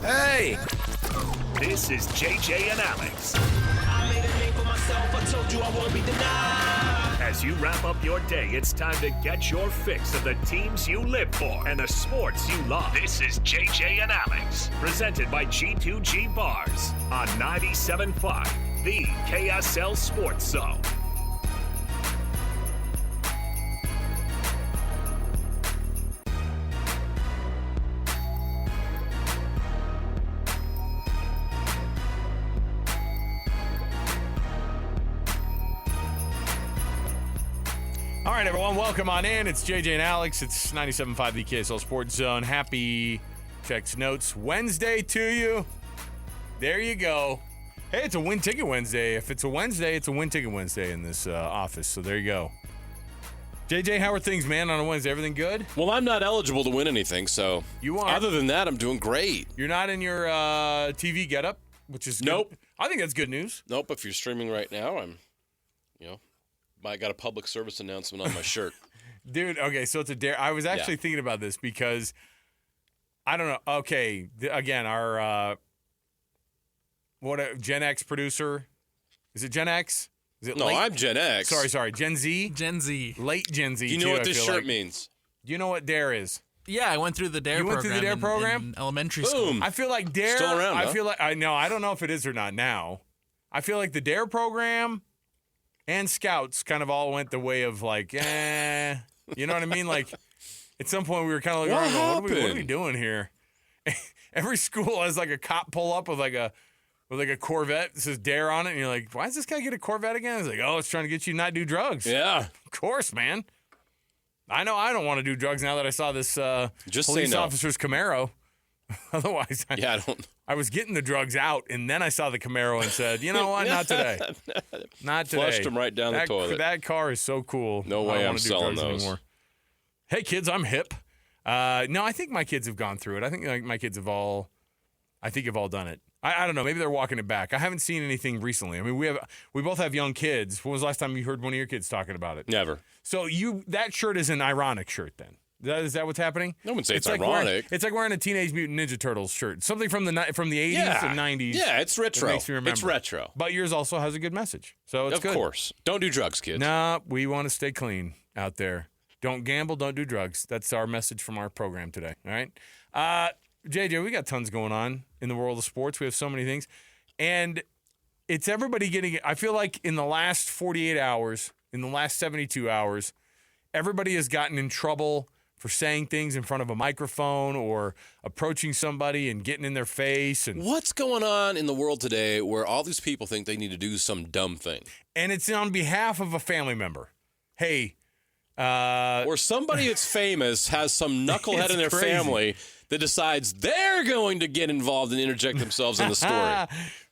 Hey! This is JJ and Alex. I made a name for myself. I told you I won't be denied. As you wrap up your day, it's time to get your fix of the teams you live for and the sports you love. This is JJ and Alex, presented by G2G Bars on 97.5, the KSL Sports Zone. All right, everyone, welcome on in. It's JJ and Alex. It's 97.5 the KSL Sports Zone. Happy Checks Notes Wednesday to you. There you go. Hey, it's a Win Ticket Wednesday. If it's a Wednesday, it's a Win Ticket Wednesday in this office. So there you go. JJ, how are things, man, on a Wednesday? Everything good? Well, I'm not eligible to win anything, so You are. other than that, I'm doing great. You're not in your TV getup, which is good. Nope. I think that's good news. Nope, if you're streaming right now, I got a public service announcement on my shirt. Dude, okay, so it's a dare. I was actually thinking about this because, I don't know. Okay, again, our Gen X producer. Is it Gen X? Is it No, late? I'm Gen X. Sorry. Gen Z? Gen Z. Late Gen Z, Do you know too, what I this feel shirt like. means? Do you know what dare is? Yeah, I went through the DARE You program. went through the DARE program? in elementary school. Boom. I feel like dare. Still around, I huh? feel like I don't know if it is or not now. I feel like the dare program and Scouts kind of all went the way of like, you know what I mean? Like at some point we were kind of like, what are we doing here? Every school has like a cop pull up with like a Corvette that says dare on it, and you're like, why does this guy get a Corvette again? It's like, oh, it's trying to get you to not do drugs. Yeah. Of course, man. I know I don't want to do drugs now that I saw this Just say police no. officer's Camaro. Otherwise, Yeah, I don't. I was getting the drugs out, and then I saw the Camaro and said, you know what, not today. Not today. Flushed them right down the toilet. That car is so cool. No I way don't I'm wanna do selling drugs those. anymore. Hey, kids, I'm hip. No, I think my kids have gone through it. I think like, my kids have all done it. I don't know. Maybe they're walking it back. I haven't seen anything recently. I mean, we both have young kids. When was the last time you heard one of your kids talking about it? Never. So that shirt is an ironic shirt then. Is that what's happening? I wouldn't say it's like ironic. It's like wearing a Teenage Mutant Ninja Turtles shirt. Something from the 80s and 90s. Yeah, it's retro. That makes me remember. It's retro. But yours also has a good message. So it's Of good. course. Don't do drugs, kids. Nah, we want to stay clean out there. Don't gamble, don't do drugs. That's our message from our program today. All right? JJ, we got tons going on in the world of sports. We have so many things. And it's everybody getting – I feel like in the last 48 hours, in the last 72 hours, everybody has gotten in trouble for saying things in front of a microphone or approaching somebody and getting in their face. And What's going on in the world today where all these people think they need to do some dumb thing? And it's on behalf of a family member. Hey – or somebody that's famous has some knucklehead in their crazy. family that decides they're going to get involved and interject themselves in the story.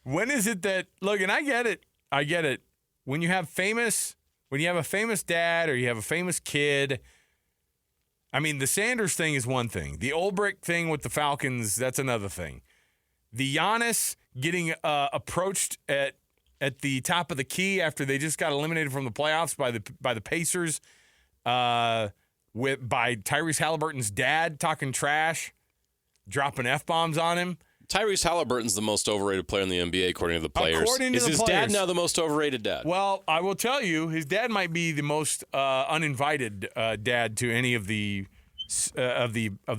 When is it that look? And I get it. When you have a famous dad or you have a famous kid. I mean, the Sanders thing is one thing. The Ulbrich thing with the Falcons, that's another thing. The Giannis getting approached at the top of the key after they just got eliminated from the playoffs by the Pacers. By Tyrese Halliburton's dad talking trash, dropping F-bombs on him. Tyrese Halliburton's the most overrated player in the NBA, according to the players. Is his dad now the most overrated dad? Well, I will tell you, his dad might be the most uninvited dad to any of the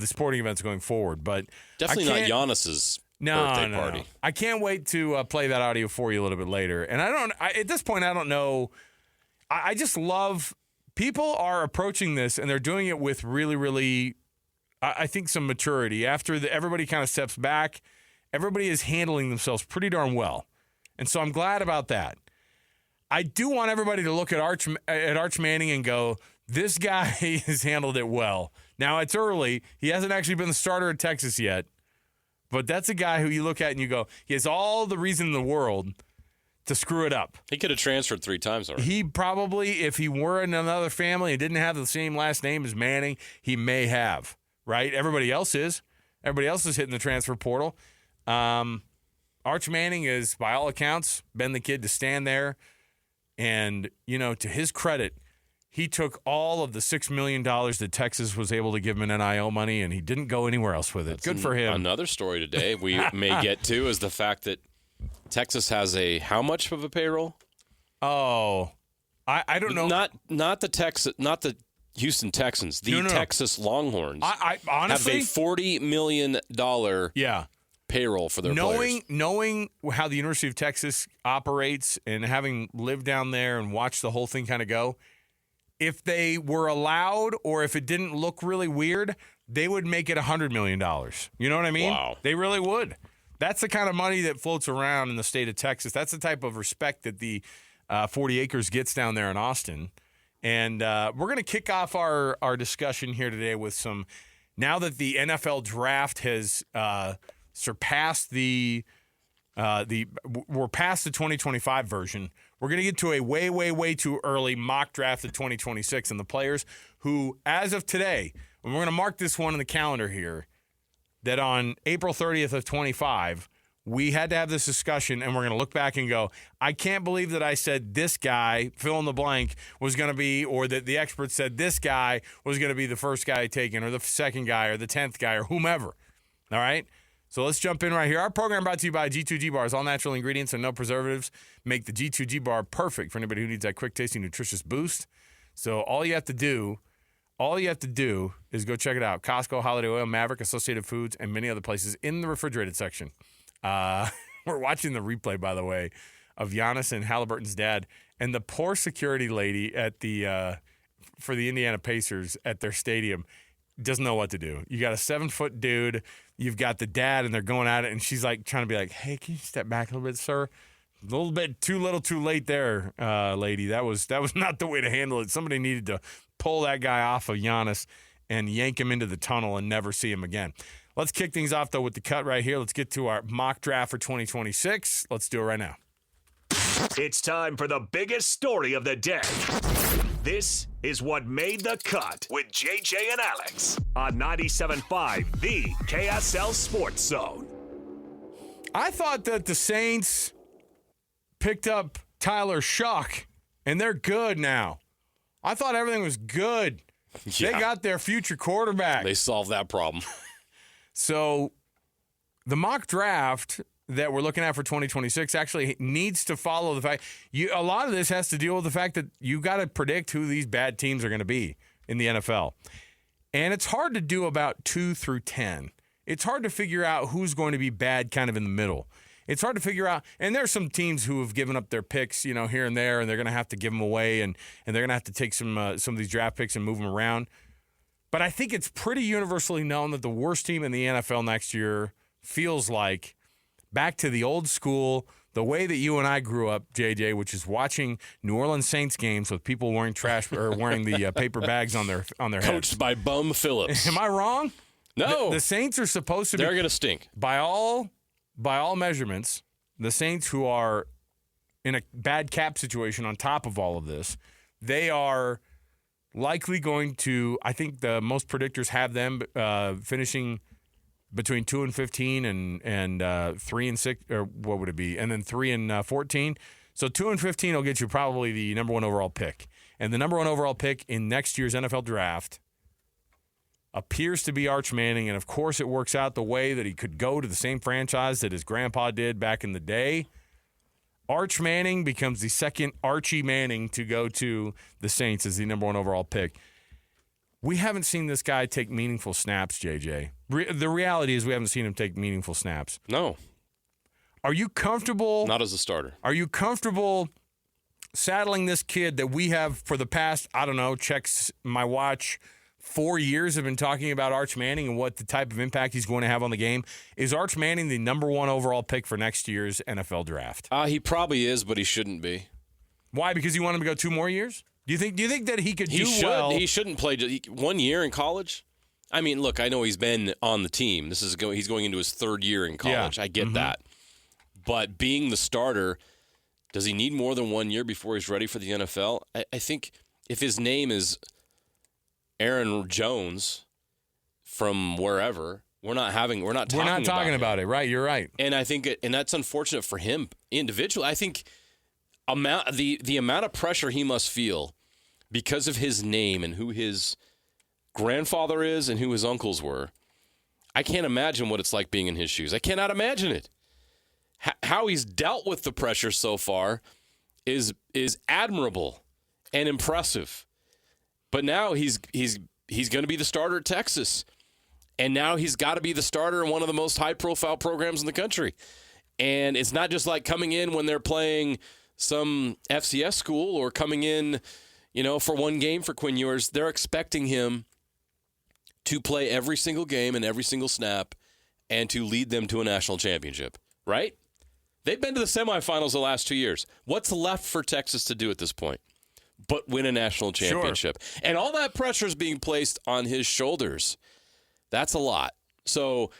sporting events going forward. But Definitely not Giannis's birthday party. No. I can't wait to play that audio for you a little bit later. And at this point, I don't know. I just love. People are approaching this, and they're doing it with really, really, I think, some maturity. After everybody kind of steps back, everybody is handling themselves pretty darn well. And so I'm glad about that. I do want everybody to look at Arch Manning and go, this guy has handled it well. Now, it's early. He hasn't actually been the starter at Texas yet. But that's a guy who you look at and you go, he has all the reason in the world to screw it up. He could have transferred 3 times already. He probably, if he were in another family and didn't have the same last name as Manning, he may have, right? Everybody else is. Everybody else is hitting the transfer portal. Arch Manning is, by all accounts, been the kid to stand there. And, to his credit, he took all of the $6 million that Texas was able to give him in NIL money, and he didn't go anywhere else with it. Good for him. Another story today we may get to is the fact that Texas has how much of a payroll? Oh, I don't know. Not the Houston Texans. The Texas Longhorns. I honestly have a $40 million payroll for their players. Knowing how the University of Texas operates and having lived down there and watched the whole thing kind of go, if they were allowed or if it didn't look really weird, they would make it $100 million. You know what I mean? Wow. They really would. That's the kind of money that floats around in the state of Texas. That's the type of respect that the 40 Acres gets down there in Austin. And we're going to kick off our discussion here today with some, now that the NFL draft has surpassed we're past the 2025 version, we're going to get to a way, way, way too early mock draft of 2026. And the players who, as of today, and we're going to mark this one in the calendar here, that on April 30th of 25, we had to have this discussion, and we're going to look back and go, I can't believe that I said this guy, fill in the blank, was going to be, or that the experts said this guy was going to be the first guy taken, or the second guy, or the 10th guy, or whomever. All right? So let's jump in right here. Our program brought to you by G2G Bars. All natural ingredients and no preservatives make the G2G Bar perfect for anybody who needs that quick, tasty, nutritious boost. So all you have to do is go check it out. Costco, Holiday Oil, Maverick, Associated Foods, and many other places in the refrigerated section. We're watching the replay, by the way, of Giannis and Halliburton's dad, and the poor security lady at the for the Indiana Pacers at their stadium doesn't know what to do. You got a 7-foot dude, you've got the dad, and they're going at it, and she's like trying to be like, "Hey, can you step back a little bit, sir? A little bit too little, too late there, lady. That was not the way to handle it. Somebody needed to pull that guy off of Giannis and yank him into the tunnel and never see him again." Let's kick things off, though, with the cut right here. Let's get to our mock draft for 2026. Let's do it right now. It's time for the biggest story of the day. This is what made the cut with JJ and Alex on 97.5, the KSL Sports Zone. I thought that the Saints picked up Tyler Shuck, and they're good now. I thought everything was good. Yeah. They got their future quarterback. They solved that problem. So the mock draft that we're looking at for 2026 actually needs to follow the fact a lot of this has to deal with the fact that you got to predict who these bad teams are going to be in the NFL. And it's hard to do about 2 through 10. It's hard to figure out who's going to be bad kind of in the middle. It's hard to figure out, and there's some teams who have given up their picks, here and there, and they're going to have to give them away, and they're going to have to take some of these draft picks and move them around. But I think it's pretty universally known that the worst team in the NFL next year feels like back to the old school, the way that you and I grew up, JJ, which is watching New Orleans Saints games with people wearing trash or wearing the paper bags on their heads. Coached by Bum Phillips. Am I wrong? No. The Saints are supposed to be. They're going to stink. By all measurements, the Saints, who are in a bad cap situation on top of all of this, they are likely going to, I think the most predictors have them finishing between 2-15 and 3-6, or what would it be? And then 3-14. So 2-15 will get you probably the number 1 overall pick. And the number 1 overall pick in next year's NFL draft appears to be Arch Manning. And of course it works out the way that he could go to the same franchise that his grandpa did back in the day. Arch Manning becomes the second Archie Manning to go to the Saints as the number 1 overall pick. We haven't seen this guy take meaningful snaps, JJ. The reality is we haven't seen him take meaningful snaps. No. Are you comfortable? Not as a starter. Are you comfortable saddling this kid that we have for the past, checks my watch, 4 years have been talking about Arch Manning and what the type of impact he's going to have on the game? Is Arch Manning the number 1 overall pick for next year's NFL draft? He probably is, but he shouldn't be. Why? Because you want him to go 2 more years? Do you think that he could do well? He shouldn't play 1 year in college. I mean, look, I know he's been on the team. He's going into his 3rd year in college. Yeah. I get that. But being the starter, does he need more than 1 year before he's ready for the NFL? I think if his name is Aaron Jones from wherever, we're not talking about it. Right, you're right. And I think and that's unfortunate for him individually. I think the amount of pressure he must feel because of his name and who his grandfather is and who his uncles were, I can't imagine what it's like being in his shoes. I cannot imagine it. How he's dealt with the pressure so far is admirable and impressive. But now he's going to be the starter at Texas. And now he's got to be the starter in one of the most high-profile programs in the country. And it's not just like coming in when they're playing some FCS school or coming in, for one game for Quinn Ewers. They're expecting him to play every single game and every single snap and to lead them to a national championship, right? They've been to the semifinals the last 2 years. What's left for Texas to do at this point but win a national championship? Sure. And all that pressure is being placed on his shoulders. That's a lot. So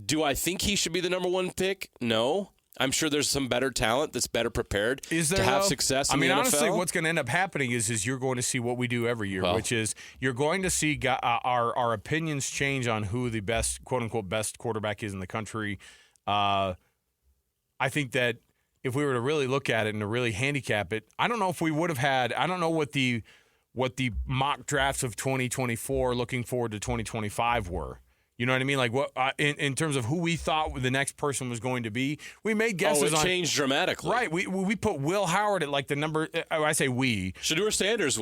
do I think he should be the number one pick? No. I'm sure there's some better talent that's better prepared to have success in the NFL. Honestly, what's going to end up happening is you're going to see what we do every year, which is you're going to see our opinions change on who the best, quote-unquote, best quarterback is in the country. I think that if we were to really look at it and to really handicap it, I don't know if we would have had – I don't know what the mock drafts of 2024 looking forward to 2025 were. You know what I mean? Like what in terms of who we thought the next person was going to be, we made guesses. It changed dramatically, right? We put Will Howard at like the number. I say we. Shedeur Sanders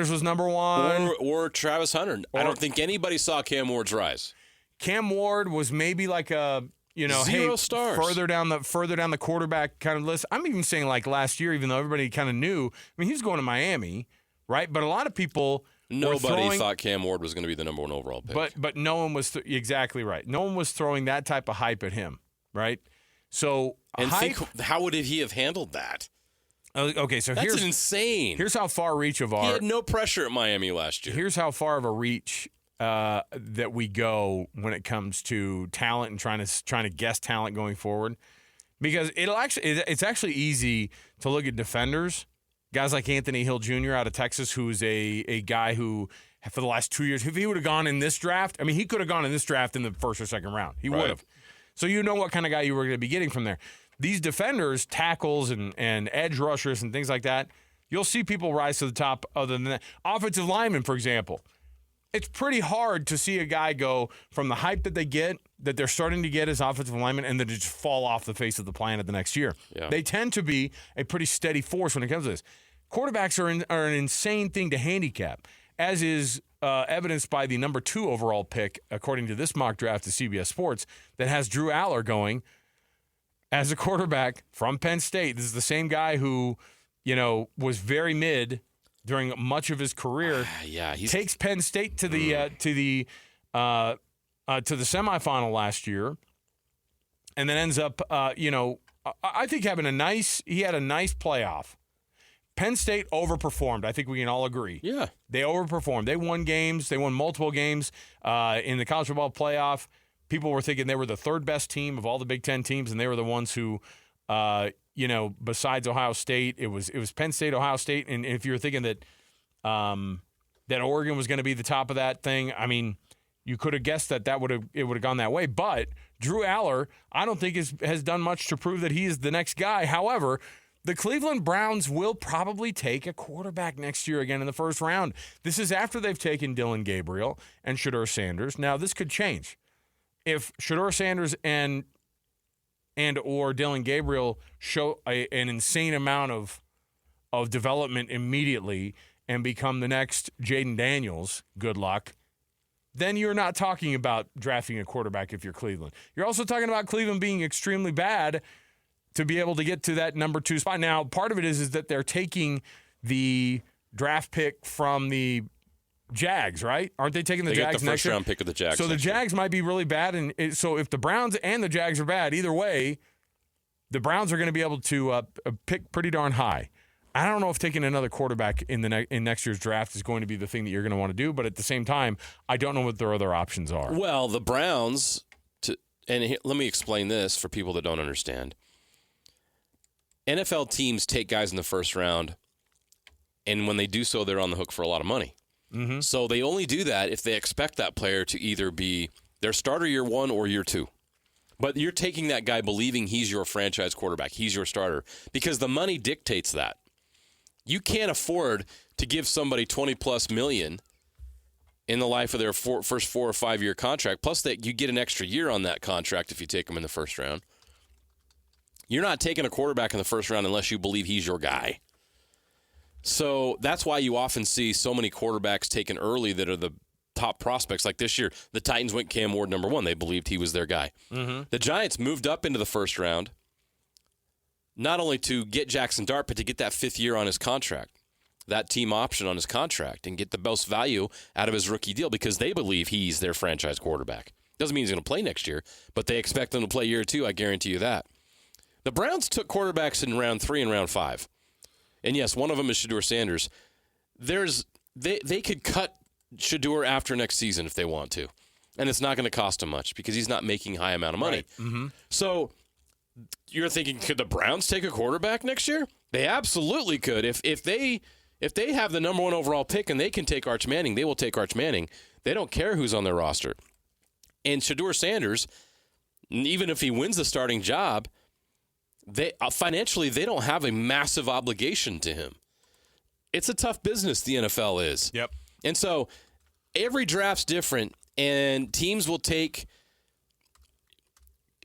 was number one, or Travis Hunter. I don't think anybody saw Cam Ward's rise. Cam Ward was maybe like a zero stars further down the quarterback kind of list. I'm even saying like last year, even though everybody kind of knew. I mean, he's going to Miami, right? But a lot of people. Nobody thought Cam Ward was going to be the number one overall pick. But no one was exactly right. No one was throwing that type of hype at him, right? So how would he have handled that? Okay, so that's insane. Here's how far reach of our. He had no pressure at Miami last year. Here's how far of a reach that we go when it comes to talent and trying to guess talent going forward, because it's actually easy to look at defenders. Guys like Anthony Hill Jr. out of Texas, who's a guy who, for the last 2 years, if he would have gone in this draft, I mean, he could have gone in this draft in the first or second round. He would have. So you know what kind of guy you were going to be getting from there. These defenders, tackles, and edge rushers and things like that, you'll see people rise to the top other than that. Offensive linemen, for example. It's pretty hard to see a guy go from the hype that they're starting to get as offensive linemen, and then just fall off the face of the planet the next year. Yeah. They tend to be a pretty steady force when it comes to this. Quarterbacks are an insane thing to handicap, as is evidenced by the number 2 overall pick, according to this mock draft to CBS Sports, that has Drew Aller going as a quarterback from Penn State. This is the same guy who, was very mid during much of his career. He takes Penn State to the semifinal last year, and then ends up, I think he had a nice playoff. Penn State overperformed. I think we can all agree. Yeah. They overperformed. They won games. They won multiple games in the college football playoff. People were thinking they were the third best team of all the Big Ten teams, and they were the ones who, besides Ohio State, it was Penn State, Ohio State. And if you were thinking that that Oregon was going to be the top of that thing, I mean, you could have guessed that it would have gone that way. But Drew Aller, I don't think has done much to prove that he is the next guy. However, the Cleveland Browns will probably take a quarterback next year again in the first round. This is after they've taken Dylan Gabriel and Shedeur Sanders. Now, this could change. If Shedeur Sanders and or Dylan Gabriel show an insane amount of development immediately and become the next Jaden Daniels, good luck, then you're not talking about drafting a quarterback if you're Cleveland. You're also talking about Cleveland being extremely bad to be able to get to that number 2 spot. Now, part of it is that they're taking the draft pick from the Jags, right? Aren't they taking the Jags next year? They get the first-round pick of the Jags. So the Jags might be really bad. And so if the Browns and the Jags are bad, either way, the Browns are going to be able to pick pretty darn high. I don't know if taking another quarterback in next year's draft is going to be the thing that you're going to want to do, but at the same time, I don't know what their other options are. Well, the Browns, let me explain this for people that don't understand. NFL teams take guys in the first round, and when they do so, they're on the hook for a lot of money. Mm-hmm. So they only do that if they expect that player to either be their starter year 1 or year 2. But you're taking that guy believing he's your franchise quarterback, he's your starter, because the money dictates that. You can't afford to give somebody $20+ million in the life of their first 4 or 5 year contract, plus that you get an extra year on that contract if you take them in the first round. You're not taking a quarterback in the first round unless you believe he's your guy. So that's why you often see so many quarterbacks taken early that are the top prospects. Like this year, the Titans went Cam Ward number 1. They believed he was their guy. Mm-hmm. The Giants moved up into the first round, not only to get Jackson Dart, but to get that 5th year on his contract, that team option on his contract, and get the most value out of his rookie deal because they believe he's their franchise quarterback. Doesn't mean he's going to play next year, but they expect him to play year 2. I guarantee you that. The Browns took quarterbacks in round 3 and round 5. And yes, one of them is Shedeur Sanders. They could cut Shedeur after next season if they want to. And it's not going to cost them much because he's not making a high amount of money. Right. Mm-hmm. So you're thinking, could the Browns take a quarterback next year? They absolutely could. If they have the number 1 overall pick and they can take Arch Manning, they will take Arch Manning. They don't care who's on their roster. And Shedeur Sanders, even if he wins the starting job, financially they don't have a massive obligation to him. It's a tough business, the NFL is. Yep. And so every draft's different, and teams will take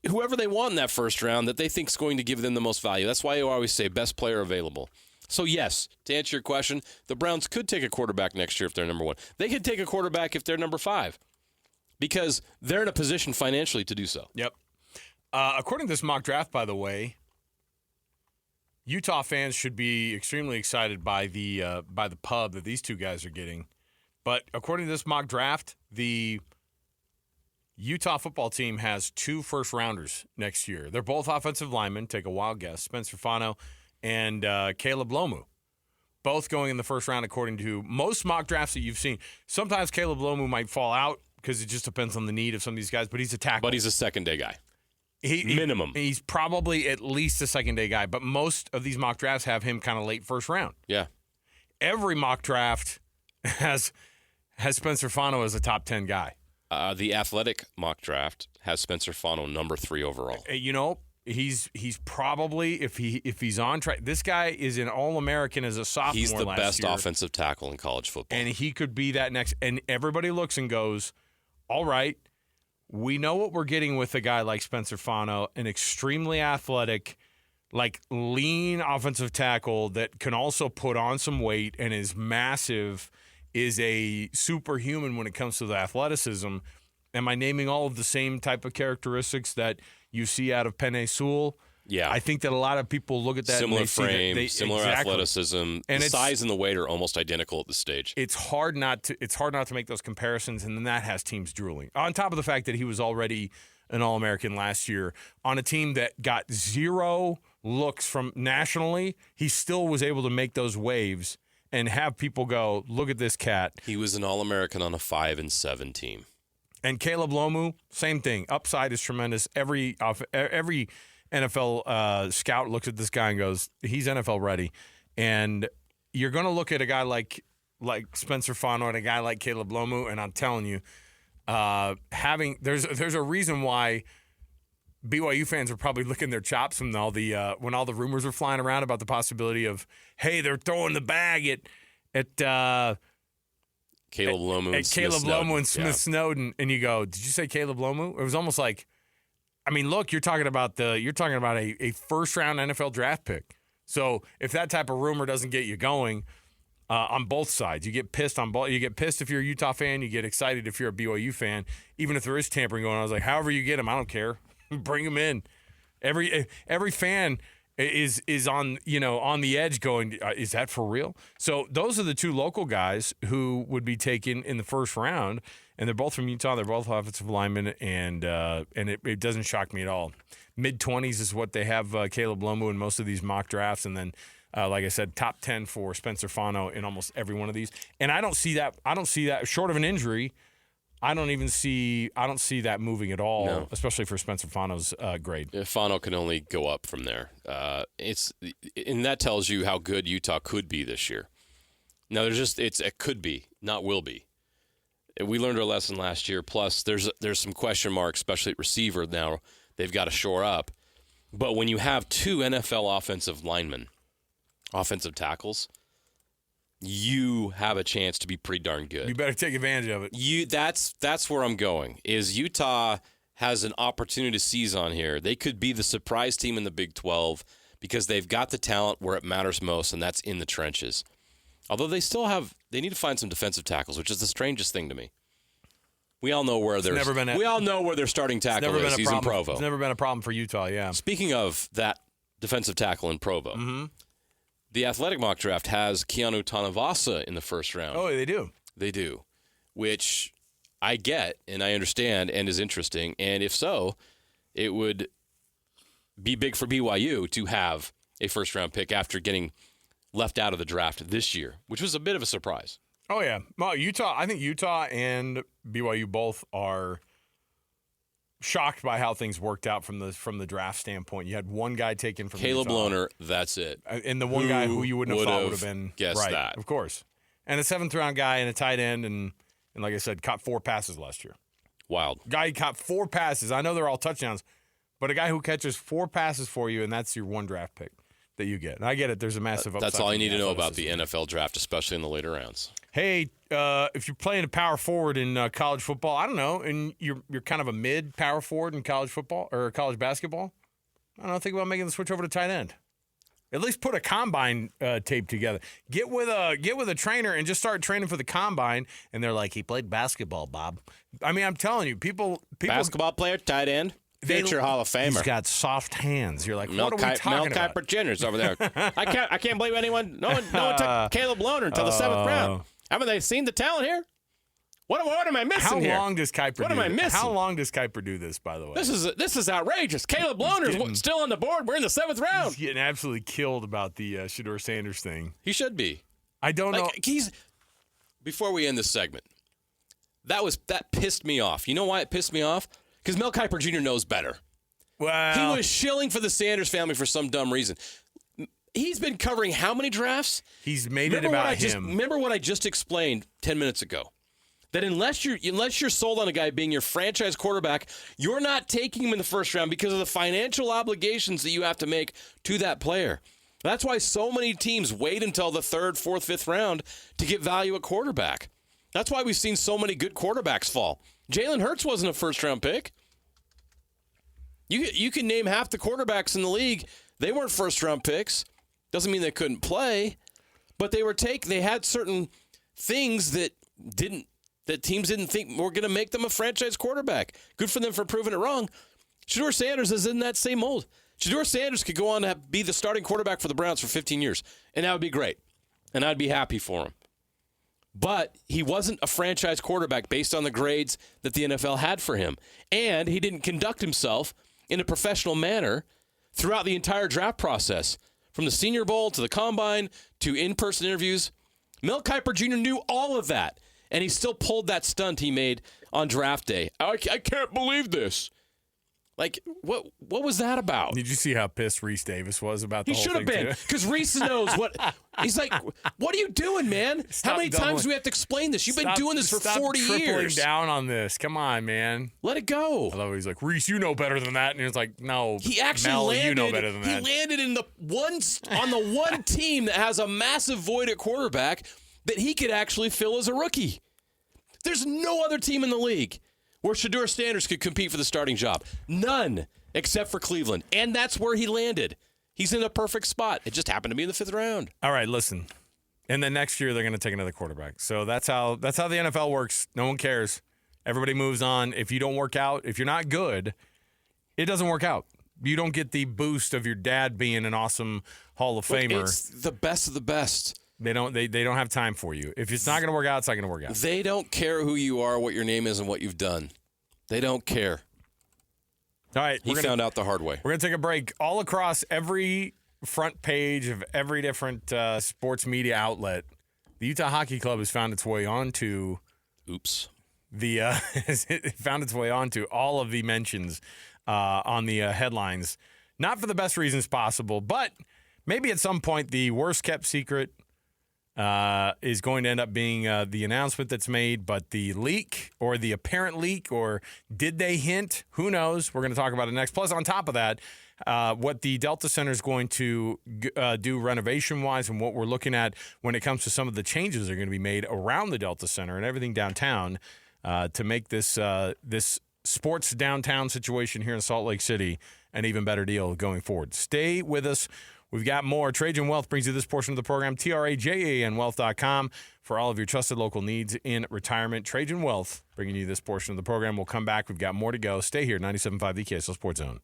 whoever they want in that first round that they think is going to give them the most value. That's why you always say best player available. So, yes, to answer your question, the Browns could take a quarterback next year if they're number 1. They could take a quarterback if they're number 5 because they're in a position financially to do so. Yep. According to this mock draft, by the way, Utah fans should be extremely excited by the pub that these two guys are getting. But according to this mock draft, the Utah football team has 2 first-rounders next year. They're both offensive linemen. Take a wild guess. Spencer Fano and Caleb Lomu, both going in the first round according to most mock drafts that you've seen. Sometimes Caleb Lomu might fall out because it just depends on the need of some of these guys, but he's a tackle. But he's a second-day guy. Minimum. He's probably at least a second-day guy, but most of these mock drafts have him kind of late first round. Yeah. Every mock draft has Spencer Fano as a top 10 guy. The Athletic mock draft has Spencer Fano number 3 overall. He's probably, if he's on track, this guy is an All-American as a sophomore. He's the best year, offensive tackle in college football. and he could be that next. And everybody looks and goes, all right, we know what we're getting with a guy like Spencer Fano, an extremely athletic, like lean offensive tackle that can also put on some weight and is massive, is a superhuman when it comes to the athleticism. Am I naming all of the same type of characteristics that you see out of Penei Sewell? Yeah. I think that a lot of people look at that similar and they frame, see that similar exactly. athleticism. And the size and the weight are almost identical at this stage. It's hard not to make those comparisons, and then that has teams drooling. On top of the fact that he was already an All-American last year on a team that got 0 looks from nationally, he still was able to make those waves and have people go, look at this cat. He was an All-American on a 5-7 team. And Caleb Lomu, same thing. Upside is tremendous. Every NFL scout looks at this guy and goes, he's NFL ready. And you're going to look at a guy like Spencer Fano and a guy like Caleb Lomu, and I'm telling you, there's a reason why BYU fans are probably licking their chops from all the when all the rumors were flying around about the possibility of, hey, they're throwing the bag at Caleb Lomu and Smith Caleb Snowden. Lomu and Smith Snowden, and you go, did you say Caleb Lomu? It was almost like, I mean, look, you're talking about a first round NFL draft pick. So if that type of rumor doesn't get you going on both sides, you get pissed on both. You get pissed if you're a Utah fan. You get excited if you're a BYU fan. Even if there is tampering going on, I was like, however you get him, I don't care. Bring him in. Every fan is on the edge going, is that for real? So those are the 2 local guys who would be taken in the first round, and they're both from Utah. They're both offensive linemen, and it doesn't shock me at all. Mid-20s is what they have Caleb Lomu in most of these mock drafts, and then like I said, top 10 for Spencer Fano in almost every one of these. And I don't see that short of an injury. I don't see that moving at all, especially for Spencer Fano's grade. Fano can only go up from there. And that tells you how good Utah could be this year. Now, it could be, not will be. We learned our lesson last year. Plus, there's some question marks, especially at receiver now. They've got to shore up. But when you have 2 NFL offensive linemen, offensive tackles, you have a chance to be pretty darn good. You better take advantage of it. That's where I'm going. Is Utah has an opportunity to seize on here. They could be the surprise team in the Big 12 because they've got the talent where it matters most, and that's in the trenches. Although they need to find some defensive tackles, which is the strangest thing to me. We all know where their starting tackle is. He's in Provo. It's never been a problem for Utah, yeah. Speaking of that defensive tackle in Provo, the Athletic mock draft has Keanu Tanavasa in the first round. Oh, they do? They do, which I get and I understand and is interesting. And if so, it would be big for BYU to have a first-round pick after getting left out of the draft this year, which was a bit of a surprise. Oh, yeah. Well, I think Utah and BYU both are shocked by how things worked out from the draft standpoint. You had one guy taken from Caleb Utah, Lohner, that's it. And the one guy who you wouldn't have thought would have been guessed right, that. Of course. And a 7th-round guy and a tight end, and like I said, caught 4 passes last year. Wild. Guy caught 4 passes. I know they're all touchdowns, but a guy who catches 4 passes for you, and that's your one draft pick that you get. And I get it. There's a massive upside. That's all you need to know about the NFL draft, especially in the later rounds. Hey, if you're playing a power forward in college football, I don't know, and you're kind of a mid power forward in college football or college basketball, I don't know, think about making the switch over to tight end. At least put a combine tape together. Get with a trainer and just start training for the combine. And they're like, he played basketball, Bob. I mean, I'm telling you, people basketball player, tight end. Future Hall of Famer. He's got soft hands. You're like, what are we talking about? Mel Kiper Jr.'s over there. I can't believe no one took Caleb Lohner until the 7th round. Haven't they seen the talent here? What am I missing here? How long does Kiper do What am I missing? How long does Kiper do this, by the way? This is outrageous. Caleb Lohner's still on the board. We're in the 7th round. He's getting absolutely killed about the Shedeur Sanders thing. He should be. I don't know. Before we end this segment, that pissed me off. You know why it pissed me off? Because Mel Kiper Jr. knows better. Well, he was shilling for the Sanders family for some dumb reason. He's been covering how many drafts? He's made it about him. Remember what I just explained 10 minutes ago? That unless you're sold on a guy being your franchise quarterback, you're not taking him in the first round because of the financial obligations that you have to make to that player. That's why so many teams wait until the 3rd, 4th, 5th round to get value at quarterback. That's why we've seen so many good quarterbacks fall. Jalen Hurts wasn't a first-round pick. You can name half the quarterbacks in the league. They weren't first-round picks. Doesn't mean they couldn't play, but they had certain things that teams didn't think were going to make them a franchise quarterback. Good for them for proving it wrong. Shedeur Sanders is in that same mold. Shedeur Sanders could go on to be the starting quarterback for the Browns for 15 years, and that would be great, and I'd be happy for him. But he wasn't a franchise quarterback based on the grades that the NFL had for him, and he didn't conduct himself in a professional manner throughout the entire draft process, from the Senior Bowl to the Combine to in-person interviews. Mel Kiper Jr. knew all of that, and he still pulled that stunt he made on draft day. I can't believe this. Like, what was that about? Did you see how pissed Reese Davis was about the whole thing? He should have been, because Reese knows what. He's like, what are you doing, man? How many times do we have to explain this? You've been doing this for 40 years. Stop tripling down on this. Come on, man. Let it go. I love it. He's like, Reese, you know better than that. And it's like, no, he actually Mel, landed, you know better than that. He landed on the one team that has a massive void at quarterback that he could actually fill as a rookie. There's no other team in the league where Shedeur Sanders could compete for the starting job. None, except for Cleveland. And that's where he landed. He's in a perfect spot. It just happened to be in the 5th round. All right, listen. And then next year they're going to take another quarterback. So that's how the NFL works. No one cares. Everybody moves on. If you don't work out, if you're not good, it doesn't work out. You don't get the boost of your dad being an awesome Hall of Famer. It's the best of the best. They don't have time for you. If it's not going to work out, it's not going to work out. They don't care who you are, what your name is, and what you've done. They don't care. All right. He found out the hard way. We're going to take a break. All across every front page of every different sports media outlet, the Utah Hockey Club has found its way onto it found its way onto all of the mentions on the headlines. Not for the best reasons possible, but maybe at some point the worst kept secret is going to end up being the announcement that's made, but the leak or the apparent leak, or did they hint? Who knows? We're going to talk about it next. Plus, on top of that, what the Delta Center is going to do renovation-wise and what we're looking at when it comes to some of the changes that are going to be made around the Delta Center and everything downtown to make this this sports downtown situation here in Salt Lake City an even better deal going forward. Stay with us. We've got more. Trajan Wealth brings you this portion of the program. TRAJANwealth.com for all of your trusted local needs in retirement. Trajan Wealth bringing you this portion of the program. We'll come back. We've got more to go. Stay here. 97.5 the KSL Sports Zone.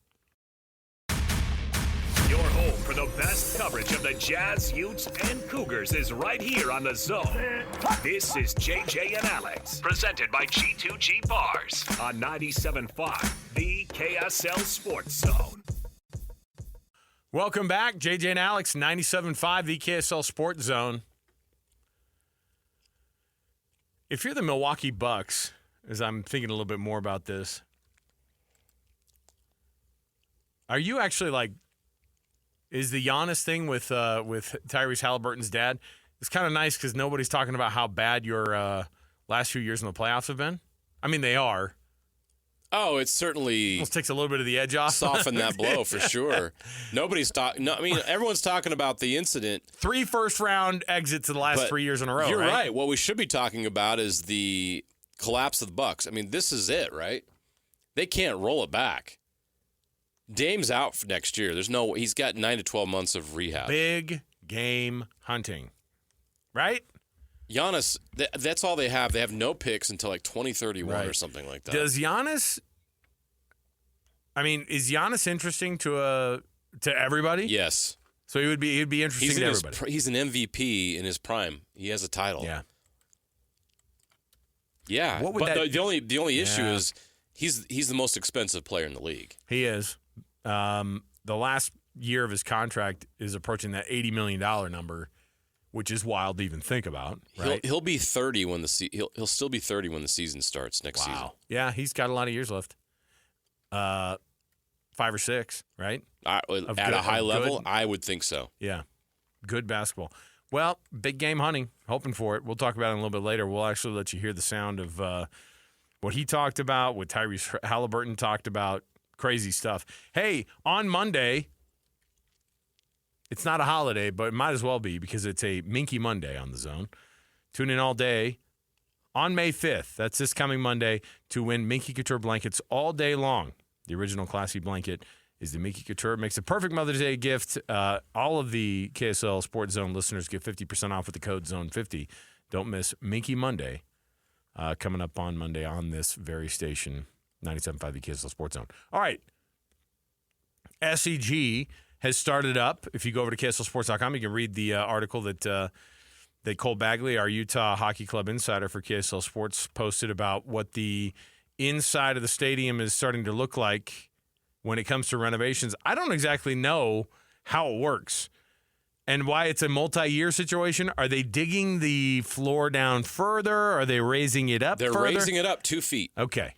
Your home for the best coverage of the Jazz, Utes, and Cougars is right here on The Zone. This is JJ and Alex, presented by G2G Bars on 97.5, the KSL Sports Zone. Welcome back. JJ and Alex, 97.5, the KSL Sports Zone. If you're the Milwaukee Bucks, as I'm thinking a little bit more about this, are you actually like, is the Giannis thing with Tyrese Halliburton's dad, it's kind of nice because nobody's talking about how bad your last few years in the playoffs have been? I mean, they are. Oh, it's certainly almost takes a little bit of the edge off. Soften that blow for sure. Nobody's talking. No, I mean, everyone's talking about the incident. 3 first-round exits in the last 3 years in a row. You're right. What we should be talking about is the collapse of the Bucks. I mean, this is it, right? They can't roll it back. Dame's out for next year. He's got 9 to 12 months of rehab. Big game hunting, right? Giannis, that's all they have. They have no picks until like 2031 or something like that. Does Giannis? I mean, is Giannis interesting to everybody? Yes. So he'd be interesting to everybody. He's an MVP in his prime. He has a title. Yeah. Yeah. What would the only issue is he's the most expensive player in the league. He is. The last year of his contract is approaching that $80 million number, which is wild to even think about. Right? He'll be 30 when he'll still be 30 when the season starts next season. Wow. Yeah, he's got a lot of years left. 5 or 6, right? At a high level, I would think so. Yeah, good basketball. Well, big game hunting, hoping for it. We'll talk about it a little bit later. We'll actually let you hear the sound of what he talked about, what Tyrese Halliburton talked about. Crazy stuff. Hey, on Monday, it's not a holiday, but it might as well be because it's a Minky Monday on the Zone. Tune in all day on May 5th. That's this coming Monday to win Minky Couture blankets all day long. The original classy blanket is the Minky Couture. It makes a perfect Mother's Day gift. All of the KSL Sports Zone listeners get 50% off with the code ZONE50. Don't miss Minky Monday coming up on Monday on this very station, 97.5 the KSL Sports Zone. All right. SEG has started up. If you go over to KSLSports.com, you can read the article that Cole Bagley, our Utah Hockey Club insider for KSL Sports, posted about what the inside of the stadium is starting to look like when it comes to renovations. I don't exactly know how it works and why it's a multi-year situation. Are they digging the floor down further? Are they raising it up further? They're raising it up 2 feet. Okay.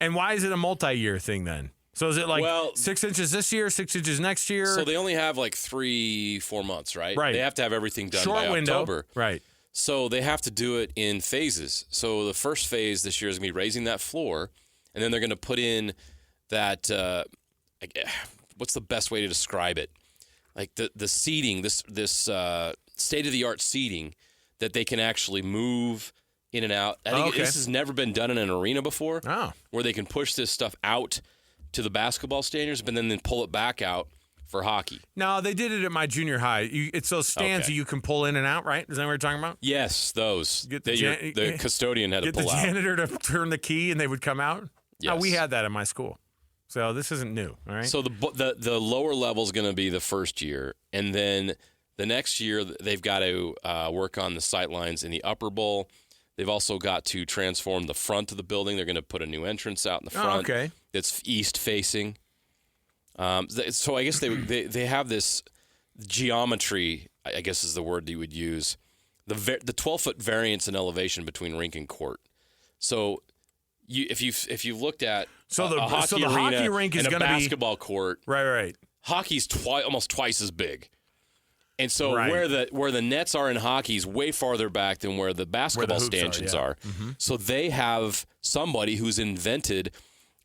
And why is it a multi-year thing then? So is it like 6 inches this year, 6 inches next year? So they only have like 3-4 months, right? Right. They have to have everything done Short by window. October. Right. So they have to do it in phases. So the first phase this year is going to be raising that floor, and then they're going to put in that what's the best way to describe it? Like the seating, this state-of-the-art seating that they can actually move in and out. I think this has never been done in an arena before, where they can push this stuff out to the basketball standards, but then pull it back out for hockey. No, they did it at my junior high. It's those stands that you can pull in and out, right? Is that what you're talking about? Yes, those. The custodian had to pull out. Get the janitor to turn the key and they would come out? Yes. We had that in my school. So this isn't new, all right? So the lower level is going to be the first year, and then the next year they've got to work on the sight lines in the upper bowl. They've also got to transform the front of the building. They're going to put a new entrance out in the front that's east-facing. So I guess they have this geometry, I guess is the word you would use, the 12-foot variance in elevation between rink and court. So if you've looked at a hockey rink is and a basketball court, right. Hockey's almost twice as big. And so Right. where the nets are in hockey is way farther back than where the basketball hoops are, stanchions yeah. are. So they have somebody who's invented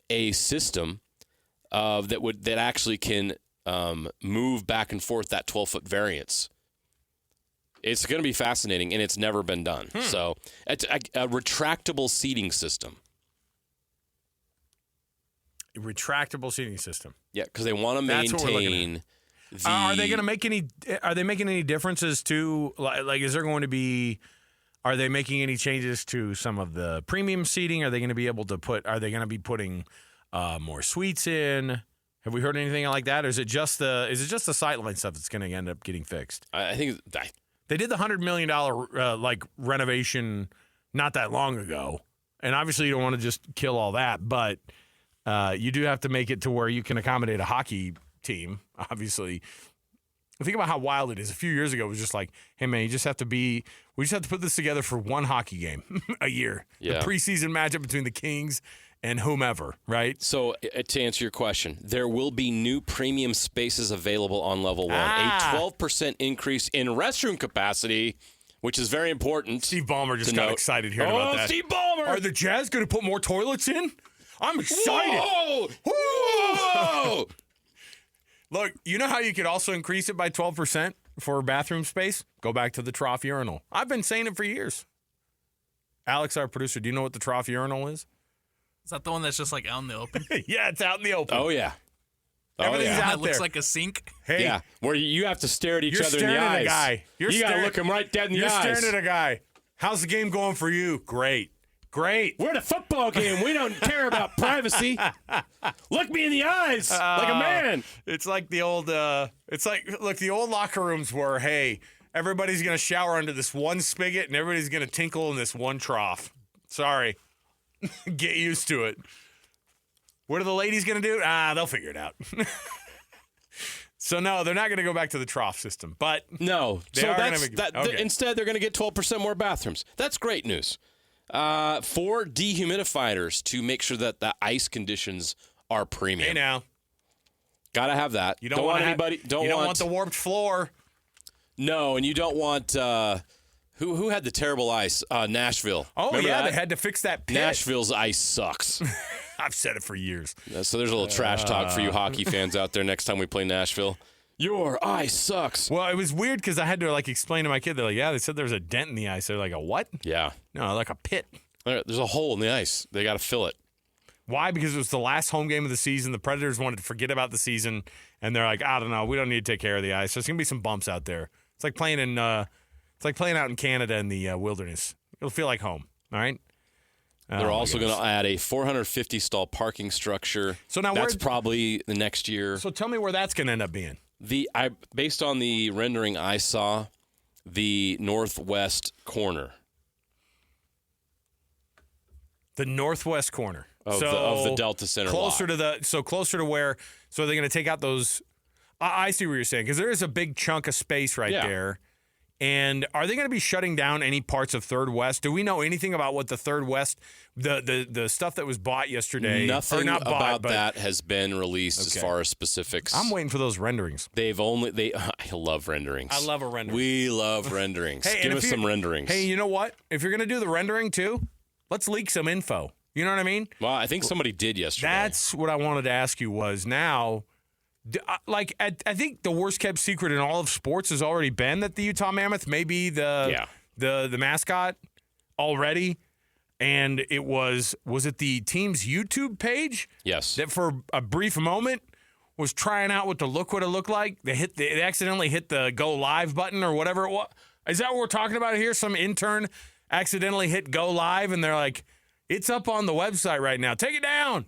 a system that actually can move back and forth that 12-foot variance. It's going to be fascinating, and it's never been done. So it's a retractable seating system. Retractable seating system. Yeah, because they want to That's what we're looking maintain. Are they going to make any? Are they making any differences to? Like, is there going to be? Are they making any changes to some of the premium seating? Are they going to be able to put? Are they going to be putting more suites in? Have we heard anything like that, or is it just the? Is it just the sightline stuff that's going to end up getting fixed? I think They did the $100 million like renovation not that long ago, and obviously you don't want to just kill all that, but you do have to make it to where you can accommodate a hockey team. Obviously, think about how wild it is. A few years ago, it was just like, hey man, we just have to put this together for one hockey game a year. Yeah. The preseason matchup between the Kings and whomever, right? So, to answer your question, there will be new premium spaces available on level 1. A 12% increase in restroom capacity, which is very important. Steve Ballmer just to got note. excited hearing about that. Steve Ballmer! Are the Jazz going to put more toilets in? I'm excited. Whoa! Whoa! Look, you know how you could also increase it by 12% for bathroom space? Go back to the trough urinal. I've been saying it for years. Alex, our producer, do you know what the trough urinal is? Is that the one that's just like out in the open? Yeah, it's out in the open. Oh, yeah. Everything's It out looks there. like a sink. Hey, Yeah, where you have to stare at each you're other in the staring at eyes. a guy. You got to staring- look him right dead in the You're eyes. staring at a guy. How's the game going for you? Great. We're at a football game. We don't care about privacy. Look me in the eyes like a man. It's like the old, the old locker rooms were, hey, everybody's going to shower under this one spigot and everybody's going to tinkle in this one trough. Sorry. Get used to it. What are the ladies going to do? They'll figure it out. So, no, they're not going to go back to the trough system. But No. They So are that's gonna be- okay. instead they're going to get 12% more bathrooms. That's great news. 4 dehumidifiers to make sure that the ice conditions are premium. hey, now. Got to have that. You don't want anybody. you don't want the warped floor. No, and you don't want who had the terrible ice? Nashville. Oh, Remember yeah, that? they had to fix that pit. Nashville's ice sucks. I've said it for years. So there's a little trash talk for you hockey fans out there next time we play Nashville. Your ice sucks. Well, it was weird because I had to explain to my kid. They're like, yeah, they said there's a dent in the ice. They're like, a what? Yeah. No, like a pit. There's a hole in the ice. They got to fill it. Why? Because it was the last home game of the season. The Predators wanted to forget about the season, and they're like, I don't know, we don't need to take care of the ice. There's gonna be some bumps out there. It's like playing out in Canada in the wilderness. It'll feel like home. All right. They're also going to add a 450 stall parking structure. So now that's where- probably the next year. So tell me where that's gonna end up being. Based on the rendering I saw, the northwest corner The northwest corner of the Delta Center closer lot. closer to where. So they're going to take out those. I see what you're saying because there is a big chunk of space right Yeah. there. And are they going to be shutting down any parts of Third West? Do we know anything about what the Third West, the stuff that was bought yesterday? Nothing or not bought, about but that has been released as Okay. far as specifics. I'm waiting for those renderings. I love renderings. I love a rendering. We love renderings. Hey, Give and us if you- some renderings. Hey, you know what? If you're going to do the rendering too, let's leak some info. You know what I mean? Well, I think somebody did yesterday. That's what I wanted to ask you was now, I think the worst kept secret in all of sports has already been that the Utah Mammoth may be the mascot already. And it was it the team's YouTube page? Yes. That for a brief moment was trying out what the look would have looked like. They accidentally hit the go live button or whatever it was. Is that what we're talking about here? Some intern accidentally hit go live and they're like, it's up on the website right now. Take it down.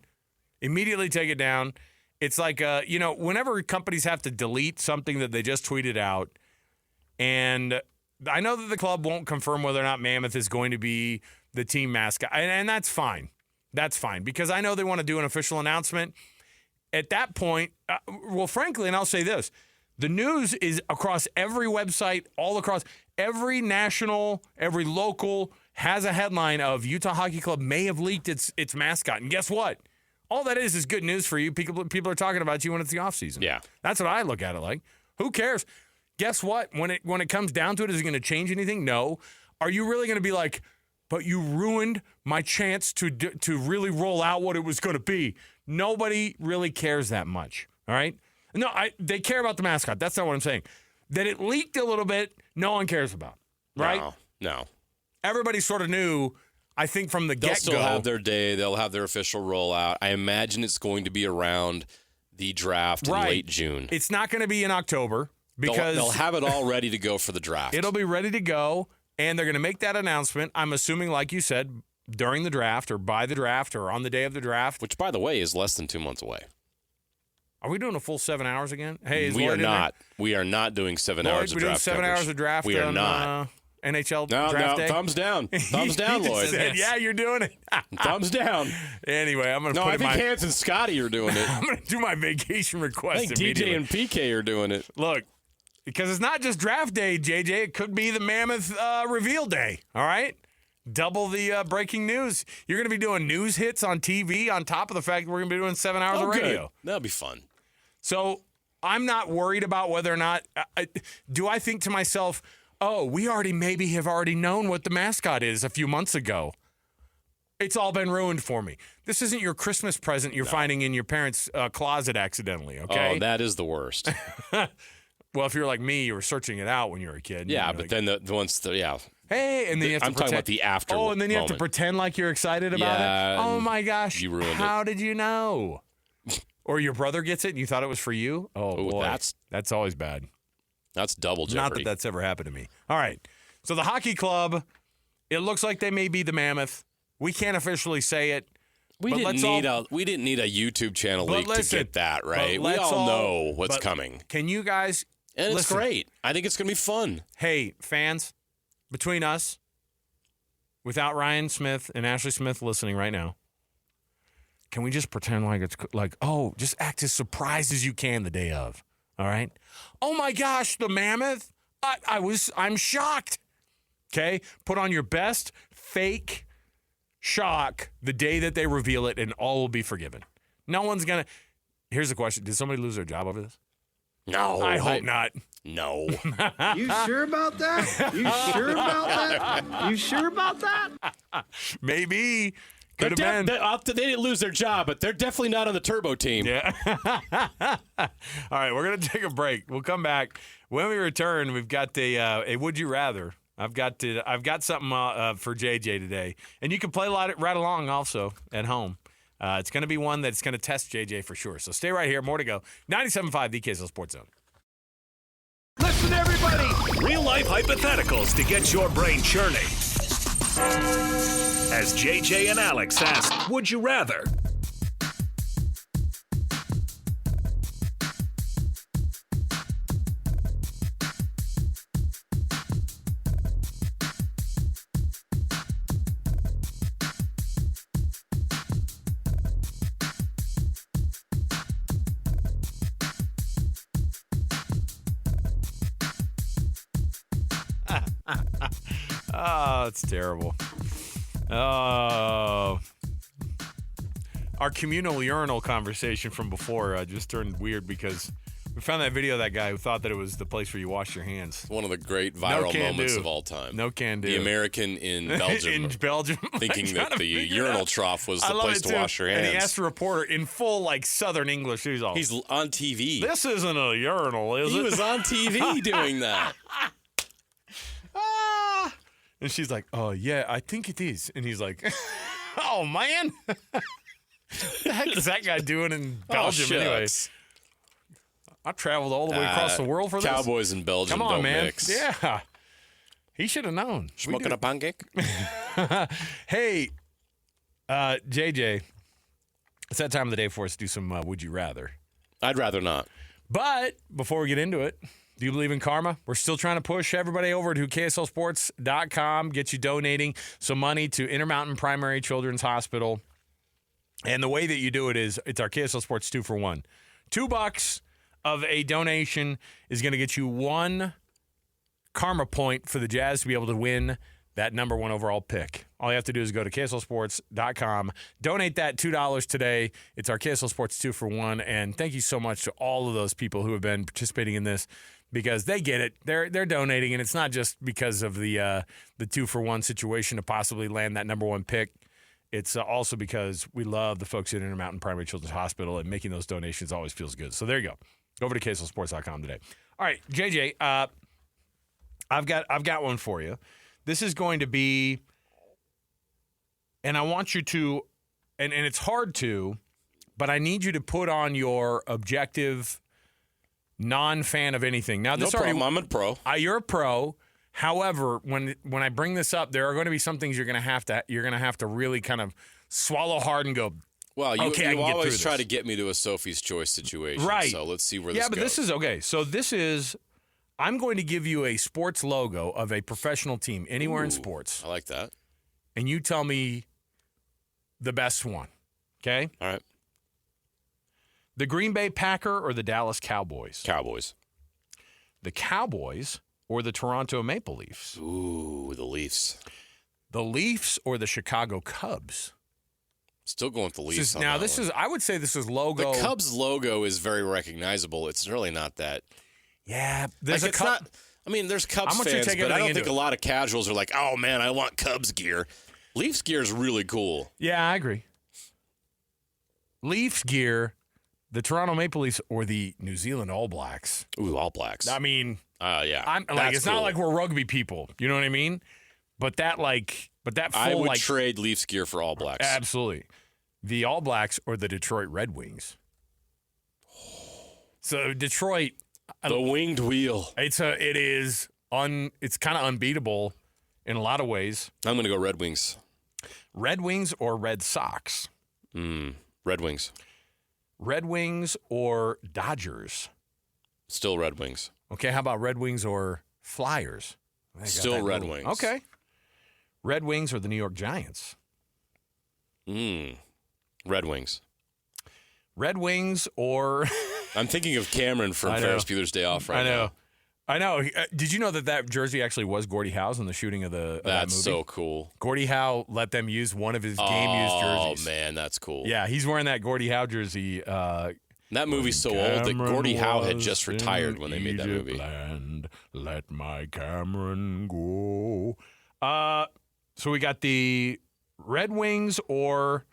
Immediately take it down. It's like, whenever companies have to delete something that they just tweeted out, and I know that the club won't confirm whether or not Mammoth is going to be the team mascot, and that's fine. That's fine, because I know they want to do an official announcement. At that point, frankly, and I'll say this, the news is across every website, all across every national, every local has a headline of Utah Hockey Club may have leaked its mascot. And guess what? All that is good news for you. People are talking about you when it's the offseason. Yeah. That's what I look at it like. Who cares? guess what? When it comes down to it, is it going to change anything? No. Are you really going to be like, but you ruined my chance to really roll out what it was going to be? Nobody really cares that much, all right? No, they care about the mascot. That's not what I'm saying. That it leaked a little bit, no one cares about, right? No. Everybody sort of knew, I think, from the get-go. They'll still have their day. They'll have their official rollout. I imagine it's going to be around the draft in late June. It's not going to be in October because they'll have it all ready to go for the draft. It'll be ready to go, and they're going to make that announcement, I'm assuming, like you said, during the draft or by the draft or on the day of the draft. Which, by the way, is less than 2 months away. Are we doing a full 7 hours again? Hey, we are not. We are not doing 7 hours of draft. We're doing 7 hours of draft. We are not. NHL draft day. Thumbs down. Thumbs down, Lloyd. Said, yeah, you're doing it. Thumbs down. Anyway, I'm going to put I think Hans and Scotty are doing it. I'm going to do my vacation request. I think DJ and PK are doing it. Look, because it's not just draft day, JJ. It could be the mammoth reveal day. All right? Double the breaking news. You're going to be doing news hits on TV on top of the fact that we're going to be doing 7 hours of radio. Good. That'll be fun. So I'm not worried about whether or not do I think to myself, oh, we maybe have already known what the mascot is a few months ago. It's all been ruined for me. This isn't your Christmas present you're finding in your parents' closet accidentally, okay? Oh, that is the worst. Well, if you're like me, you were searching it out when you were a kid. Yeah, but then hey, and then you have to I'm talking about the after. Oh, and then you have to pretend like you're excited about it. Oh my gosh! You ruined it. How did you know? Or your brother gets it and you thought it was for you? Oh, boy. That's always bad. That's double jeopardy. Not that that's ever happened to me. All right. So the hockey club, it looks like they may be the Mammoth. We can't officially say it. We didn't need a YouTube channel leak to get that, right? We all know what's coming. Can you guys And listen? It's great. I think it's going to be fun. Hey, fans, between us, without Ryan Smith and Ashley Smith listening right now, can we just pretend like it's like, oh, just act as surprised as you can the day of, all right? Oh, my gosh, the Mammoth? I'm shocked. Okay? Put on your best fake shock the day that they reveal it, and all will be forgiven. No one's going to. Here's the question. Did somebody lose their job over this? No. I hope not. No. You sure about that? You sure about that? You sure about that? Maybe. Could have been. They didn't lose their job, but they're definitely not on the turbo team. Yeah. All right, we're going to take a break. We'll come back. When we return, we've got a Would You Rather. I've got something for JJ today. And you can play right along also at home. It's going to be one that's going to test JJ for sure. So stay right here. More to go. 97.5, the KSL Sports Zone. Listen, everybody. Real-life hypotheticals to get your brain churning. As JJ and Alex ask, would you rather? Oh, it's terrible. Oh. Our communal urinal conversation from before just turned weird because we found that video of that guy who thought that it was the place where you wash your hands. One of the great viral moments of all time. No can do. The American in Belgium. Thinking that the urinal trough was the place to wash your hands. And he asked the reporter in full, Southern English. He's on TV. This isn't a urinal, is it? He was on TV doing that. And she's like, oh, yeah, I think it is. And he's like, oh, man. What the heck is that guy doing in Belgium anyway? I traveled all the way across the world for this. Cowboys in Belgium Come on, don't man. mix. Yeah. He should have known. Smoking a pancake? Hey, JJ, it's that time of the day for us to do some Would You Rather. I'd rather not. But before we get into it, do you believe in karma? We're still trying to push everybody over to KSLSports.com, get you donating some money to Intermountain Primary Children's Hospital. And the way that you do it is it's our KSL Sports 2-for-1. $2 of a donation is going to get you one karma point for the Jazz to be able to win that number one overall pick. All you have to do is go to KSLSports.com, donate that $2 today. It's our KSL Sports 2-for-1. And thank you so much to all of those people who have been participating in this. because they get it. They're donating, and it's not just because of the 2-for-1 situation to possibly land that number 1 pick. It's also because we love the folks at Intermountain Primary Children's Hospital, and making those donations always feels good. So there you go. Go over to KSLSports.com today. All right, JJ, I've got one for you. This is going to be, and I want you to, and it's hard to, but I need you to put on your objective, non-fan of anything. Now, this no problem. I'm a pro. You're a pro. However, when I bring this up, there are going to be some things you're going to have to really kind of swallow hard and go. Well, you okay, always try to get me to a Sophie's Choice situation, right? So let's see where this goes. Yeah, but this is okay. So this is. I'm going to give you a sports logo of a professional team anywhere in sports. I like that. And you tell me the best one. Okay? All right. The Green Bay Packer or the Dallas Cowboys? Cowboys. The Cowboys or the Toronto Maple Leafs? Ooh, the Leafs. The Leafs or the Chicago Cubs? Still going with the Leafs. I would say this is logo. The Cubs logo is very recognizable. It's really not that. Yeah, there's there's Cubs fans, but I don't think a lot of casuals are like, oh, man, I want Cubs gear. Leafs gear is really cool. Yeah, I agree. Leafs gear, the Toronto Maple Leafs, or the New Zealand All Blacks. Ooh, All Blacks. I mean, yeah, it's cool. not like we're rugby people. You know what I mean? But that full, I would trade Leafs gear for All Blacks. Absolutely. The All Blacks or the Detroit Red Wings. So Detroit, the winged wheel. It's kind of unbeatable in a lot of ways. I'm going to go Red Wings. Red Wings or Red Sox? Red Wings. Red Wings or Dodgers? Still Red Wings. Okay, how about Red Wings or Flyers? Still Red Wings. Okay. Red Wings or the New York Giants? Red Wings. Red Wings or... I'm thinking of Cameron from Ferris Bueller's Day Off right now. I know. Did you know that jersey actually was Gordie Howe's in the shooting of that movie? That's so cool. Gordie Howe let them use one of his game-used jerseys. Oh, man, that's cool. Yeah, he's wearing that Gordie Howe jersey. That movie's so old that Gordie Howe had just retired when they made that movie. Land, let my Cameron go. So we got the Red Wings or,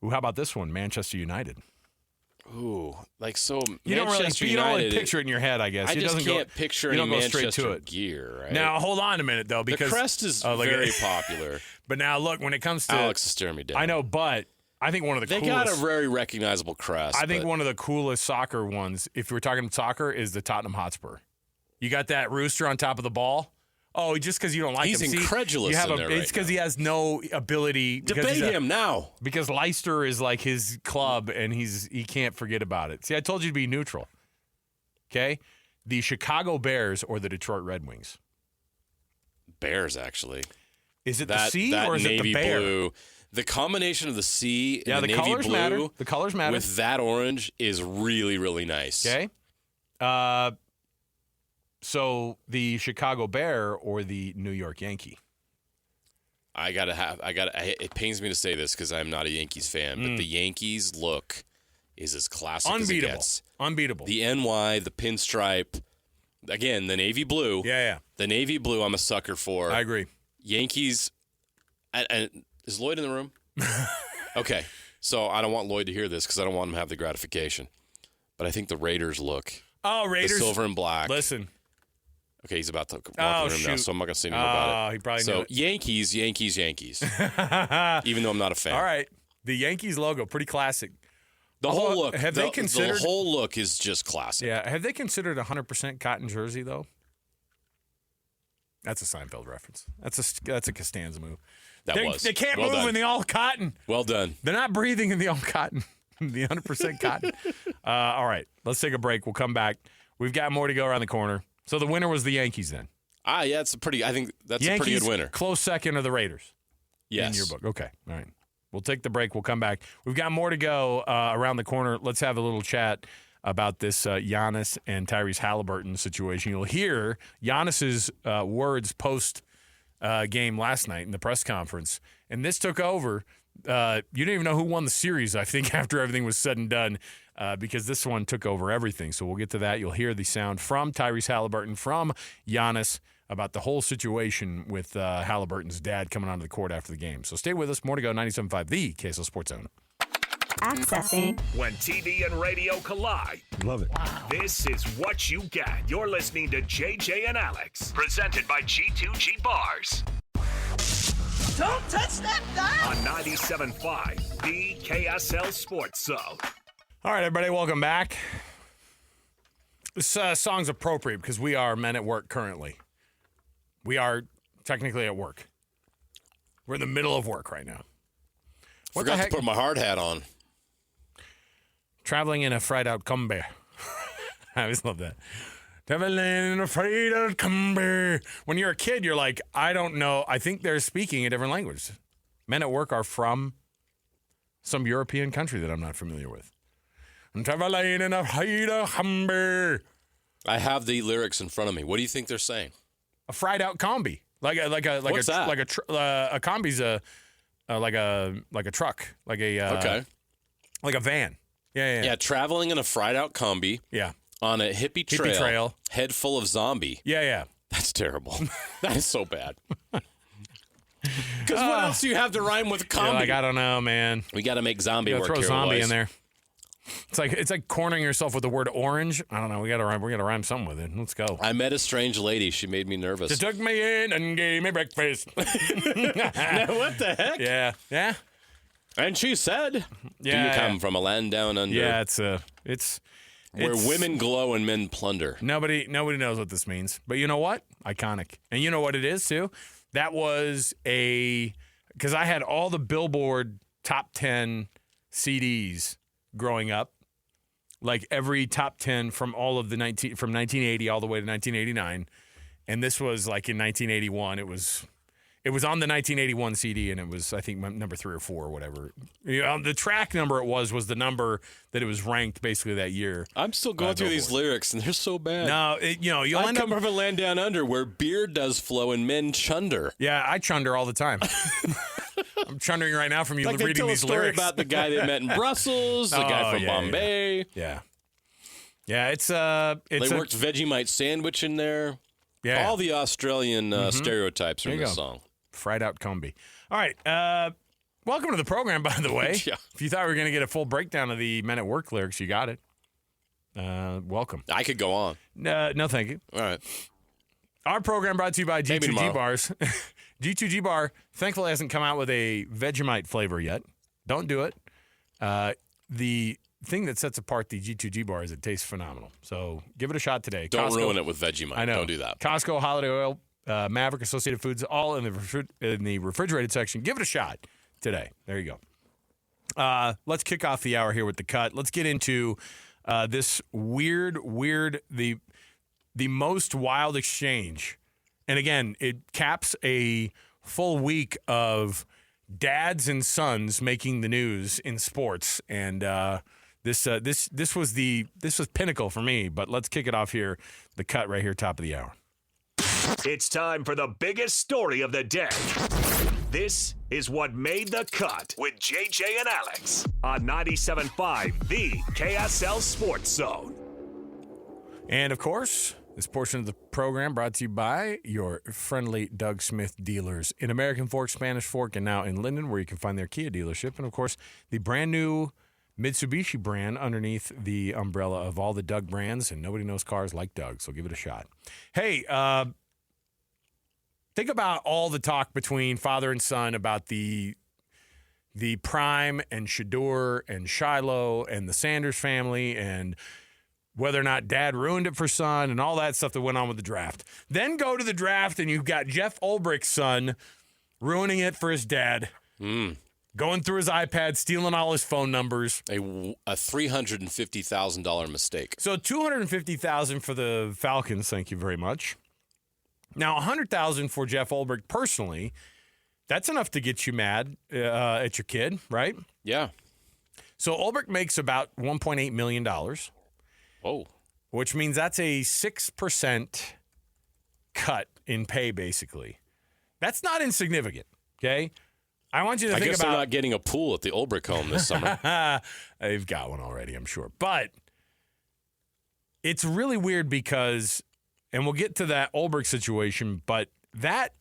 how about this one, Manchester United? Ooh, like so. You don't really picture it in your head, I guess. I just can't picture any Manchester gear. Right? Now hold on a minute though, because the crest is very popular. But now look, when it comes to Alex is staring me down. I know, but I think one of the they got a very recognizable crest. I think one of the coolest soccer ones, if we're talking soccer, is the Tottenham Hotspur. You got that rooster on top of the ball. Oh, just because you don't like him. He's incredulous. It's because he has no ability. Debate him now. Because Leicester is like his club, and he can't forget about it. See, I told you to be neutral. Okay? The Chicago Bears or the Detroit Red Wings? Bears, actually. Is it the C or is it the bear? Blue. The combination of the C and the navy colors blue matter. The colors matter. With that orange is really, really nice. Okay? So the Chicago Bear or the New York Yankee? It pains me to say this because I'm not a Yankees fan, but the Yankees look is as classic as it gets. Unbeatable. The NY, the pinstripe, again, the navy blue. Yeah. The navy blue I'm a sucker for. I agree. Yankees, and is Lloyd in the room? Okay. So I don't want Lloyd to hear this because I don't want him to have the gratification. But I think the Raiders look. Oh, Raiders. The silver and black. Listen. Okay, he's about to walk in the room now, so I'm not going to say anything about it. He probably knew it. Yankees. Even though I'm not a fan. All right. The Yankees logo, pretty classic. The whole look. Have they considered? The whole look is just classic. Yeah. Have they considered 100% cotton jersey, though? That's a Seinfeld reference. That's a Costanza move. They can't move in the all cotton. Well done. They're not breathing in the all cotton. The 100% cotton. All right. Let's take a break. We'll come back. We've got more to go around the corner. So the winner was the Yankees then? Yeah, I think that's a pretty good winner. Close second are the Raiders. Yes. In your book. Okay. All right. We'll take the break. We'll come back. We've got more to go around the corner. Let's have a little chat about this Giannis and Tyrese Halliburton situation. You'll hear Giannis's words post-game last night in the press conference. And this took over. You didn't even know who won the series, I think, after everything was said and done. because this one took over everything. So we'll get to that. You'll hear the sound from Tyrese Halliburton, from Giannis, about the whole situation with Halliburton's dad coming onto the court after the game. So stay with us. More to go. 97.5, the KSL Sports Zone. Accessing. When TV and radio collide. Love it. This is what you get. You're listening to JJ and Alex, presented by G2G Bars. Don't touch that dial. On 97.5, the KSL Sports Zone. All right, everybody, welcome back. This song's appropriate because we are men at work currently. We are technically at work. We're in the middle of work right now. What Forgot the heck? to put my hard hat on. Traveling in a fried out combi. I always love that. Traveling in a fried out combi. When you're a kid, you're like, I don't know. I think they're speaking a different language. Men at work are from some European country that I'm not familiar with. I'm traveling in a fried out combi. I have the lyrics in front of me. What do you think they're saying? A fried out combi. What's that? A combi's like a truck, like a van. Yeah. Yeah, traveling in a fried out combi. Yeah. On a hippie trail. Head full of zombie. Yeah. That's terrible. That is so bad. Because what else do you have to rhyme with combi? You're like, I don't know, man. We got to make zombie You work gotta throw here, zombie boys. in there. It's like cornering yourself with the word orange. I don't know. We gotta rhyme something with it. Let's go. I met a strange lady. She made me nervous. She took me in and gave me breakfast. What the heck? Yeah. And she said, "Do you come from a land down under?" Yeah, it's where women glow and men plunder. Nobody knows what this means. But you know what? Iconic. And you know what it is too? That was because I had all the Billboard top 10 CDs growing up. Like every top 10 from all of the from 1980 all the way to 1989. And this was like in 1981. It was on the 1981 CD, and it was, I think, number 3 or 4 or whatever. The track number it was the number that it was ranked basically that year. I'm still going through these lyrics, and they're so bad. No, you'll I end up. come from a land down under where beer does flow and men chunder. Yeah, I chunder all the time. I'm chundering right now from you Like they reading tell a these story lyrics. about the guy they met in Brussels, the guy from Bombay. Yeah, it's They worked Vegemite sandwich in there. Yeah, All the Australian stereotypes are in There you this go. song. fried out combi. All right, welcome to the program, by the way. Yeah. If you thought we were going to get a full breakdown of the Men at Work lyrics, you got it. Welcome. I could go on. No, thank you. All right. Our program brought to you by Maybe G2G tomorrow. Bars. G2G Bar, thankfully, hasn't come out with a Vegemite flavor yet. Don't do it. The thing that sets apart the G2G Bar is it tastes phenomenal. So give it a shot today. Don't ruin it with Vegemite. I know. Don't do that. Costco, Holiday Oil, Maverick, Associated Foods, all in the refrigerated section. Give it a shot today. There you go. Let's kick off the hour here with the cut. Let's get into this weird, the most wild exchange. And again, it caps a full week of dads and sons making the news in sports. And this was pinnacle for me. But let's kick it off here. The cut right here, top of the hour. It's time for the biggest story of the day. This is what made the cut with JJ and Alex on 97.5, the KSL Sports Zone. And of course, this portion of the program brought to you by your friendly Doug Smith dealers in American Fork, Spanish Fork, and now in Linden, where you can find their Kia dealership. And of course, the brand new Mitsubishi brand underneath the umbrella of all the Doug brands, and nobody knows cars like Doug, so give it a shot. Hey, think about all the talk between father and son about the Prime and Shador and Shiloh and the Sanders family and whether or not dad ruined it for son and all that stuff that went on with the draft. Then go to the draft and you've got Jeff Ulbrich's son ruining it for his dad. Going through his iPad, stealing all his phone numbers. A $350,000 mistake. So $250,000 for the Falcons, thank you very much. Now $100,000 for Jeff Ulbrich personally. That's enough to get you mad at your kid, right? Yeah. So Ulbrich makes about $1.8 million. Oh. Which means that's a 6% cut in pay, basically. That's not insignificant, okay? I want you to think guess about. they're not getting a pool at the Ulbrich home this summer. They've got one already, I'm sure. But it's really weird because, and we'll get to that Ulbrich situation, but that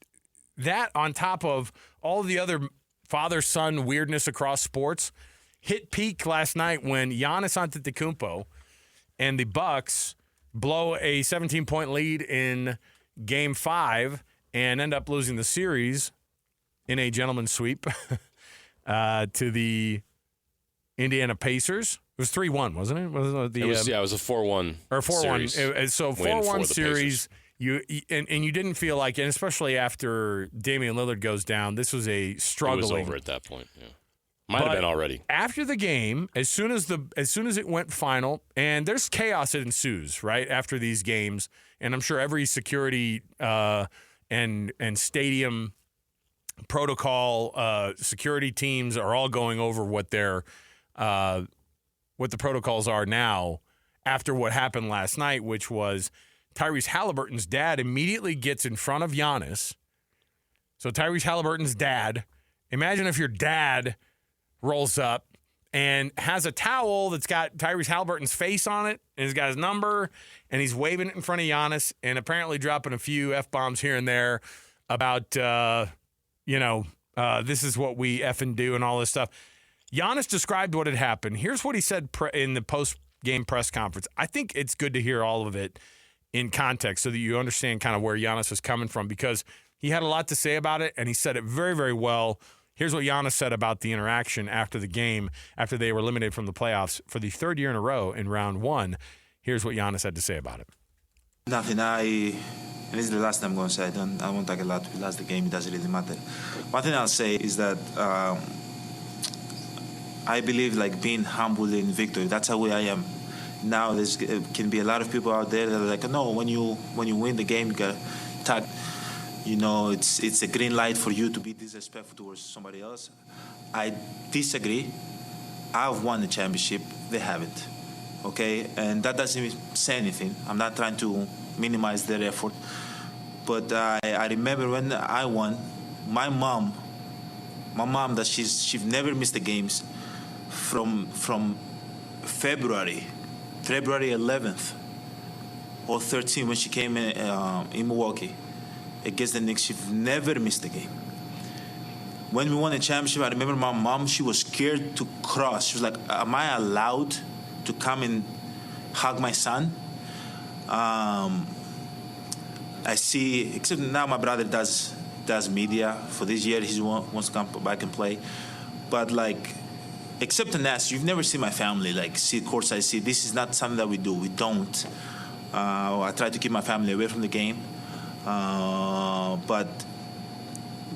on top of all the other father-son weirdness across sports hit peak last night when Giannis Antetokounmpo and the Bucks blow a 17-point lead in Game 5 and end up losing the series in a gentleman's sweep to the Indiana Pacers. It was 3-1, wasn't it? It was a 4-1 or 4-1. So 4-1 series. Pacers. And you didn't feel like, and especially after Damian Lillard goes down, this was a struggling. It was over at that point. Yeah. Might have been already. After the game, as soon as it went final, and there's chaos that ensues right after these games, and I'm sure every security and stadium protocol security teams are all going over what the protocols are now after what happened last night, which was Tyrese Halliburton's dad immediately gets in front of Giannis. So Tyrese Halliburton's dad, imagine if your dad rolls up and has a towel that's got Tyrese Halliburton's face on it, and he's got his number, and he's waving it in front of Giannis, and apparently dropping a few F-bombs here and there about, this is what we effing do and all this stuff. Giannis described what had happened. Here's what he said in the post-game press conference. I think it's good to hear all of it in context so that you understand kind of where Giannis was coming from, because he had a lot to say about it, and he said it very, very well. Here's what Giannis said about the interaction after the game, after they were eliminated from the playoffs for the third year in a row in round one. Here's what Giannis had to say about it. Nothing. And this is the last time I'm going to say. I won't talk a lot. We lost the game. It doesn't really matter. One thing I'll say is that I believe like being humble in victory. That's how I am. Now there can be a lot of people out there that are like, no, when you win the game, you got to talk. It's a green light for you to be disrespectful towards somebody else. I disagree. I've won the championship. They haven't. Okay? And that doesn't even say anything. I'm not trying to minimize their effort. But I remember when I won, my mom, that she's never missed the games from February 11th or 13th when she came in Milwaukee against the Knicks. She never missed a game. When we won the championship, I remember my mom, she was scared to cross. She was like, am I allowed to come and hug my son? I see, except now my brother does media. For this year, he wants to come back and play. But like, except in that, you've never seen my family like see courtside. See, this is not something that we do. We don't. I try to keep my family away from the game. But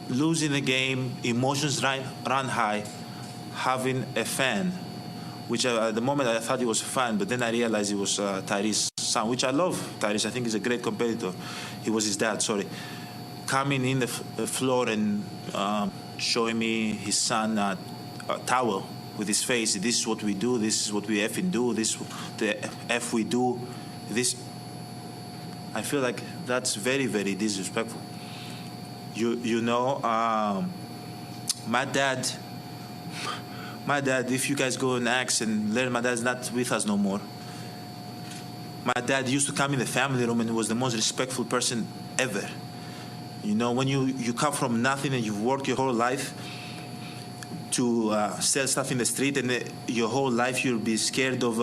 losing the game, emotions run high. Having a fan, which at the moment I thought he was a fan, but then I realized it was Tyrese's son, which I love. Tyrese, I think he's a great competitor. He was his dad, sorry. Coming in the floor and showing me his son a towel with his face. This is what we do. This is what we effing do. This is the F we do. This. I feel like that's very, very disrespectful. My dad, if you guys go and ask and learn, my dad's not with us no more. My dad used to come in the family room and was the most respectful person ever. When you come from nothing and you've worked your whole life to sell stuff in the street, and your whole life you'll be scared of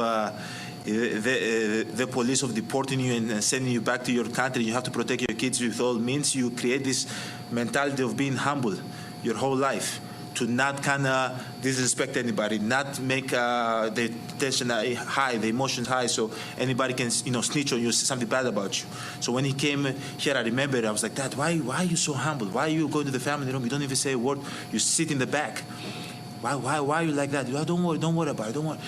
the police of deporting you and sending you back to your country. You have to protect your kids with all means. You create this mentality of being humble your whole life, to not kind of disrespect anybody, not make the tension high, the emotions high, so anybody can snitch on you, say something bad about you. So when he came here, I remember I was like, Dad, why are you so humble? Why you go to the family room? You don't even say a word. You sit in the back. Why are you like that? Don't worry about it. Don't worry.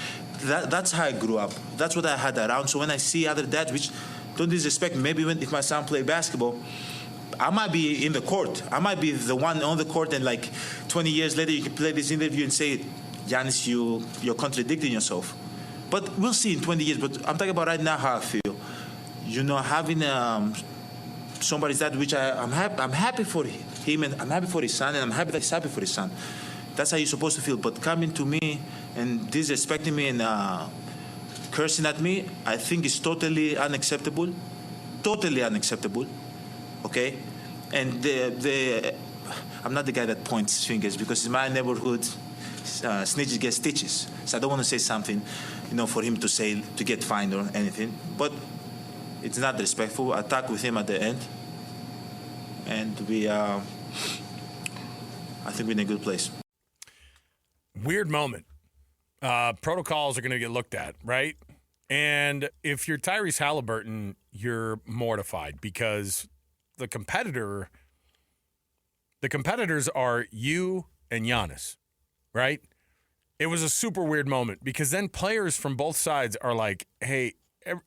That's how I grew up. That's what I had around. So when I see other dads, which don't disrespect me, maybe if my son play basketball, I might be in the court. I might be the one on the court, and like 20 years later, you can play this interview and say, Giannis, you're contradicting yourself. But we'll see in 20 years. But I'm talking about right now how I feel. Having somebody's dad, which I'm happy for him, and I'm happy for his son, and I'm happy that he's happy for his son. That's how you're supposed to feel. But coming to me and disrespecting me and cursing at me, I think is totally unacceptable. Totally unacceptable. Okay? And I'm not the guy that points fingers, because in my neighborhood, snitches get stitches. So I don't want to say something, for him to say, to get fined or anything. But it's not respectful. I talked with him at the end, and I think we're in a good place. Weird moment. Protocols are going to get looked at, right? And if you're Tyrese Halliburton, you're mortified because the competitors are you and Giannis, right? It was a super weird moment because then players from both sides are like, "Hey,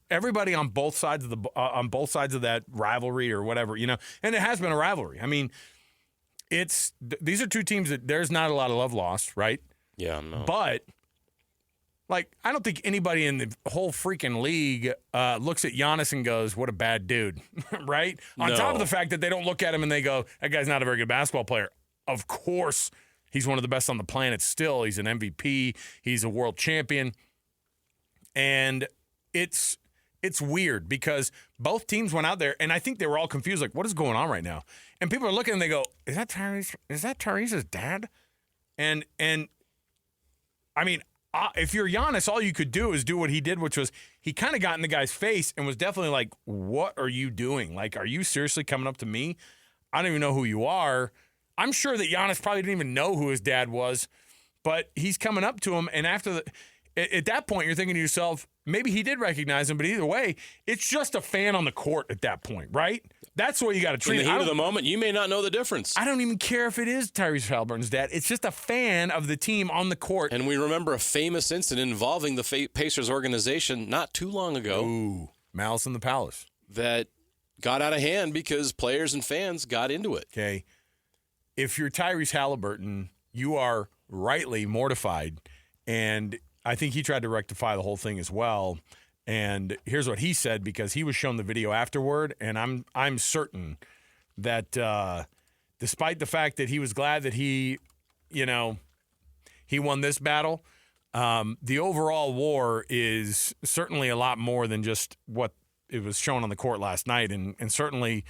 everybody on both sides of that rivalry or whatever, and it has been a rivalry. I mean, these are two teams that there's not a lot of love lost, right? Yeah, no. But I don't think anybody in the whole freaking league looks at Giannis and goes, "What a bad dude," right? On top of the fact that they don't look at him and they go, "That guy's not a very good basketball player." Of course, he's one of the best on the planet still. He's an MVP. He's a world champion. And it's weird because both teams went out there, and I think they were all confused, like, what is going on right now? And people are looking and they go, Is that Tyrese's dad? And I mean, if you're Giannis, all you could do is do what he did, which was he kind of got in the guy's face and was definitely like, what are you doing? Like, are you seriously coming up to me? I don't even know who you are. I'm sure that Giannis probably didn't even know who his dad was, but he's coming up to him. And at that point, you're thinking to yourself, maybe he did recognize him, but either way, it's just a fan on the court at that point, right? That's the way you got to treat it. In the heat of the moment, you may not know the difference. I don't even care if it is Tyrese Halliburton's dad. It's just a fan of the team on the court. And we remember a famous incident involving the Pacers organization not too long ago. Ooh, Malice in the Palace. That got out of hand because players and fans got into it. Okay. If you're Tyrese Halliburton, you are rightly mortified. And I think he tried to rectify the whole thing as well. And here's what he said, because he was shown the video afterward, and I'm certain that despite the fact that he was glad that he won this battle, the overall war is certainly a lot more than just what it was shown on the court last night. And certainly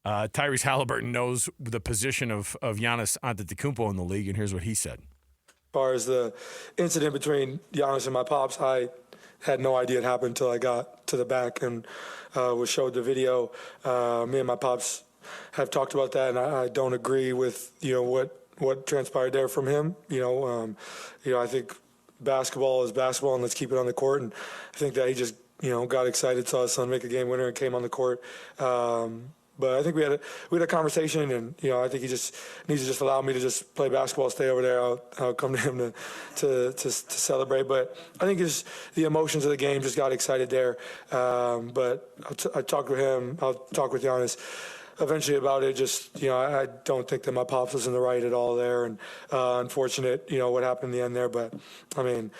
Tyrese Halliburton knows the position of Giannis Antetokounmpo in the league, and here's what he said. As far as the incident between Giannis and my pops, I had no idea it happened until I got to the back and was showed the video. Me and my pops have talked about that, and I don't agree with what transpired there from him. I think basketball is basketball, and let's keep it on the court. And I think that he just got excited, saw his son make a game winner, and came on the court. But I think we had a conversation, and I think he just needs to just allow me to just play basketball, stay over there. I'll come to him to celebrate. But I think it's the emotions of the game just got excited there. But I talked with him. I'll talk with Giannis eventually about it. Just I don't think that my pops was in the right at all there, and unfortunate what happened in the end there. But I mean,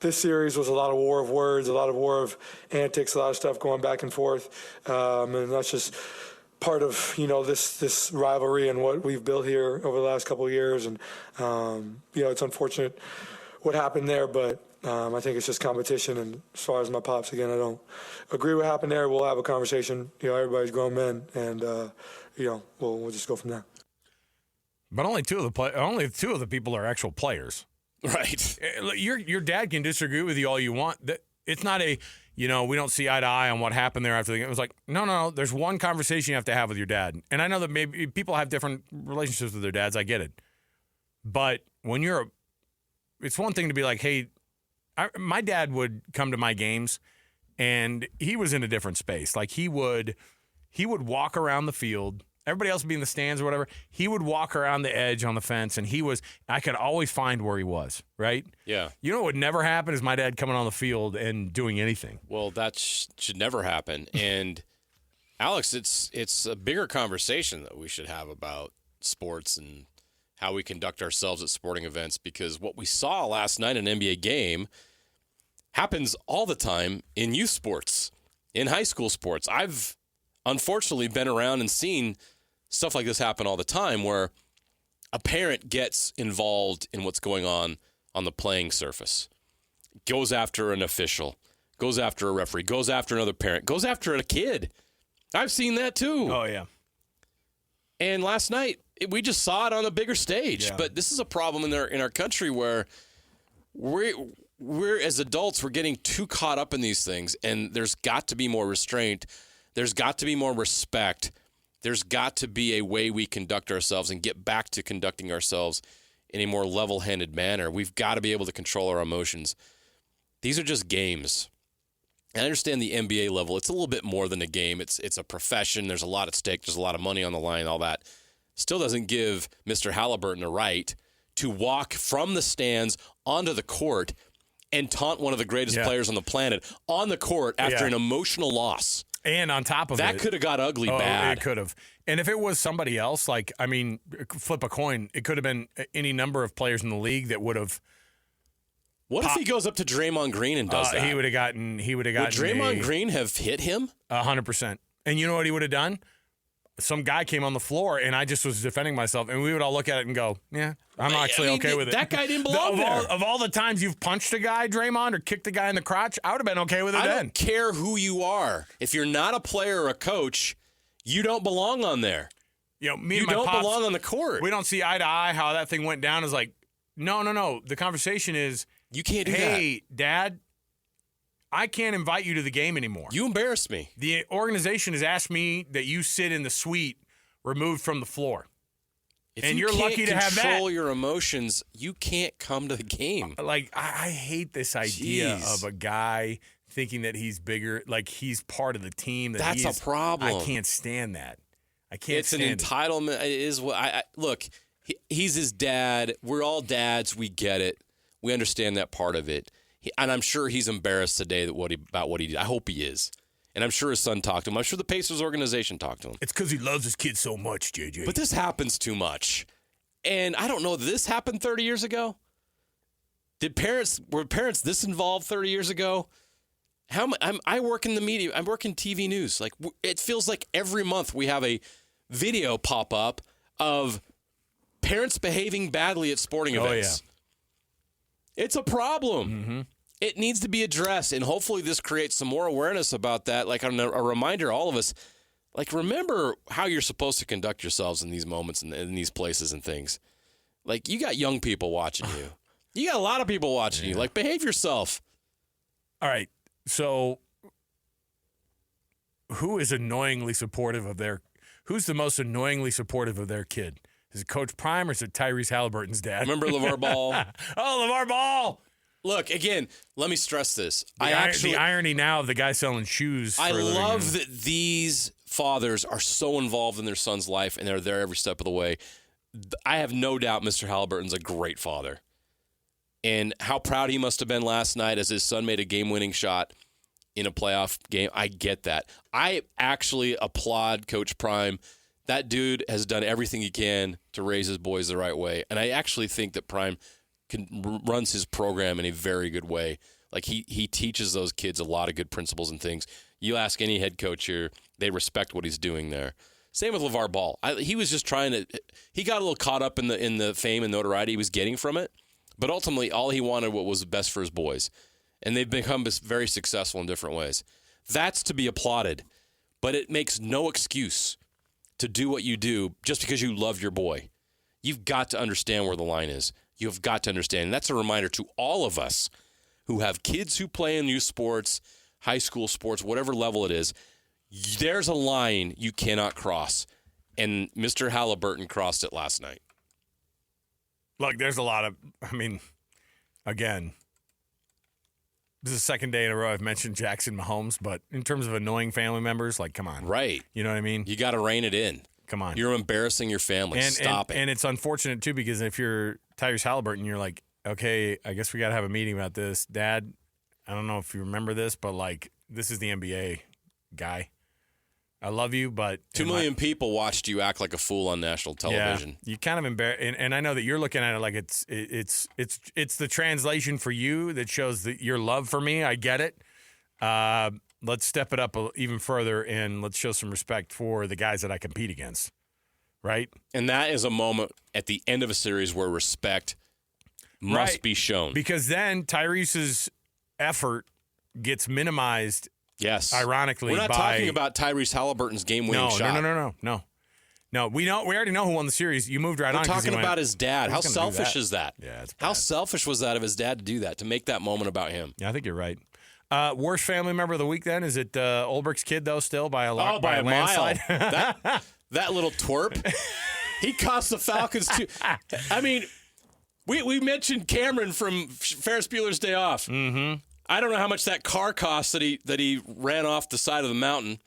this series was a lot of war of words, a lot of war of antics, a lot of stuff going back and forth, and that's just part of this rivalry and what we've built here over the last couple of years. And it's unfortunate what happened there, but I think it's just competition. And as far as my pops, again, I don't agree what happened there. We'll have a conversation. Everybody's grown men, and we'll just go from there. But only two of the people are actual players, right? Your dad can disagree with you all you want. It's not a we don't see eye to eye on what happened there after the game. It was like, no. There's one conversation you have to have with your dad. And I know that maybe people have different relationships with their dads. I get it. But when it's one thing to be like, hey, my dad would come to my games, and he was in a different space. Like he would walk around the field. Everybody else would be in the stands or whatever. He would walk around the edge on the fence, and I could always find where he was, right? Yeah. You know what would never happen is my dad coming on the field and doing anything. Well, that should never happen. And, Alex, it's a bigger conversation that we should have about sports and how we conduct ourselves at sporting events, because what we saw last night in an NBA game happens all the time in youth sports, in high school sports. I've unfortunately been around and seen stuff like this happen all the time where a parent gets involved in what's going on the playing surface, goes after an official, goes after a referee, goes after another parent, goes after a kid. I've seen that too. Oh, yeah. And last night, we just saw it on a bigger stage. Yeah. But this is a problem in our country where we're as adults, we're getting too caught up in these things, and there's got to be more restraint. There's got to be more respect. There's got to be a way we conduct ourselves and get back to conducting ourselves in a more level-handed manner. We've got to be able to control our emotions. These are just games. And I understand the NBA level. It's a little bit more than a game. It's a profession. There's a lot at stake. There's a lot of money on the line, all that. Still doesn't give Mr. Halliburton a right to walk from the stands onto the court and taunt one of the greatest players on the planet on the court after an emotional loss. And on top of that could have got ugly bad. It could have. And if it was somebody else, flip a coin, it could have been any number of players in the league that would have. What if he goes up to Draymond Green and does that? He would have gotten. Would Draymond Green have hit him? 100%. And you know what he would have done? Some guy came on the floor, and I just was defending myself, and we would all look at it and go, "Yeah, I'm actually okay with it." That guy didn't belong there. Of all the times you've punched a guy, Draymond, or kicked a guy in the crotch, I would have been okay with it. I don't care who you are. If you're not a player or a coach, you don't belong on there. You know, me you and my don't pops, belong on the court. We don't see eye to eye how that thing went down. Is like, no. The conversation is, you can't do that. Hey, Dad, I can't invite you to the game anymore. You embarrassed me. The organization has asked me that you sit in the suite removed from the floor. If you're lucky to have that. Control your emotions, you can't come to the game. Like, I hate this idea of a guy thinking that he's bigger, like he's part of the team. That's a problem. I can't stand that. I can't It's stand an entitlement. It is what I look, he's his dad. We're all dads. We get it. We understand that part of it. And I'm sure he's embarrassed today about what he did. I hope he is. And I'm sure his son talked to him. I'm sure the Pacers organization talked to him. It's because he loves his kid so much, JJ. But this happens too much. And I don't know, did this happen 30 years ago? Were parents this involved 30 years ago? I work in the media. I work in TV news. Like, it feels like every month we have a video pop up of parents behaving badly at sporting events. Yeah. It's a problem. Mm-hmm. It needs to be addressed, and hopefully this creates some more awareness about that. Like a reminder, all of us, like, remember how you're supposed to conduct yourselves in these moments and in these places and things. Like, you got young people watching you. You got a lot of people watching you. Like, behave yourself. All right. So, who's the most annoyingly supportive of their kid? Is it Coach Prime or is it Tyrese Halliburton's dad? Remember LeVar Ball? Oh, LeVar Ball! Look, again, let me stress this. The irony now of the guy selling shoes. I love that these fathers are so involved in their son's life and they're there every step of the way. I have no doubt Mr. Halliburton's a great father. And how proud he must have been last night as his son made a game-winning shot in a playoff game. I get that. I actually applaud Coach Prime. That dude has done everything he can to raise his boys the right way. And I actually think that Prime runs his program in a very good way. Like, he teaches those kids a lot of good principles and things. You ask any head coach here, they respect what he's doing there. Same with LeVar Ball. He was just trying to – he got a little caught up in the fame and notoriety he was getting from it. But ultimately, all he wanted was best for his boys. And they've become very successful in different ways. That's to be applauded. But it makes no excuse to do what you do just because you love your boy. You've got to understand where the line is. You've got to understand. And that's a reminder to all of us who have kids who play in youth sports, high school sports, whatever level it is. There's a line you cannot cross. And Mr. Halliburton crossed it last night. Look, there's a lot of, again, this is the second day in a row I've mentioned Jackson Mahomes, but in terms of annoying family members, like, come on. Right. You know what I mean? You got to rein it in. Come on. You're embarrassing your family. Stop it. And it's unfortunate, too, because if you're Tyrese Halliburton, you're like, okay, I guess we got to have a meeting about this. Dad, I don't know if you remember this, but, like, this is the NBA guy. I love you, but 2 million people watched you act like a fool on national television. Yeah, you kind of embarrass, and I know that you're looking at it like it's the translation for you that shows that your love for me. I get it. Let's step it up even further, and let's show some respect for the guys that I compete against. right? And that is a moment at the end of a series where respect must be shown. Because then Tyrese's effort gets minimized. Yes. Ironically, we're not talking about Tyrese Halliburton's game-winning shot. No. We already know who won the series. You moved right on. We're talking about his dad. How selfish is that? Yeah, it's bad. How selfish was that of his dad to do that, to make that moment about him? Yeah, I think you're right. Worst family member of the week then? Is it Ulbrich's kid, though, still by a by a landslide? Mile. that little twerp. He cost the Falcons too. I mean, we mentioned Cameron from Ferris Bueller's Day Off. Mm-hmm. I don't know how much that car cost that he ran off the side of the mountain.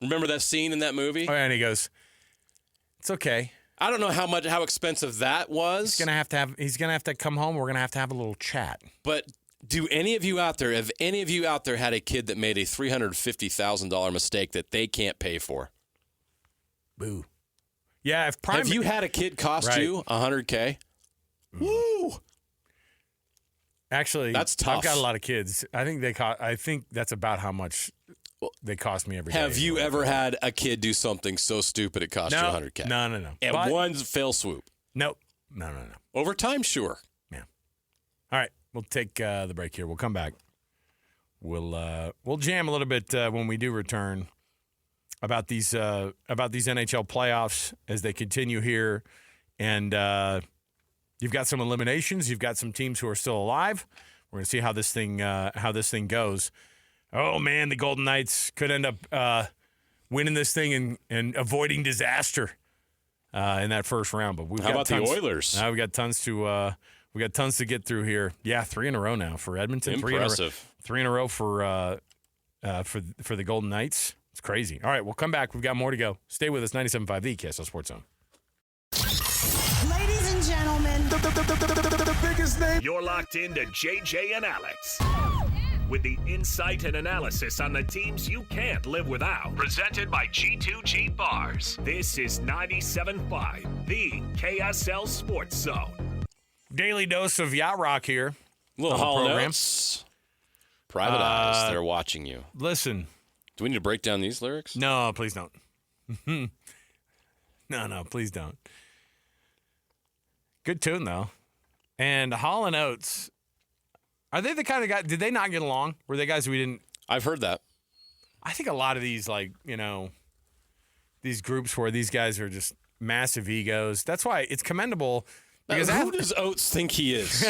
Remember that scene in that movie? Oh, yeah, and he goes, "It's okay." I don't know how expensive that was. He's gonna have to come home. We're gonna have a little chat. But have any of you out there had a kid that made a $350,000 mistake that they can't pay for? Boo. Yeah, have you had a kid cost you $100K? Woo! Actually, that's tough. I've got a lot of kids. I think that's about how much they cost me every day. Have you ever had a kid do something so stupid it cost you $100K? No. At one fell swoop? Nope. No. Over time, sure. Yeah. All right, we'll take the break here. We'll come back. We'll jam a little bit when we do return about these NHL playoffs as they continue here, and you've got some eliminations. You've got some teams who are still alive. We're going to see how this thing goes. Oh, man, the Golden Knights could end up winning this thing and avoiding disaster in that first round. But how about the Oilers? We've got tons to get through here. Yeah, 3 in a row now for Edmonton. Impressive. 3 in a row for the Golden Knights. It's crazy. All right, we'll come back. We've got more to go. Stay with us. 97.5 The KSL Sports Zone. Ladies and gentlemen, the biggest name. You're locked into JJ and Alex. With the insight and analysis on the teams you can't live without. Presented by G2G Bars. This is 97.5, the KSL Sports Zone. Daily dose of Yacht Rock here. Little Hall Notes. Private eyes, they're watching you. Listen. Do we need to break down these lyrics? No, please don't. No, please don't. Good tune, though. And Hall & Oates, are they the kind of guy, did they not get along? Were they guys we didn't? I've heard that. I think a lot of these, these groups where these guys are just massive egos. That's why it's commendable. Because who does Oates think he is?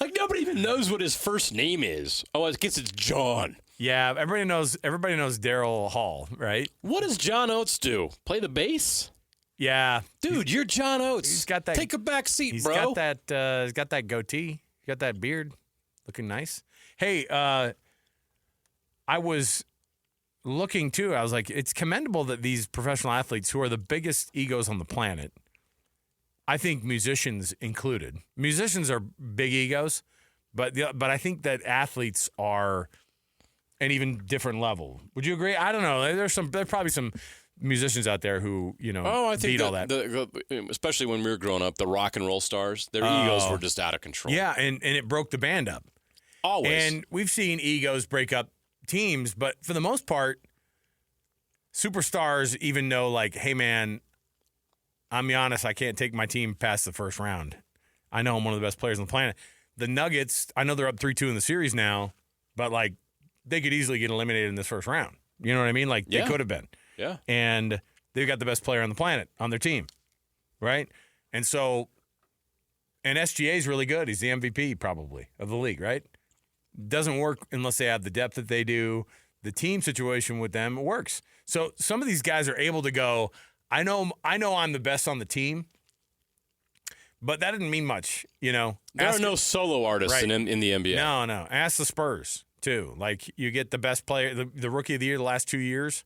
Nobody even knows what his first name is. Oh, I guess it's John. Yeah, everybody knows Daryl Hall, right? What does John Oates do? Play the bass? Yeah. Dude, you're John Oates. He's got that. Take a back seat, bro. He's got that goatee. He's got that beard. Looking nice. Hey, I was looking, too. I was like, it's commendable that these professional athletes who are the biggest egos on the planet, I think musicians included. Musicians are big egos, but I think that athletes are an even different level. Would you agree? I don't know. There's probably some musicians out there who, I think beat all that. Especially when we were growing up, the rock and roll stars, their egos were just out of control. Yeah, and it broke the band up. Always. And we've seen egos break up teams, but for the most part, superstars even know, hey, man, I'm Giannis. I can't take my team past the first round. I know I'm one of the best players on the planet. The Nuggets, I know they're up 3-2 in the series now, but, they could easily get eliminated in this first round. You know what I mean? They could have been. Yeah. And they've got the best player on the planet on their team, right? And so, and SGA is really good. He's the MVP probably of the league, right? Doesn't work unless they have the depth that they do. The team situation with them works. So some of these guys are able to go, I know I'm the best on the team, but that didn't mean much, There are no solo artists right. in the NBA. No. Ask the Spurs, too. You get the best player, the rookie of the year the last 2 years,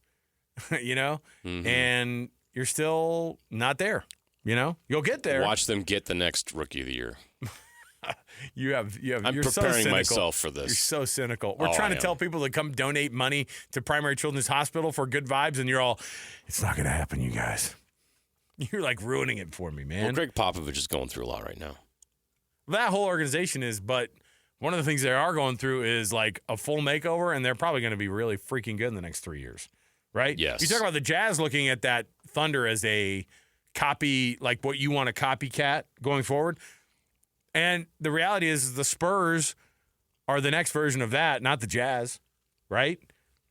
mm-hmm. and you're still not there. You'll get there. Watch them get the next rookie of the year. I'm you're so preparing cynical. myself for this. You're so cynical. We're trying to tell people to come donate money to Primary Children's Hospital for good vibes, and you're all, it's not going to happen, you guys. You're ruining it for me, man. Well, Greg Popovich is going through a lot right now. That whole organization is, but one of the things they are going through is a full makeover, and they're probably going to be really freaking good in the next 3 years, right? Yes. You talk about the Jazz looking at that Thunder as a copy like what you want to copycat going forward. And the reality is the Spurs are the next version of that, not the Jazz, right?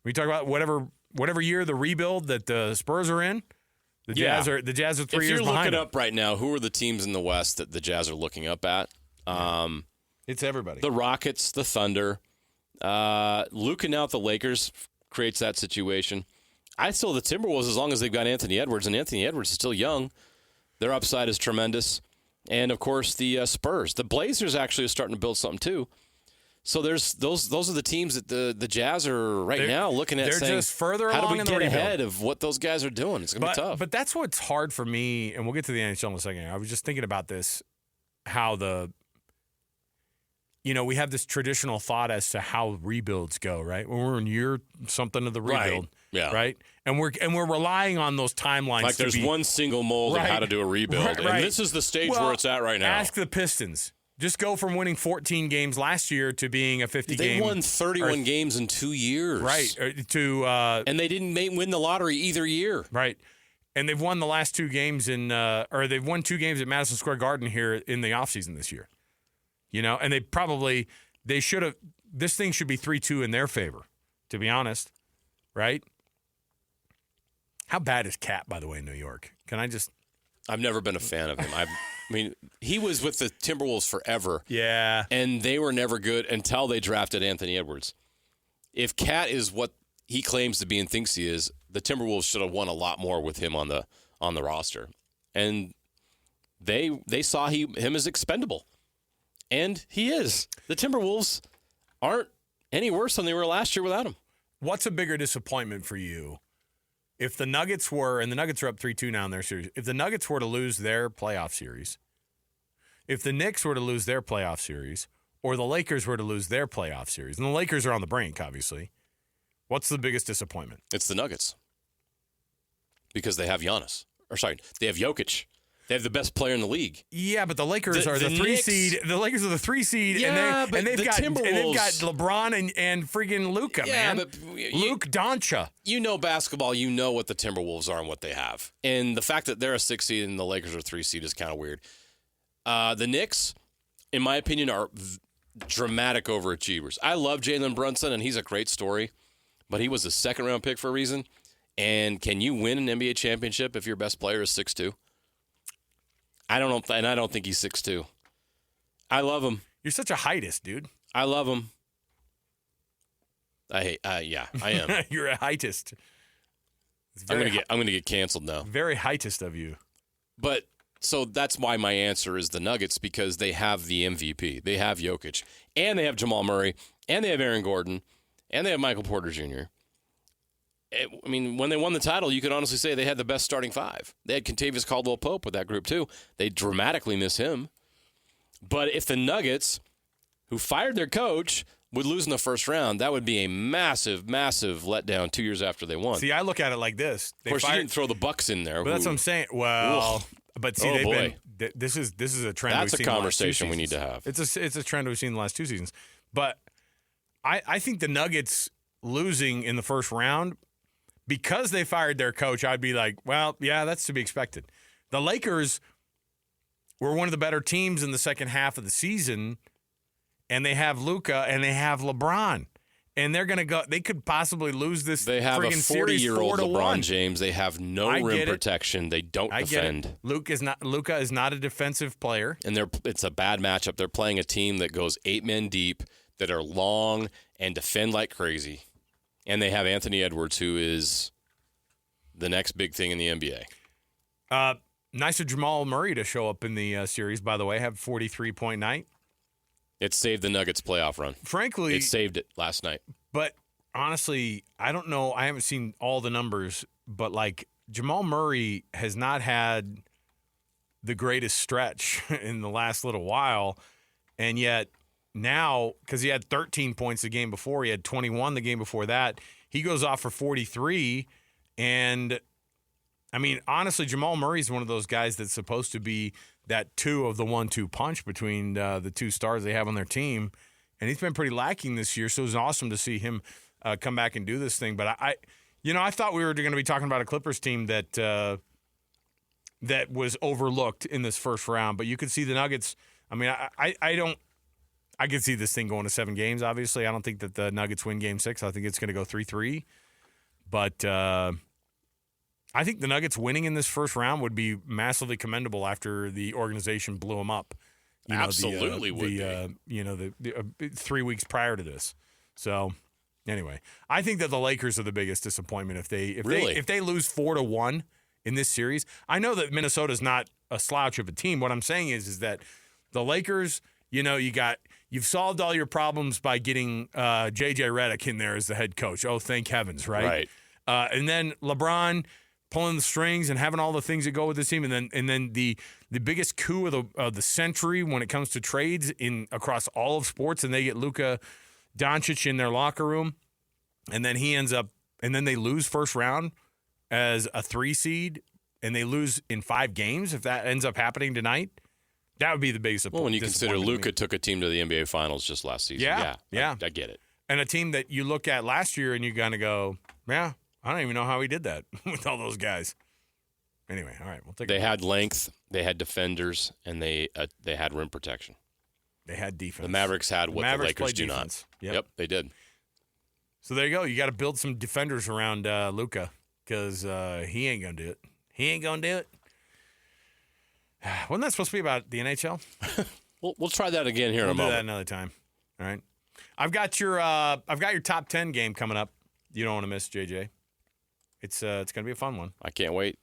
We talk about whatever year the rebuild that the Spurs are in. The Jazz are 3 years behind. If you're looking them. up right now, who are the teams in the West that the Jazz are looking up at? It's everybody. The Rockets, the Thunder. Luka now at the Lakers creates that situation. I still the Timberwolves as long as they've got Anthony Edwards, and Anthony Edwards is still young. Their upside is tremendous. And, of course, the Spurs. The Blazers actually are starting to build something, too. So there's those are the teams that the Jazz are now looking at saying, just further how do along we in the get rebuild? ahead of what those guys are doing? It's going to be tough. But that's what's hard for me, and we'll get to the NHL in a second. I was just thinking about this, how we have this traditional thought as to how rebuilds go, right? When we're in year something of the rebuild, right? And we're relying on those timelines. Like there's one single mold of how to do a rebuild, right. and this is the stage where it's at right now. Ask the Pistons. Just go from winning 14 games last year to being a 50 game. They won 31 games in 2 years. Right. And they didn't win the lottery either year. Right. And they've won the last 2 games they've won 2 games at Madison Square Garden here in the offseason this year. And they should have, this thing should be 3-2 in their favor, to be honest. Right? How bad is Cat, by the way, in New York? I've never been a fan of him. I mean, he was with the Timberwolves forever. Yeah. And they were never good until they drafted Anthony Edwards. If Cat is what he claims to be and thinks he is, the Timberwolves should have won a lot more with him on the roster. And they saw him as expendable. And he is. The Timberwolves aren't any worse than they were last year without him. What's a bigger disappointment for you? If the Nuggets were, and the Nuggets are up 3-2 now in their series, if the Nuggets were to lose their playoff series, if the Knicks were to lose their playoff series, or the Lakers were to lose their playoff series, and the Lakers are on the brink, obviously, what's the biggest disappointment? It's the Nuggets. Because they have Giannis. They have Jokic. They have the best player in the league. Yeah, but the Lakers are the 3 seed. The Lakers are the 3 seed, Yeah, and they've got Timberwolves. LeBron and friggin' Luka, man. But Luke Doncic. You know basketball. You know what the Timberwolves are and what they have. And the fact that they're a 6 seed and the Lakers are a 3 seed is kind of weird. The Knicks, in my opinion, are dramatic overachievers. I love Jalen Brunson, and he's a great story. But he was a second-round pick for a reason. And can you win an NBA championship if your best player is 6'2"? I don't know, and I don't think he's 6'2". I love him. You're such a heightist, dude. I love him. I am. You're a heightist. I'm gonna get canceled now. Very heightist of you. But so that's why my answer is the Nuggets, because they have the MVP. They have Jokic, and they have Jamal Murray, and they have Aaron Gordon, and they have Michael Porter Jr. I mean, when they won the title, you could honestly say they had the best starting 5. They had Kentavious Caldwell-Pope with that group, too. They dramatically miss him. But if the Nuggets, who fired their coach, would lose in the first round, that would be a massive, massive letdown 2 years after they won. See, I look at it like this. Of course, you didn't throw the Bucks in there. But that's what I'm saying. Well, but see, this is a trend. That's we've seen a conversation we need to have. It's a trend we've seen the last 2 seasons. But I think the Nuggets losing in the first round, because they fired their coach, I'd be like, well, yeah, that's to be expected. The Lakers were one of the better teams in the second half of the season, and they have Luka and they have LeBron. And they're going to go – they could possibly lose this They have a 40-year-old LeBron James. They have no rim protection. They don't defend. Luka is not a defensive player. And it's a bad matchup. They're playing a team that goes 8 men deep, that are long and defend like crazy. And they have Anthony Edwards, who is the next big thing in the NBA. Nice of Jamal Murray to show up in the series, by the way, have 43-point night. It saved the Nuggets' playoff run. Frankly. It saved it last night. But honestly, I don't know. I haven't seen all the numbers, but like Jamal Murray has not had the greatest stretch in the last little while. And yet now, because he had 13 points the game before, he had 21 the game before that, he goes off for 43. And I mean, honestly, Jamal Murray's one of those guys that's supposed to be that 2 of the 1-2 punch between the 2 stars they have on their team. And he's been pretty lacking this year, so it was awesome to see him come back and do this thing. But I thought we were going to be talking about a Clippers team that that was overlooked in this first round. But you could see the Nuggets. I mean, I could see this thing going to 7 games, obviously. I don't think that the Nuggets win Game 6. I think it's going to go 3-3. But I think the Nuggets winning in this first round would be massively commendable after the organization blew them up. Absolutely would be. The 3 weeks prior to this. So, anyway, I think that the Lakers are the biggest disappointment if they lose 4-1 in this series. I know that Minnesota's not a slouch of a team. What I'm saying is that the Lakers, you've solved all your problems by getting J.J. Redick in there as the head coach. Oh, thank heavens, right? Right. And then LeBron pulling the strings and having all the things that go with this team, and then the biggest coup of the century when it comes to trades across all of sports, and they get Luka Doncic in their locker room, and then then they lose first round as a 3 seed, and they lose in 5 games. If that ends up happening tonight, that would be the biggest. Well, when you consider Luka took a team to the NBA Finals just last season, yeah, I get it. And a team that you look at last year and you kind of go, yeah, I don't even know how he did that with all those guys. Anyway, all right, we'll take. They had length, they had defenders, and they had rim protection. They had defense. The Mavericks had what the Lakers do defense. not. Yep, they did. So there you go. You got to build some defenders around Luka because he ain't gonna do it. He ain't gonna do it. Wasn't that supposed to be about the NHL? We'll try that again here in a We'll do moment. that another time. All right. I've got your top 10 game coming up. You don't want to miss, JJ. It's gonna be a fun one. I can't wait.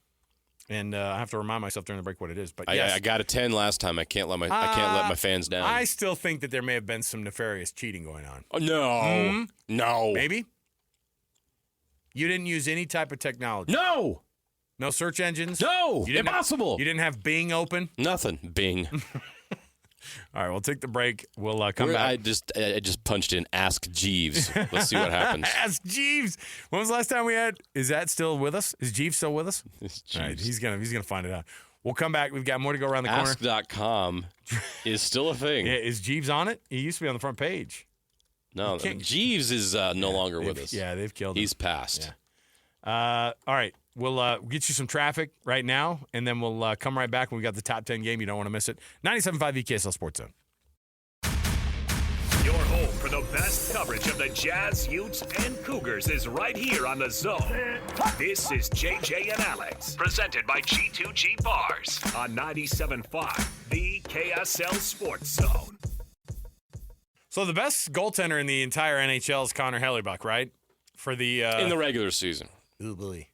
And I have to remind myself during the break what it is. But I got a 10 last time. I can't let my fans down. I still think that there may have been some nefarious cheating going on. Oh, no. No. Maybe. You didn't use any type of technology. No. No search engines. No. You didn't Impossible. You didn't have Bing open. Nothing. Bing. All right, we'll take the break. We'll come back. I just punched in Ask Jeeves. Let's see what happens. Ask Jeeves. When was the last time we had? Is that still with us? Is Jeeves still with us? It's All right, Jeeves. he's gonna find it out. We'll come back. We've got more to go around the corner. Ask.com is still a thing. Yeah, is Jeeves on it? He used to be on the front page. No, Jeeves is no longer with us. Yeah, they've killed him. He's passed. Yeah. All right. We'll get you some traffic right now, and then we'll come right back when we got the top 10 game. You don't want to miss it. 97.5 EKSL Sports Zone. Your home for the best coverage of the Jazz, Utes, and Cougars is right here on The Zone. This is JJ and Alex, presented by G2G Bars on 97.5, the KSL Sports Zone. So the best goaltender in the entire NHL is Connor Hellebuck, right? For the in the regular season. Ooh, boy.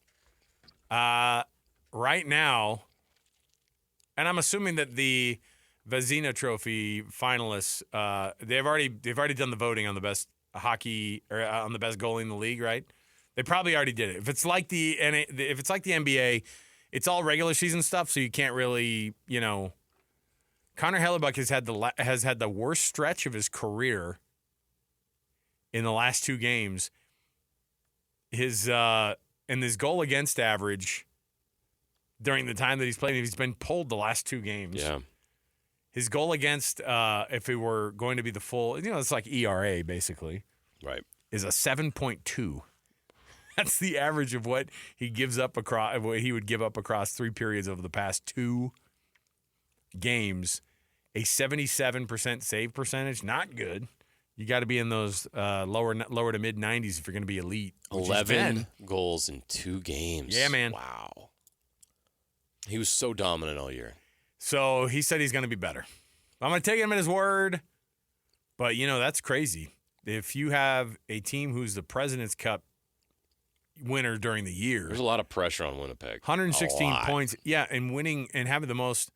Right now, and I'm assuming that the Vezina Trophy finalists, they've already done the voting on the best hockey or on the best goalie in the league, right? They probably already did it. If it's like the NBA, it's all regular season stuff, so you can't really, Connor Hellebuck has had the worst stretch of his career in the last 2 games. His goal against average during the time that he's played, he's been pulled the last 2 games. Yeah. His goal against, if it were going to be the full, it's like ERA basically. Right. Is a 7.2. That's the average of what he gives up what he would give up across 3 periods over the past 2 games. A 77% save percentage, not good. You got to be in those lower to mid 90s if you're going to be elite. 11 goals in 2 games. Yeah, man. Wow. He was so dominant all year. So he said he's going to be better. I'm going to take him at his word. But, that's crazy. If you have a team who's the President's Cup winner during the year. There's a lot of pressure on Winnipeg. 116 points. Yeah, and winning and having the most,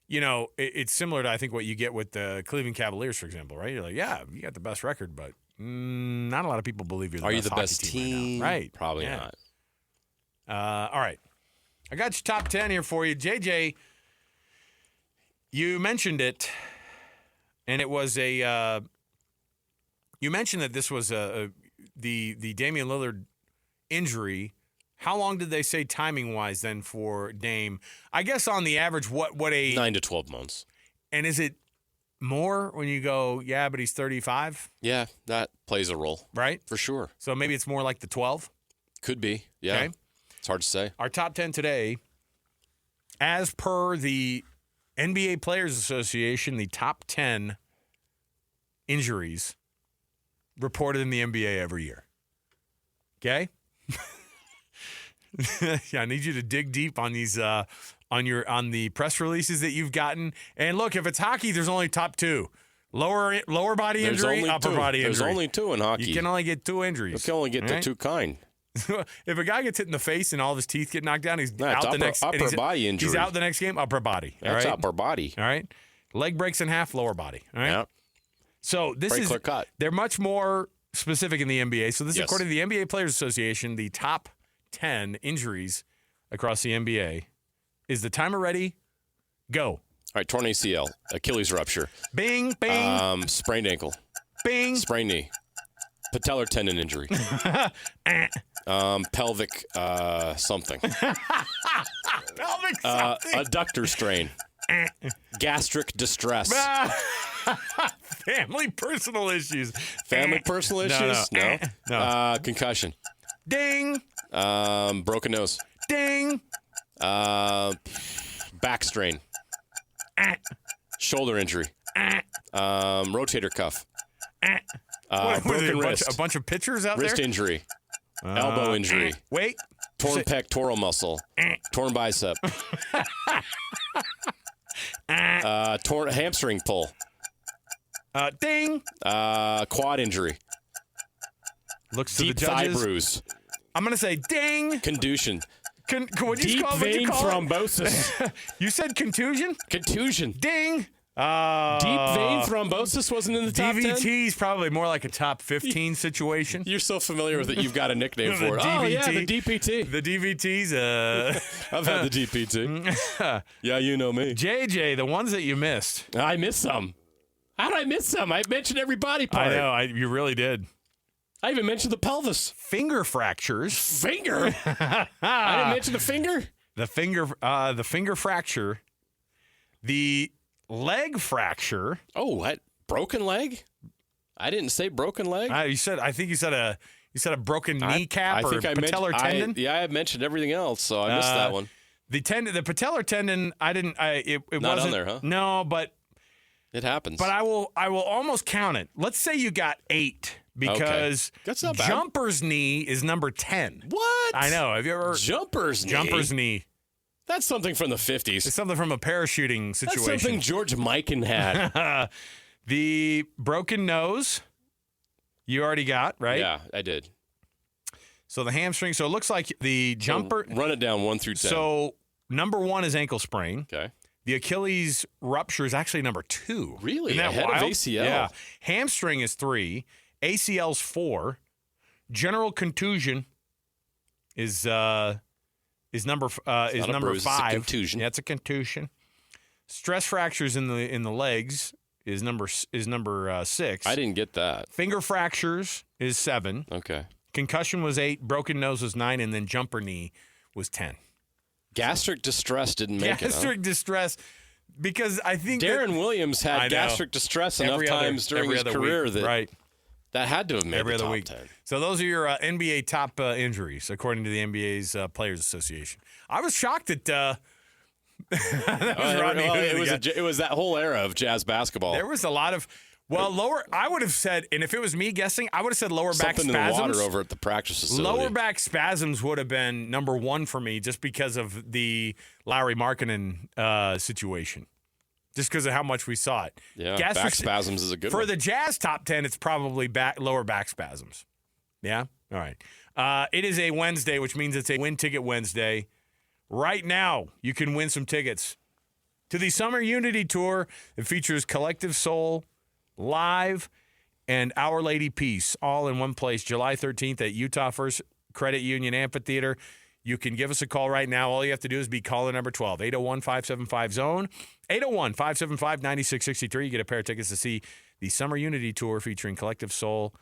it's similar to, I think, what you get with the Cleveland Cavaliers, for example, right? You're like, yeah, you got the best record, but not a lot of people believe you're the best hockey best team right now. Right. Probably not. All right. I got your top 10 here for you. JJ, you mentioned it, and it was you mentioned that this was the Damian Lillard injury. How long did they say timing-wise then for Dame? I guess on the average, what 9 to 12 months. And is it more when you go, yeah, but he's 35? Yeah, that plays a role. Right? For sure. So maybe it's more like the 12? Could be. Yeah. Okay. It's hard to say. Our top 10 today, as per the NBA Players Association, the top 10 injuries reported in the NBA every year. Okay? Yeah, I need you to dig deep on these on the press releases that you've gotten. And look, if it's hockey, there's only top 2. Lower body injury, upper body injury. There's only 2 in hockey. You can only get 2 injuries. You can only get the 2 kind. If a guy gets hit in the face and all of his teeth get knocked down, he's That's out the next upper body injury. He's out the next game, upper body. That's all right? upper body. All right. Leg breaks in half, lower body. All right. Yeah. So this Break, is clear cut. they're much more specific in the NBA. So this is Yes. according to the NBA Players Association, the top 10 injuries across the NBA. Is the timer ready? Go. All right, torn ACL, Achilles rupture, Bing, bing, sprained ankle, bing. sprained knee, patellar tendon injury, pelvic something, Pelvic something. adductor strain, gastric distress, Family personal issues. family personal issues, No. concussion, Ding, broken nose, ding. back strain, shoulder injury, rotator cuff, broken wrist, A bunch of pitchers out wrist there? injury, elbow injury, Wait. torn pectoral muscle, torn bicep, torn hamstring pull, Ding. quad injury, Looks to deep the thigh judges. bruise, I'm going to say ding. contusion, What'd you deep call it? What'd you vein call it? thrombosis, You said contusion? contusion, Ding. deep vein thrombosis wasn't in the top 10? DVT is probably more like a top 15 situation. You're so familiar with it, you've got a nickname The for it. Oh, yeah, the DVT. DPT. The DVTs, I've had the DPT. Yeah, you know me. JJ, the ones that you missed. I missed some. How did I miss some? I mentioned every body part. I know, you really did. I even mentioned the pelvis. Finger fractures. Finger? I didn't mention the finger? The finger fracture. The leg fracture. Oh, what? Broken leg? I didn't say broken leg. I think you said a broken kneecap or patellar tendon. I had mentioned everything else, so I missed that one. The patellar tendon. It Not wasn't on there, huh? No, but It happens. I will almost count it. Let's say you got 8 because That's not bad. jumper's knee is number 10. What? I know. Have you ever Jumper's knee? jumper's knee? That's something from the 50s. It's something from a parachuting situation. That's something George Mikan had. The broken nose, you already got, right? Yeah, I did. So the hamstring. So it looks like the jumper. Run it down 1 through 10. So number 1 is ankle sprain. Okay. The Achilles rupture is actually number 2. Really? Isn't that Ahead of wild? ACL? Yeah. Hamstring is 3. ACL's 4. General contusion is number not a bruise, 5. it's a contusion. Yeah, it's a contusion. Stress fractures in the legs is number 6. I didn't get that. Finger fractures is 7. Okay. Concussion was 8. Broken nose was 9, and then jumper knee was 10. Gastric distress didn't make it. Gastric distress, because I think Darren Williams I had know. gastric distress enough times during his career week, that right. that had to have made Every the other top week. 10. So those are your NBA top injuries, according to the NBA's Players Association. I was shocked that that was Rodney Hood. It was that whole era of Jazz basketball. There was a lot of lower. I would have said, and if it was me guessing, I would have said lower back Something spasms. in the water over at the practice facility. Lower back spasms would have been number 1 for me, just because of the Lauri Markkanen situation. Just because of how much we saw it. Yeah, Gastric back spasms is a good For one. the Jazz top 10, it's probably lower back spasms. Yeah? All right. It is a Wednesday, which means it's a Win Ticket Wednesday. Right now, you can win some tickets to the Summer Unity Tour. It features Collective Soul, Live, and Our Lady Peace, all in one place. July 13th at Utah First Credit Union Amphitheater. You can give us a call right now. All you have to do is be caller number 12, 801-575-ZONE, 801-575-9663. You get a pair of tickets to see the Summer Unity Tour featuring Collective Soul,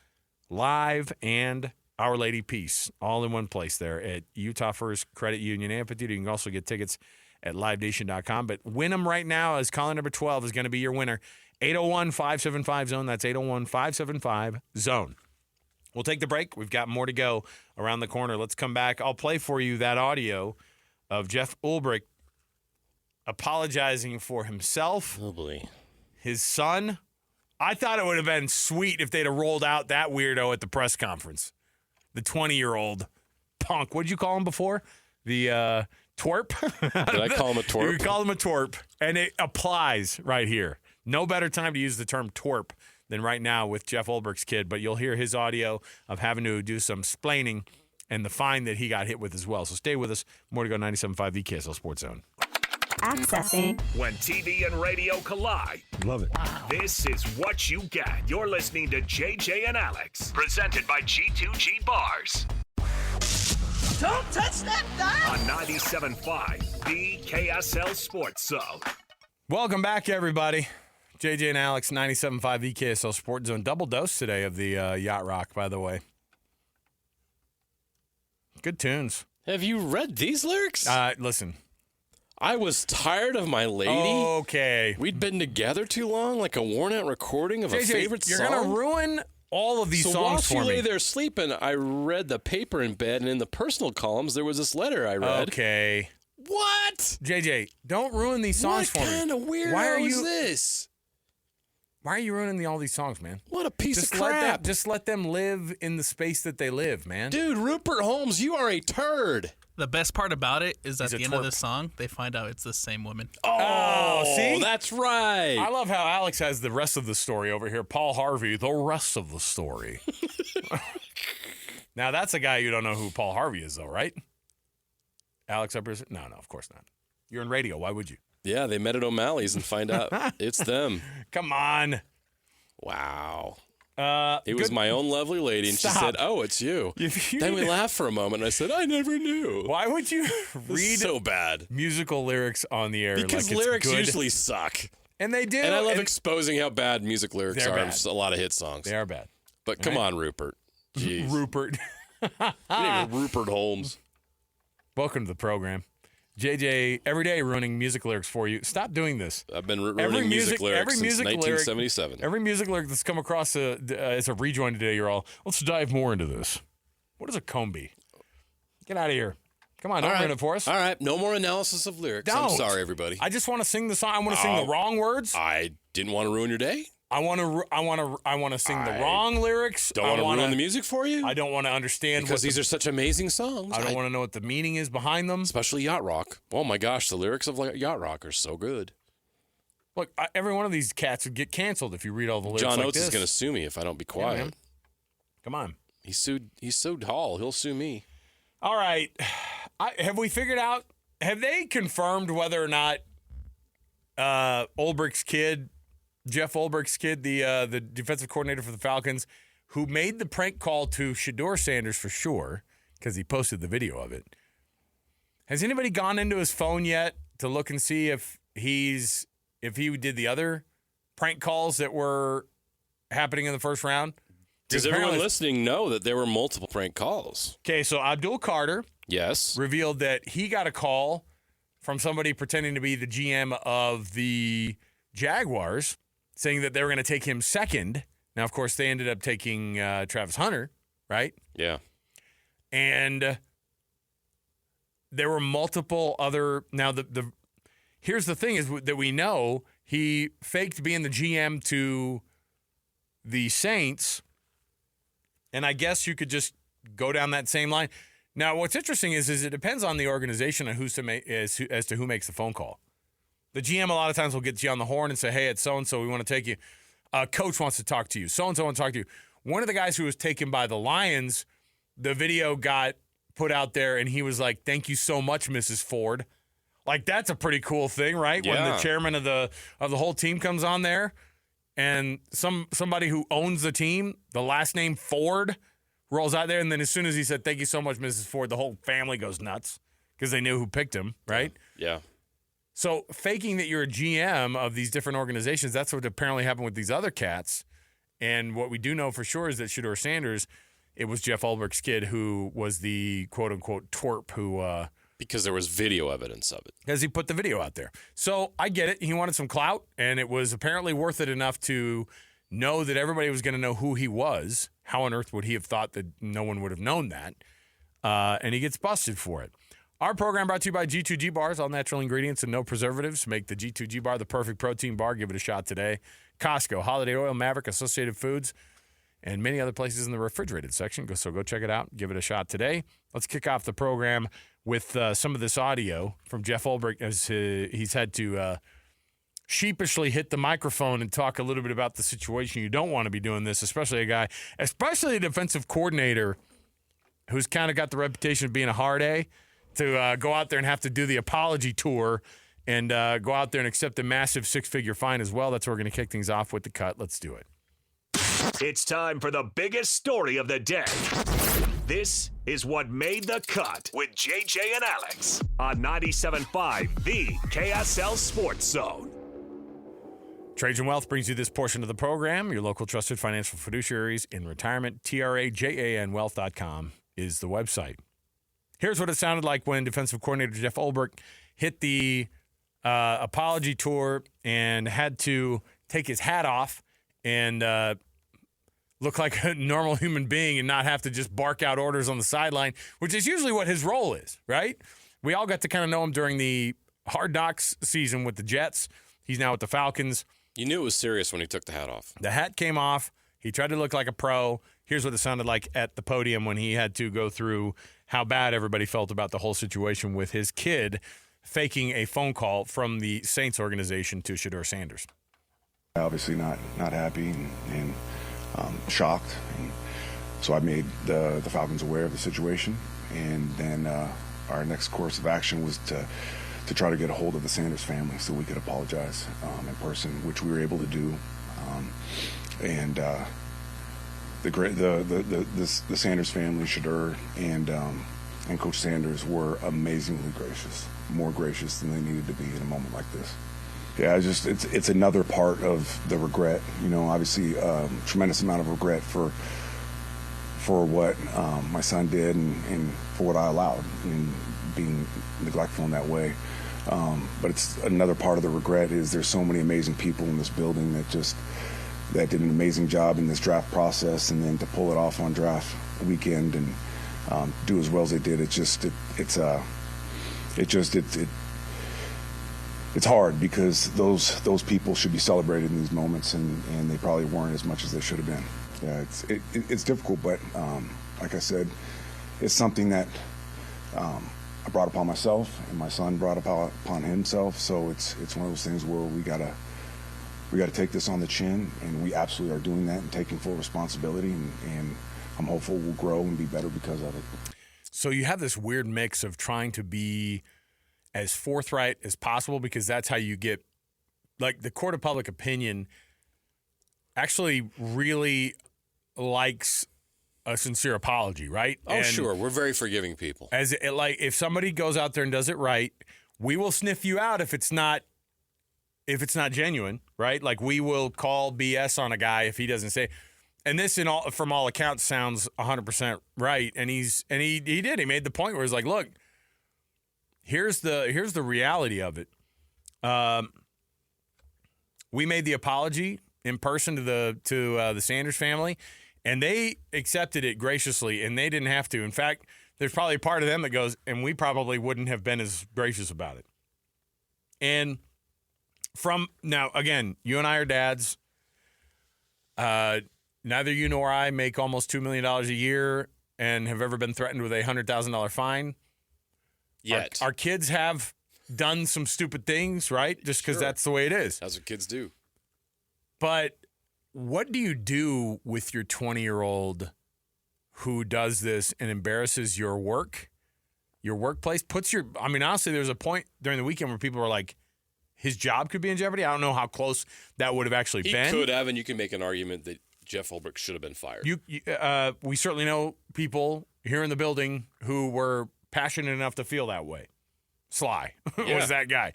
Live, and Our Lady Peace, all in one place there at Utah First Credit Union Amphitheater. You can also get tickets at livenation.com. But win them right now, as caller number 12 is going to be your winner. 801-575-ZONE. That's 801-575-ZONE. We'll take the break. We've got more to go around the corner. Let's come back. I'll play for you that audio of Jeff Ulbrich apologizing for himself, Oh, boy. his son. I thought it would have been sweet if they'd have rolled out that weirdo at the press conference. The 20-year-old punk. What'd you call him before? The twerp? Did I call him a twerp? You call him a twerp, and it applies right here. No better time to use the term twerp than right now with Jeff Ulbrich's kid, but you'll hear his audio of having to do some splaining and the fine that he got hit with as well. So stay with us. More to go, 97.5 the KSL Sports Zone. Accessing. When TV and radio collide. Love it. This is what you get. You're listening to JJ and Alex, presented by G2G Bars. Don't touch that dial. On 97.5, the KSL Sports Zone. Welcome back, everybody. JJ and Alex, 97.5 the KSL Sports Zone. Double dose today of the Yacht Rock, by the way. Good tunes. Have you read these lyrics? Listen. I was tired of my lady. Okay. We'd been together too long, like a worn-out recording of a JJ, favorite you're song. going to ruin all of these So songs whilst for you me. lay there sleeping, I read the paper in bed, and in the personal columns, there was this letter I read. Okay. What? JJ, don't ruin these songs What for me. kind of weirdo is this? Why are you ruining all these songs, man? What a piece Just of crap. Just let them live in the space that they live, man. Dude, Rupert Holmes, you are a turd. The best part about it is at He's a the end of twerp. the song, they find out it's the same woman. Oh, see? That's right. I love how Alex has the rest of the story over here. Paul Harvey, the rest of the story. Now, that's a guy you don't know who Paul Harvey is, though, right? Alex up here? No, of course not. You're in radio. Why would you? Yeah, they met at O'Malley's and find out it's them. Come on. Wow. It Good- was my own lovely lady, and Stop. she said, "Oh, it's you." If you Then we need- laughed for a moment, and I said, "I never knew." Why would you This read is so bad. musical lyrics on the air? Because like it's lyrics good? usually suck. And they do. And I love exposing how bad music lyrics They're are in bad. a lot of hit songs. They are bad. But come on, Rupert. Jeez. Rupert. Your name is Rupert Holmes. Welcome to the program. JJ, every day ruining music lyrics for you. Stop doing this. I've been ruining music lyrics since 1977. Every music lyric that's come across as a rejoin today, you're all, let's dive more into this. What is a comb be? Get out of here. Come on, don't ruin it for us. All right, no more analysis of lyrics. I'm Don't. sorry, everybody. I just want to sing the song. I want to sing the wrong words. I didn't want to ruin your day. I want to sing the wrong lyrics. Don't want to ruin the music for you. I don't want to understand because these are such amazing songs. I don't want to know what the meaning is behind them. Especially Yacht Rock. Oh my gosh, the lyrics of Yacht Rock are so good. Look, every one of these cats would get canceled if you read all the lyrics John like Oates this. is going to sue me if I don't be quiet. man. Come on. He's sued Hall. He'll sue me. All right. Have we figured out? Have they confirmed whether or not Ulbrich's kid, Jeff Ulbrich's kid, the defensive coordinator for the Falcons, who made the prank call to Shedeur Sanders for sure, because he posted the video of it? Has anybody gone into his phone yet to look and see if he did the other prank calls that were happening in the first round? Does everyone listening know that there were multiple prank calls? Okay, so Abdul Carter Yes. revealed that he got a call from somebody pretending to be the GM of the Jaguars, saying that they were going to take him second. Now, of course, they ended up taking Travis Hunter, right? Yeah. And there were multiple other. Now, here's the thing is that we know he faked being the GM to the Saints, and I guess you could just go down that same line. Now, what's interesting is it depends on the organization and as to who makes the phone call. The GM a lot of times will get you on the horn and say, hey, it's so-and-so, we want to take you. Coach wants to talk to you. So-and-so wants to talk to you. One of the guys who was taken by the Lions, the video got put out there, and he was like, thank you so much, Mrs. Ford. Like, that's a pretty cool thing, right? Yeah. When the chairman of the whole team comes on there, and somebody who owns the team, the last name Ford, rolls out there, and then as soon as he said, thank you so much, Mrs. Ford, the whole family goes nuts because they knew who picked him, right? Yeah. So faking that you're a GM of these different organizations, that's what apparently happened with these other cats. And what we do know for sure is that Shedeur Sanders, it was Jeff Ulbrich's kid who was the quote-unquote twerp who Because there was video evidence of it. because he put the video out there. So I get it. He wanted some clout, and it was apparently worth it enough to know that everybody was going to know who he was. How on earth would he have thought that no one would have known that? And he gets busted for it. Our program brought to you by G2G Bars. All natural ingredients and no preservatives make the G2G Bar the perfect protein bar. Give it a shot today. Costco, Holiday Oil, Maverick, Associated Foods, and many other places in the refrigerated section. So go check it out. Give it a shot today. Let's kick off the program with some of this audio from Jeff Ulbrich as he's had to sheepishly hit the microphone and talk a little bit about the situation. You don't want to be doing this, especially a defensive coordinator who's kind of got the reputation of being a hard A, to go out there and have to do the apology tour and go out there and accept a massive six-figure fine as well. That's where we're going to kick things off with the cut. Let's do it. It's time for the biggest story of the day. This is what made the cut with JJ and Alex on 97.5, the KSL Sports Zone. Trajan Wealth brings you this portion of the program. Your local trusted financial fiduciaries in retirement. TRAJANwealth.com is the website. Here's what it sounded like when defensive coordinator Jeff Ulbrich hit the apology tour and had to take his hat off and look like a normal human being and not have to just bark out orders on the sideline, which is usually what his role is, right? We all got to kind of know him during the Hard Knocks season with the Jets. He's now with the Falcons. You knew it was serious when he took the hat off. The hat came off. He tried to look like a pro. Here's what it sounded like at the podium when he had to go through how bad everybody felt about the whole situation with his kid faking a phone call from the Saints organization to Shedeur Sanders. Obviously not happy and shocked. And so I made the Falcons aware of the situation. And then our next course of action was to try to get a hold of the Sanders family so we could apologize in person, which we were able to do. The Sanders family, Shedeur and Coach Sanders, were amazingly gracious, more gracious than they needed to be in a moment like this. Yeah, it's another part of the regret. You know, obviously, tremendous amount of regret for what my son did and for what I allowed and being neglectful in that way. But it's another part of the regret is there's so many amazing people in this building that did an amazing job in this draft process, and then to pull it off on draft weekend and do as well as they did, it's hard because those people should be celebrated in these moments, and they probably weren't as much as they should have been. Yeah, it's difficult, but like I said, it's something that I brought upon myself, and my son brought upon himself. So it's one of those things where we gotta take this on the chin, and we absolutely are doing that and taking full responsibility. And I'm hopeful we'll grow and be better because of it. So you have this weird mix of trying to be as forthright as possible because that's how you get, like, the court of public opinion actually really likes a sincere apology, right? Oh, and sure. We're very forgiving people. If somebody goes out there and does it right, we will sniff you out if it's not genuine, right? Like, we will call BS on a guy if he doesn't say. And this, from all accounts, sounds 100% right. And he did. He made the point where he's like, look, here's the reality of it. We made the apology in person to the Sanders family, and they accepted it graciously, and they didn't have to. In fact, there's probably a part of them that goes, and we probably wouldn't have been as gracious about it. And from now, again, you and I are dads. Neither you nor I make almost $2 million a year and have ever been threatened with a $100,000 fine. Yet. Our kids have done some stupid things, right? Just because that's the way it is. That's what kids do. But what do you do with your 20-year-old who does this and embarrasses your workplace? Honestly, there's a point during the weekend where people were like, his job could be in jeopardy. I don't know how close that would have actually been. He could have, and you can make an argument that Jeff Ulbrich should have been fired. We certainly know people here in the building who were passionate enough to feel that way. Sly was that guy.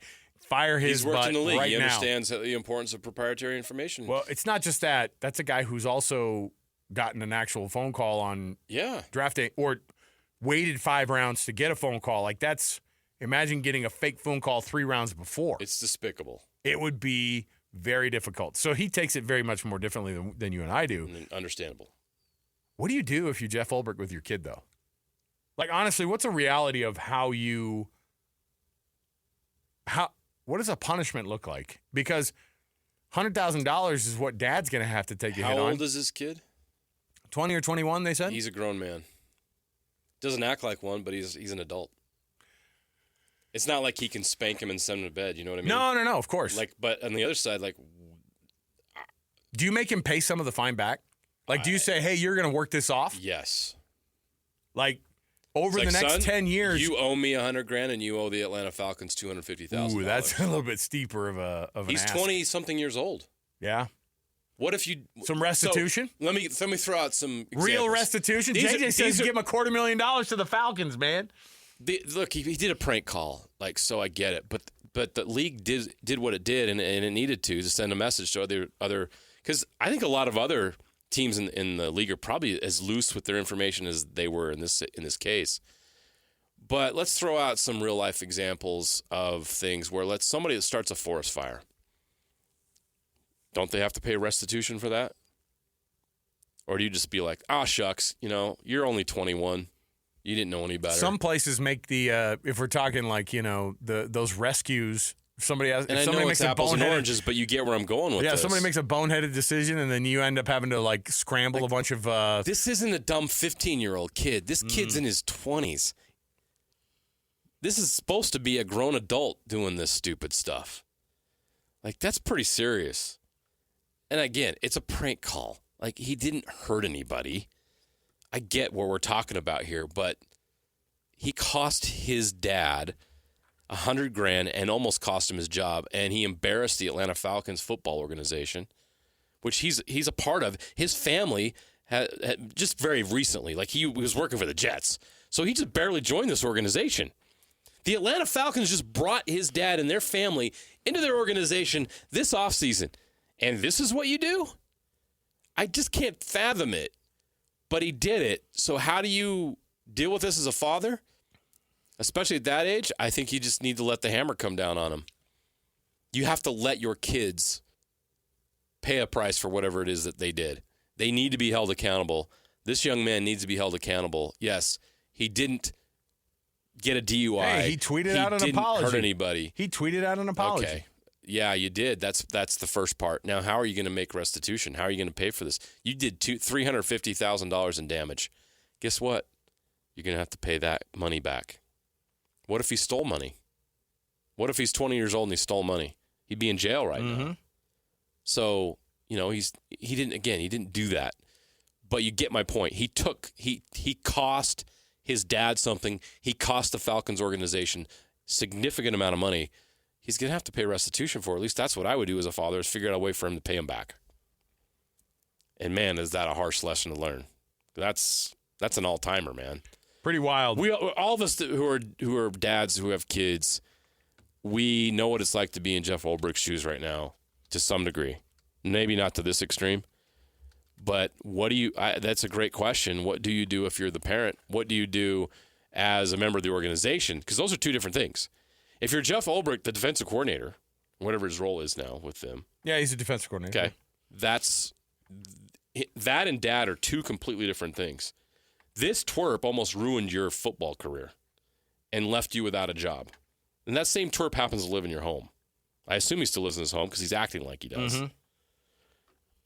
Fire his butt right now. He's worked in the league. He understands the importance of proprietary information. Well, it's not just that. That's a guy who's also gotten an actual phone call on draft day or waited 5 rounds to get a phone call. Like, imagine getting a fake phone call 3 rounds before. It's despicable. It would be very difficult. So he takes it very much more differently than you and I do. Understandable. What do you do if you're Jeff Ulbrich with your kid, though? Like, honestly, what's a reality of what does a punishment look like? Because $100,000 is what dad's going to have to take a hit on. How old is this kid? 20 or 21, they said? He's a grown man. Doesn't act like one, but he's an adult. It's not like he can spank him and send him to bed, you know what I mean? No, of course. Like, but on the other side, like, do you make him pay some of the fine back? Like, do you say, hey, you're going to work this off? yes. Like, over It's the like, next son, 10 years. you owe me $100,000 and you owe the Atlanta Falcons $250,000. Ooh, that's a little bit steeper of an He's ask. 20-something years old. Yeah. What if you Some restitution? So, let me throw out some examples. Real restitution? JJ says give him $250,000 to the Falcons, man. Look, he did a prank call, like, so I get it. But the league did what it did, and it needed to send a message to other because I think a lot of other teams in the league are probably as loose with their information as they were in this case. But let's throw out some real life examples of things where somebody that starts a forest fire. Don't they have to pay restitution for that? Or do you just be like, shucks, you're only 21. You didn't know any better. Some places make the if we're talking like, those rescues, if somebody makes a apples and boneheaded oranges, but you get where I'm going with this. Yeah, somebody makes a boneheaded decision and then you end up having to like scramble a bunch of This isn't a dumb 15-year-old kid. This kid's in his 20s. This is supposed to be a grown adult doing this stupid stuff. Like, that's pretty serious. And again, it's a prank call. Like, he didn't hurt anybody. I get what we're talking about here, but he cost his dad $100,000 and almost cost him his job, and he embarrassed the Atlanta Falcons football organization, which he's a part of. His family had just very recently, like he was working for the Jets, so he just barely joined this organization. The Atlanta Falcons just brought his dad and their family into their organization this offseason, and this is what you do? I just can't fathom it. But he did it. So how do you deal with this as a father? Especially at that age, I think you just need to let the hammer come down on him. You have to let your kids pay a price for whatever it is that they did. They need to be held accountable. This young man needs to be held accountable. Yes, he didn't get a DUI. Hey, he tweeted out an apology. He didn't hurt anybody. He tweeted out an apology. Okay. Yeah, you did. That's the first part. Now, how are you going to make restitution? How are you going to pay for this? You did $350,000 in damage. Guess what? You're going to have to pay that money back. What if he stole money? What if he's 20 years old and he stole money? He'd be in jail right now. So, he didn't do that. But you get my point. He cost his dad something. He cost the Falcons organization significant amount of money. He's going to have to pay restitution for it. At least that's what I would do as a father, is figure out a way for him to pay him back. And, man, is that a harsh lesson to learn. That's an all-timer, man. Pretty wild. All of us who are dads who have kids, we know what it's like to be in Jeff Ulbrich's shoes right now to some degree. Maybe not to this extreme. But that's a great question. What do you do if you're the parent? What do you do as a member of the organization? Because those are two different things. If you're Jeff Ulbrich, the defensive coordinator, whatever his role is now with them. Yeah, he's a defensive coordinator. Okay. That and dad are two completely different things. This twerp almost ruined your football career and left you without a job. And that same twerp happens to live in your home. I assume he still lives in his home because he's acting like he does. Mm-hmm.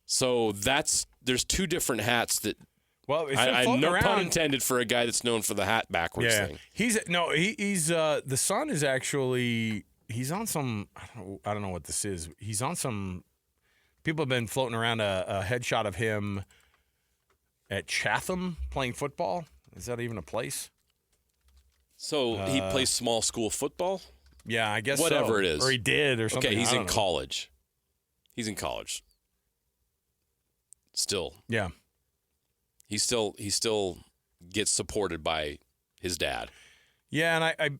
So there's two different hats that. Well, no pun intended for a guy that's known for the hat backwards thing. He's the son is actually he's on some I don't know what this is. He's on some. People have been floating around a headshot of him at Chatham playing football. Is that even a place? So he plays small school football? Yeah, I guess whatever it is. Or he did or something. Okay, he's in college. He's in college. Still. Yeah. He still gets supported by his dad. Yeah, and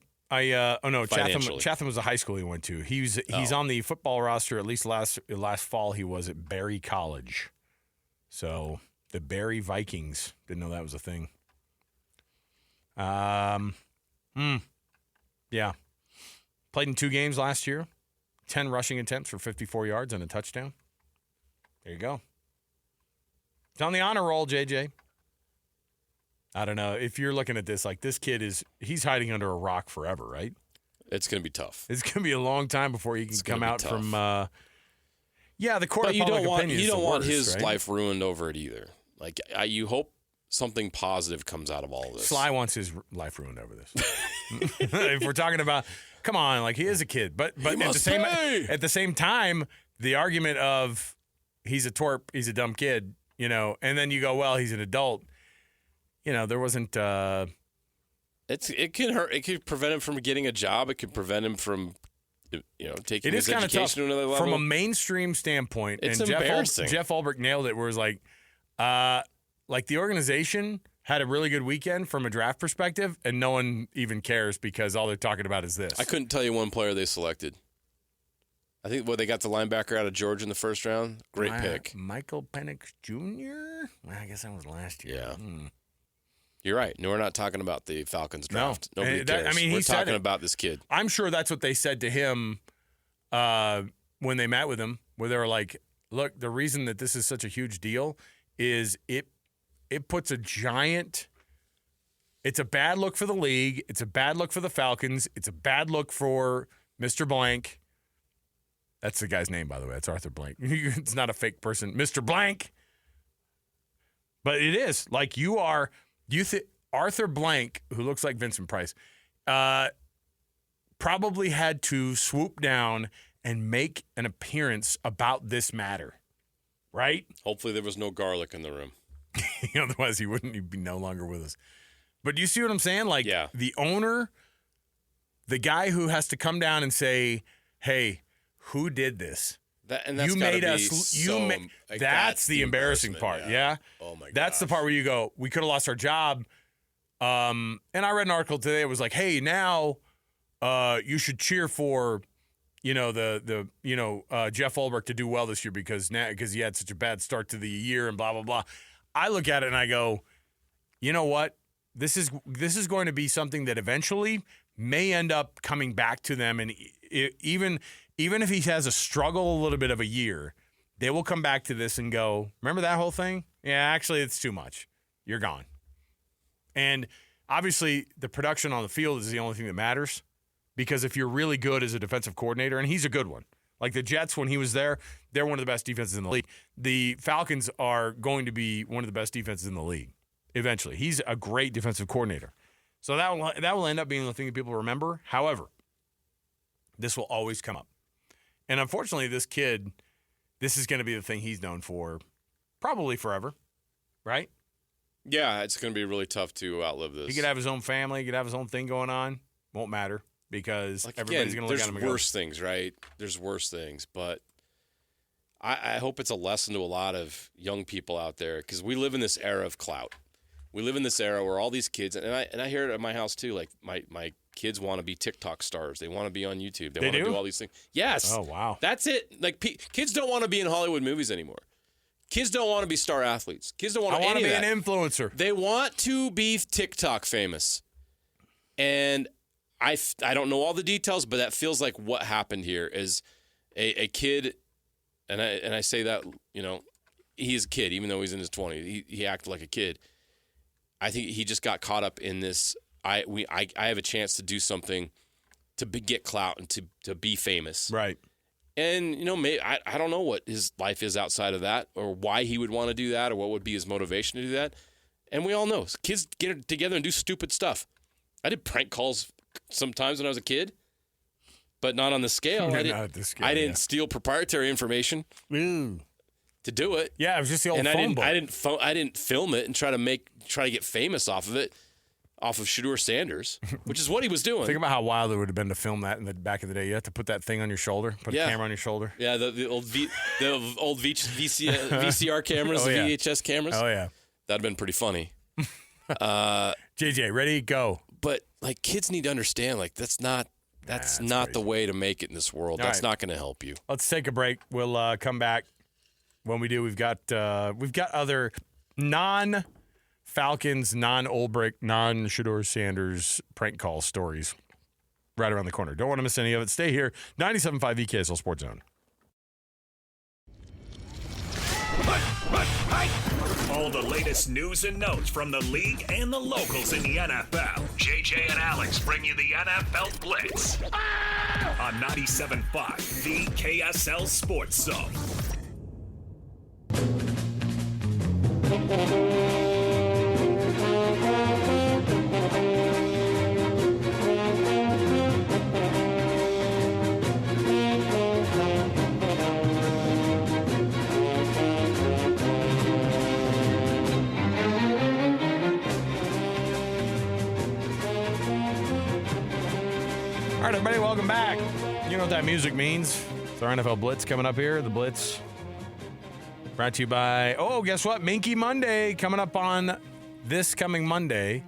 Chatham was a high school he went to. He's on the football roster, at least last fall he was at Barry College. So the Barry Vikings. Didn't know that was a thing. Yeah. Played in 2 games last year. 10 rushing attempts for 54 yards and a touchdown. There you go. It's on the honor roll, JJ. I don't know. If you're looking at this, like this kid he's hiding under a rock forever, right? It's going to be tough. It's going to be a long time before he can come out from. The court but of public opinion. You don't want his right? life ruined over it either. Like you hope something positive comes out of all of this. Sly wants his life ruined over this. If we're talking about, come on, like he is a kid, but at the same time, the argument of he's a twerp, he's a dumb kid, and then you go, well, he's an adult. There wasn't. It can hurt. It could prevent him from getting a job. It could prevent him from, taking his education to another level. From a mainstream standpoint. It's and embarrassing. Jeff Ulbrich nailed it. Where it's like the organization had a really good weekend from a draft perspective, and no one even cares because all they're talking about is this. I couldn't tell you one player they selected. I think they got the linebacker out of Georgia in the first round. Great pick. Michael Penix Jr. Well, I guess that was last year. Yeah. You're right. No, we're not talking about the Falcons draft. No. Nobody cares. We're talking about this kid. I'm sure that's what they said to him when they met with him, where they were like, look, the reason that this is such a huge deal is it puts a giant – it's a bad look for the league. It's a bad look for the Falcons. It's a bad look for Mr. Blank. That's the guy's name, by the way. It's Arthur Blank. It's not a fake person. Mr. Blank. But it is. Like you are – Arthur Blank, who looks like Vincent Price, probably had to swoop down and make an appearance about this matter, right? Hopefully there was no garlic in the room. Otherwise he wouldn't be no longer with us. But do you see what I'm saying? Like the owner, the guy who has to come down and say, hey, who did this? You made us. That's the embarrassing part. Yeah. Oh my god. That's the part where you go, we could have lost our job. And I read an article today. It was like, hey, now you should cheer for, Jeff Ulbrich to do well this year because he had such a bad start to the year and blah blah blah. I look at it and I go, you know what? This is going to be something that eventually may end up coming back to them, and even if he has a struggle a little bit of a year, they will come back to this and go, remember that whole thing? Yeah, actually, it's too much. You're gone. And obviously, the production on the field is the only thing that matters, because if you're really good as a defensive coordinator, and he's a good one, like the Jets when he was there, they're one of the best defenses in the league. The Falcons are going to be one of the best defenses in the league eventually. He's a great defensive coordinator. So that will end up being the thing that people remember. However, this will always come up. And unfortunately, this kid, this is going to be the thing he's known for probably forever, right? Yeah, it's going to be really tough to outlive this. He could have his own family. He could have his own thing going on. Won't matter because everybody's going to look at him and go. There's worse things, right? There's worse things. But I hope it's a lesson to a lot of young people out there, because we live in this era of clout. We live in this era where all these kids, and I hear it at my house too, like my kids want to be TikTok stars. They want to be on YouTube. They want to do all these things. Yes. Oh, wow. That's it. Like kids don't want to be in Hollywood movies anymore. Kids don't want to be star athletes. Kids don't want to be an influencer. They want to be TikTok famous. And I don't know all the details, but that feels like what happened here is a kid, and I say that, he's a kid, even though he's in his 20s. He acted like a kid. I think he just got caught up in this. I have a chance to do something to get clout and to be famous. Right. And, maybe, I don't know what his life is outside of that, or why he would want to do that, or what would be his motivation to do that. And we all know kids get together and do stupid stuff. I did prank calls sometimes when I was a kid, but not on the scale. I didn't steal proprietary information to do it. Yeah, it was just the old phone book. I didn't film it and try to get famous off of it. Off of Shedeur Sanders, which is what he was doing. Think about how wild it would have been to film that in the back of the day. You have to put that thing on your shoulder, put a camera on your shoulder. Yeah, the old VCR cameras, VHS cameras. Oh, yeah. That'd have been pretty funny. JJ, ready, go. But, kids need to understand, that's not the way to make it in this world. That's not going to help you. Let's take a break. We'll come back. When we do, we've got other non-Falcons, non-Ulbrich, non-Shedeur Sanders prank call stories right around the corner. Don't want to miss any of it. Stay here. 97.5 EKSL Sports Zone. All the latest news and notes from the league and the locals in the NFL. JJ and Alex bring you the NFL Blitz on 97.5, the KSL Sports Zone. All right, everybody, welcome back. You know what that music means. It's our NFL Blitz coming up here. The Blitz brought to you by, guess what? Minky Monday coming up on this coming Monday,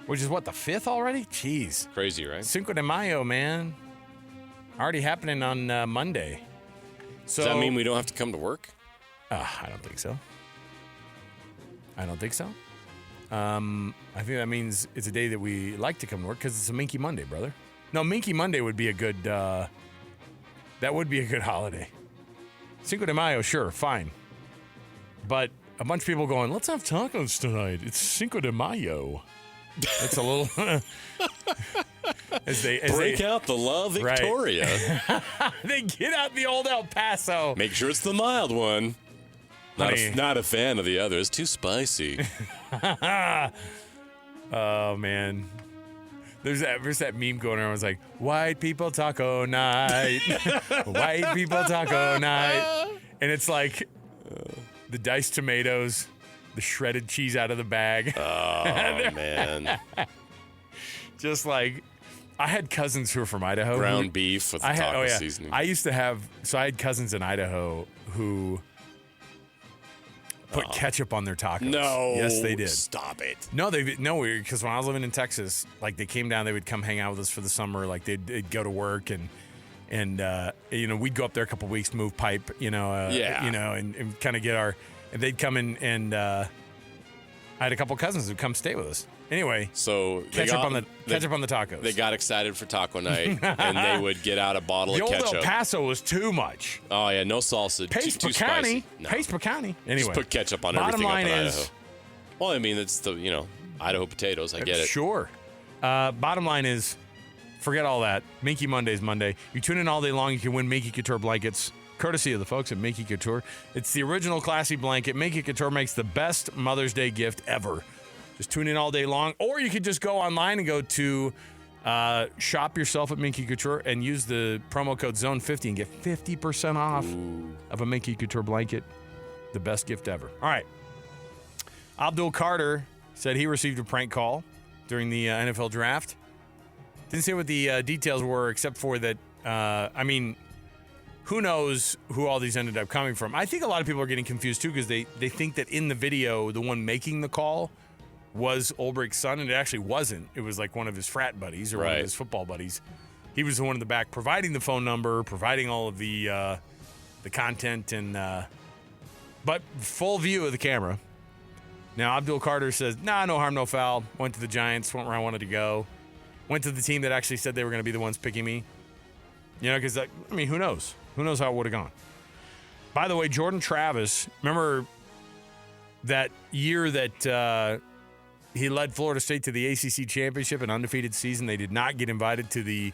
which is what, the 5th already? Jeez. Crazy, right? Cinco de Mayo, man. Already happening on Monday. So, Does that mean we don't have to come to work? I don't think so. I think that means it's a day that we like to come to work because it's a Minky Monday, brother. No, Minky Monday would be a good, that would be a good holiday. Cinco de Mayo, sure, fine. But a bunch of people going, let's have tacos tonight. It's Cinco de Mayo. That's a little... as they Break out the La Victoria. Right. They get out the old El Paso. Make sure it's the mild one. Not a fan of the other. It's too spicy. Oh, man. There's that meme going around. It's like, white people taco night. White people taco night. And it's like the diced tomatoes, the shredded cheese out of the bag. Oh, man. Just like, I had cousins who were from Idaho. Ground beef with the taco seasoning. I had cousins in Idaho who put ketchup on their tacos. No. Yes, they did. Stop it. No, because when I was living in Texas, like they came down, they would come hang out with us for the summer. Like they'd go to work and we'd go up there a couple weeks, move pipe, and kind of get and they'd come in and I had a couple cousins who'd come stay with us. Anyway, so ketchup on the tacos. They got excited for taco night, and they would get out a bottle of ketchup. The old El Paso was too much. Oh yeah, no salsa. Paste too spicy. No. Paste pecani. Anyway, just put ketchup on everything up in Idaho. Well, I mean, it's the Idaho potatoes. I get it. Sure. Bottom line is, forget all that. Minky Monday's Monday. You tune in all day long. You can win Minky Couture blankets, courtesy of the folks at Minky Couture. It's the original classy blanket. Minky Couture makes the best Mother's Day gift ever. Just tune in all day long. Or you could just go online and go to shop yourself at Minky Couture and use the promo code ZONE50 and get 50% off of a Minky Couture blanket. The best gift ever. All right. Abdul Carter said he received a prank call during the NFL draft. Didn't say what the details were except for that, who knows who all these ended up coming from. I think a lot of people are getting confused, too, because they think that in the video, the one making the call was Ulbrich's son, and it actually wasn't. It was like one of his frat buddies or one of his football buddies. He was the one in the back providing the phone number, providing all of the content, and but full view of the camera. Now, Abdul Carter says, no harm, no foul. Went to the Giants, went where I wanted to go. Went to the team that actually said they were going to be the ones picking me. Because, who knows? Who knows how it would have gone? By the way, Jordan Travis, remember that year that he led Florida State to the ACC championship, an undefeated season. They did not get invited to the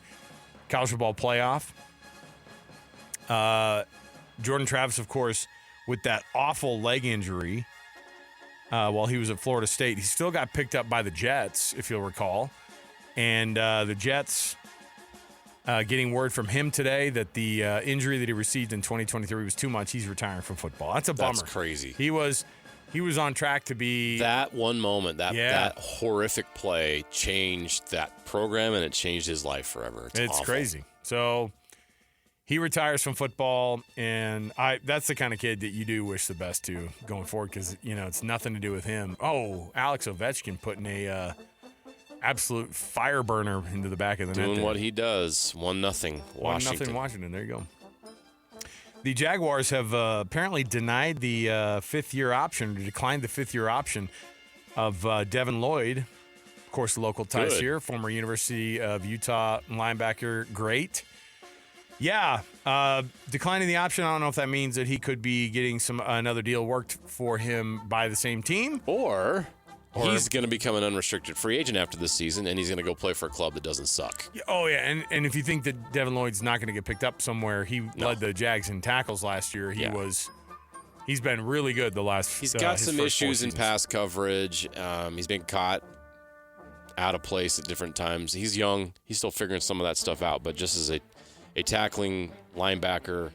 college football playoff. Jordan Travis, of course, with that awful leg injury while he was at Florida State. He still got picked up by the Jets, if you'll recall. And the Jets getting word from him today that the injury that he received in 2023 was too much. He's retiring from football. That's a bummer. That's crazy. He was on track to be... That one moment, that horrific play changed that program, and it changed his life forever. It's awful. Crazy. So he retires from football, and that's the kind of kid that you do wish the best to going forward because, it's nothing to do with him. Oh, Alex Ovechkin putting a absolute fire burner into the back of the net. Doing what he does. 1-0 Washington. 1-0 Washington. There you go. The Jaguars have apparently denied the fifth-year option, or declined the fifth-year option of Devin Lloyd. Of course, local ties here, former University of Utah linebacker, great. Yeah, declining the option. I don't know if that means that he could be getting another deal worked for him by the same team, or he's going to become an unrestricted free agent after this season, and he's going to go play for a club that doesn't suck. Oh yeah, and if you think that Devin Lloyd's not going to get picked up somewhere, he led the Jags in tackles last year. He's been really good the last. He's got some issues in pass coverage. He's been caught out of place at different times. He's young. He's still figuring some of that stuff out, but just as a tackling linebacker.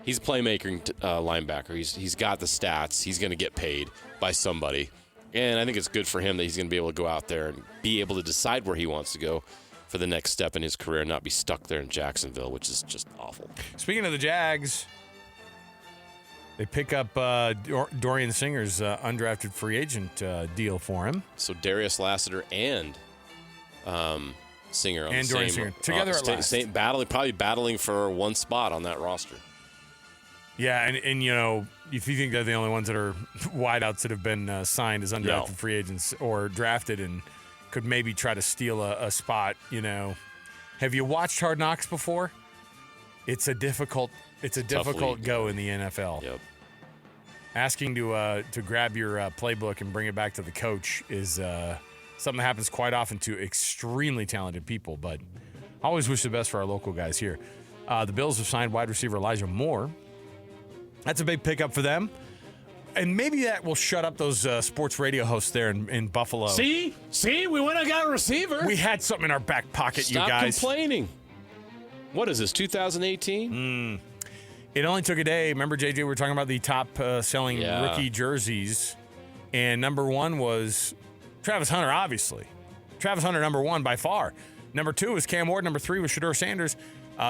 He's a playmaking linebacker. He's got the stats. He's going to get paid by somebody. And I think it's good for him that he's going to be able to go out there and be able to decide where he wants to go for the next step in his career and not be stuck there in Jacksonville, which is just awful. Speaking of the Jags, they pick up Dorian Singer's undrafted free agent deal for him. So Darius Lassiter and Singer on and the Dorian same, Singer together at last. Probably battling for one spot on that roster. Yeah, and you know, if you think they're the only ones that are wideouts that have been signed as undrafted free agents or drafted and could maybe try to steal a spot, you know, have you watched Hard Knocks before? It's a difficult go in the NFL. Yep. Asking to grab your playbook and bring it back to the coach is something that happens quite often to extremely talented people, but I always wish the best for our local guys here. The Bills have signed wide receiver Elijah Moore. That's a big pickup for them. And maybe that will shut up those sports radio hosts there in Buffalo. See, we went and got a receiver. We had something in our back pocket, you guys. Stop complaining. What is this, 2018? It only took a day. Remember, JJ, we were talking about the top selling rookie jerseys, and number one was Travis Hunter, obviously. Travis Hunter, number one by far. Number two was Cam Ward. Number three was Shedeur Sanders.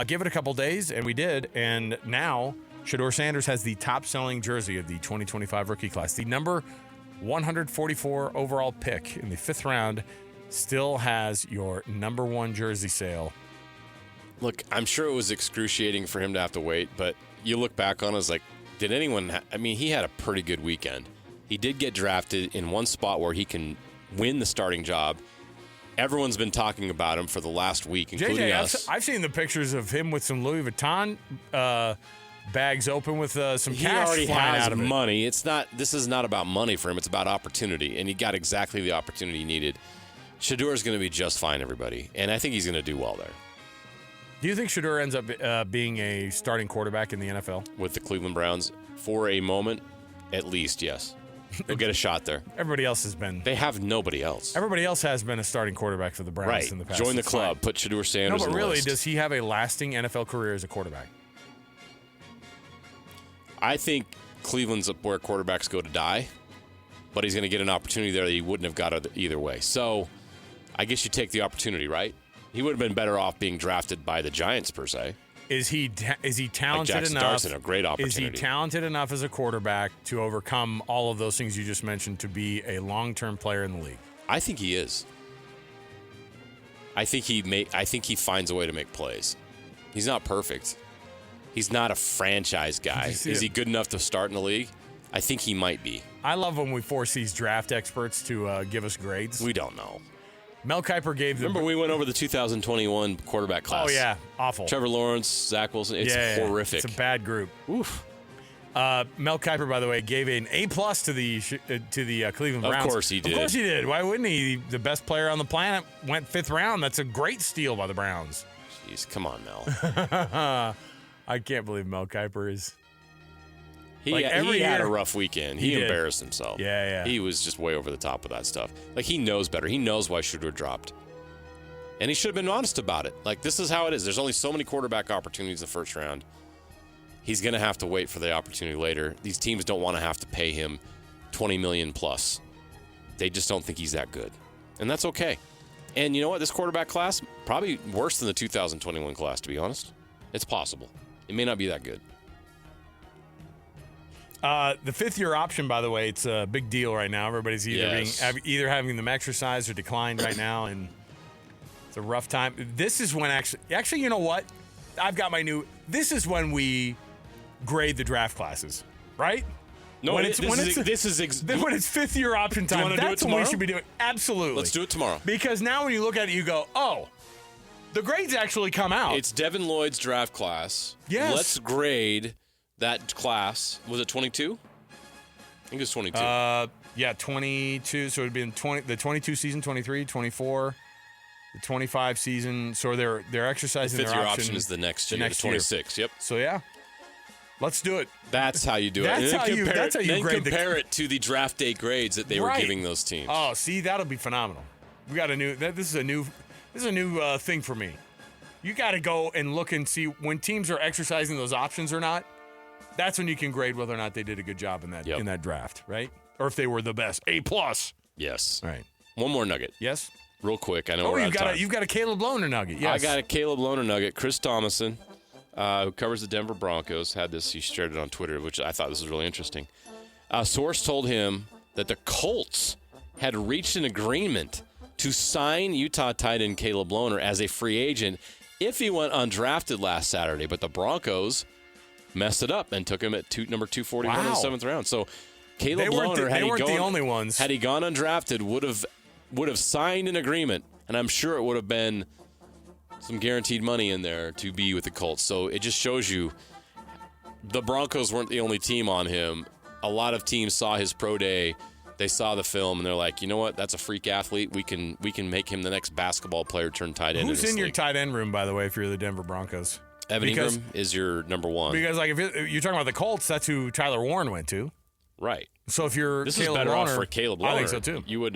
Give it a couple days, and we did. And now Shedeur Sanders has the top-selling jersey of the 2025 rookie class. The number 144 overall pick in the 5th round still has your number one jersey sale. Look, I'm sure it was excruciating for him to have to wait, but you look back on it, it's like, did anyone he had a pretty good weekend. He did get drafted in one spot where he can win the starting job. Everyone's been talking about him for the last week, including us. I've seen the pictures of him with some Louis Vuitton bags open with some he cash already flying has out of it. money. This is not about money for him. It's about opportunity, and he got exactly the opportunity he needed. Shedeur is going to be just fine, everybody, and I think he's going to do well there. Do you think Shedeur ends up being a starting quarterback in the NFL? With the Cleveland Browns, for a moment, at least, yes. He'll get a shot there. Everybody else has been. They have nobody else. Everybody else has been a starting quarterback for the Browns in the past. Join the club. Put Shedeur Sanders on the list. No, but really, list. does he have a lasting NFL career as a quarterback? I think Cleveland's where quarterbacks go to die, but he's going to get an opportunity there that he wouldn't have got either way. So I guess you take the opportunity, right? He would have been better off being drafted by the Giants, per se. Is he talented like Jackson enough? Darson, a great opportunity. Is he talented enough as a quarterback to overcome all of those things you just mentioned to be a long-term player in the league? I think he is. I think he finds a way to make plays. He's not perfect. He's not a franchise guy. Is he good enough to start in the league? I think he might be. I love when we force these draft experts to give us grades. We don't know. Mel Kiper gave Remember we went over the 2021 quarterback class. Oh, yeah. Awful. Trevor Lawrence, Zach Wilson. It's horrific. It's a bad group. Oof. Mel Kiper, by the way, gave an A+ to the Cleveland Browns. Of course he did. Of course he did. Why wouldn't he? The best player on the planet went 5th round. That's a great steal by the Browns. Jeez, come on, Mel. I can't believe Mel Kiper is... He had a rough weekend. He embarrassed himself. Yeah. He was just way over the top with that stuff. Like, he knows better. He knows why Shedeur dropped. And he should have been honest about it. Like, this is how it is. There's only so many quarterback opportunities in the first round. He's going to have to wait for the opportunity later. These teams don't want to have to pay him $20 million plus. They just don't think he's that good. And that's okay. And you know what? This quarterback class, probably worse than the 2021 class, to be honest. It's possible. It may not be that good. The 5th-year option, by the way, it's a big deal right now. Everybody's either having them exercised or declined right now, and it's a rough time. This is when actually, you know what? I've got my new. This is when we grade the draft classes, right? No, when this is 5th-year option time. That's when we should be doing. Absolutely. Let's do it tomorrow. Because now when you look at it, you go, oh, The grades actually come out. It's Devin Lloyd's draft class. Yes. Let's grade that class. Was it 22? I think it was 22. Yeah, 22. So it would be in the 22 season, 23, 24, the 25 season. So they're exercising the their fifth-year option. option is the next year, the 26. Yep. So yeah, let's do it. That's how you do it. That's And how you grade compare it to the draft day grades that they were Right. giving those teams. Oh, see, that'll be phenomenal. We got a new. This is a new thing for me. You got to go and look and see when teams are exercising those options or not. That's when you can grade whether or not they did a good job in that draft, right? Or if they were the best, A+. Yes. All right. One more nugget. Yes. Real quick. I know we're out of time. You've got a Caleb Lohner nugget. Yes. I got a Caleb Lohner nugget. Chris Thomason, who covers the Denver Broncos, had this. He shared it on Twitter, which I thought this was really interesting. A source told him that the Colts had reached an agreement to sign Utah tight end Caleb Lohner as a free agent if he went undrafted last Saturday, but the Broncos messed it up and took him at number 241 in the 7th round. So Caleb Lohner, they weren't the only ones. Had he gone undrafted, would have signed an agreement, and I'm sure it would have been some guaranteed money in there to be with the Colts. So it just shows you the Broncos weren't the only team on him. A lot of teams saw his pro day. They saw the film and they're like, you know what? That's a freak athlete. We can make him the next basketball player turned tight end. Who's in your tight end room, by the way, if you're the Denver Broncos? Evan Ingram is your number one. Because like if you're talking about the Colts, that's who Tyler Warren went to. Right. So if you're this Caleb is better Lohner, off for Caleb Lohner. I think so too. You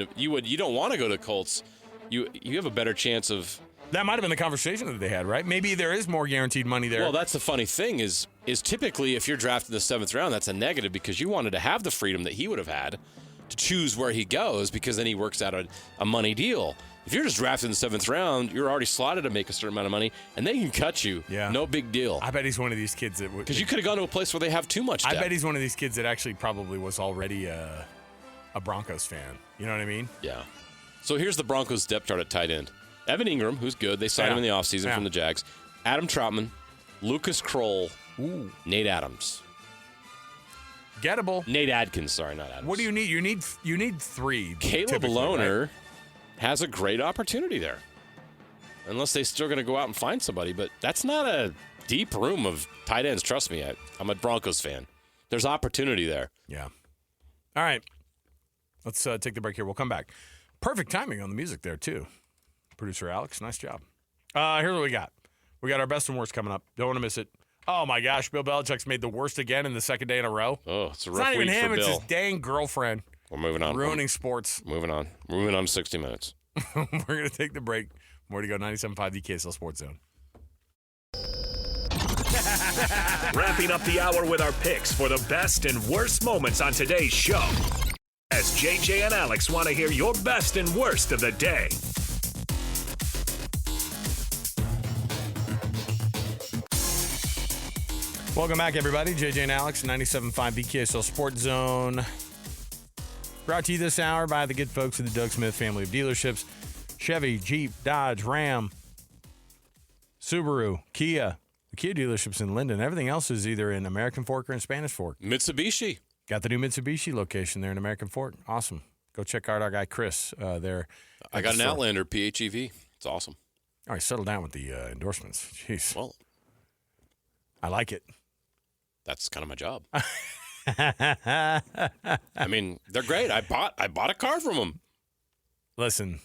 don't want to go to Colts. You have a better chance of. That might have been the conversation that they had, right? Maybe there is more guaranteed money there. Well, that's the funny thing is typically if you're drafted in the 7th round, that's a negative because you wanted to have the freedom that he would have had to choose where he goes because then he works out a money deal. If you're just drafted in the 7th round, you're already slotted to make a certain amount of money, and they can cut you. Yeah. No big deal. I bet he's one of these kids that would. Because you could have gone to a place where they have too much depth. I bet he's one of these kids that actually probably was already a Broncos fan. You know what I mean? Yeah. So here's the Broncos depth chart at tight end. Evan Ingram, who's good. They signed him in the offseason from the Jags. Adam Troutman, Lucas Kroll, Nate Adams. Gettable. Nate Adkins, sorry, not Adams. What do you need? You need 3. Caleb Lohner has a great opportunity there. Unless they're still going to go out and find somebody. But that's not a deep room of tight ends. Trust me, I'm a Broncos fan. There's opportunity there. Yeah. All right. Let's take the break here. We'll come back. Perfect timing on the music there, too. Producer Alex, nice job. Here's what we got. We got our best and worst coming up. Don't want to miss it. Oh, my gosh. Bill Belichick's made the worst again in the second day in a row. Oh, it's a rough It's not even week him. for It's Bill. his dang girlfriend. We're moving on. Ruining sports. Moving on. We're moving on to 60 Minutes. We're going to take the break. More to go. 97.5 the KSL Sports Zone. Wrapping up the hour with our picks for the best and worst moments on today's show. As JJ and Alex want to hear your best and worst of the day. Welcome back, everybody. JJ and Alex, 97.5 BKSL Sports Zone. Brought to you this hour by the good folks of the Doug Smith family of dealerships. Chevy, Jeep, Dodge, Ram, Subaru, Kia. The Kia dealerships in Linden. Everything else is either in American Fork or in Spanish Fork. Mitsubishi. Got the new Mitsubishi location there in American Fork. Awesome. Go check out our guy Chris there. I got an Outlander PHEV. It's awesome. All right, settle down with the endorsements. Jeez. Well, I like it. That's kind of my job. I mean, they're great. I bought a car from them. Listen,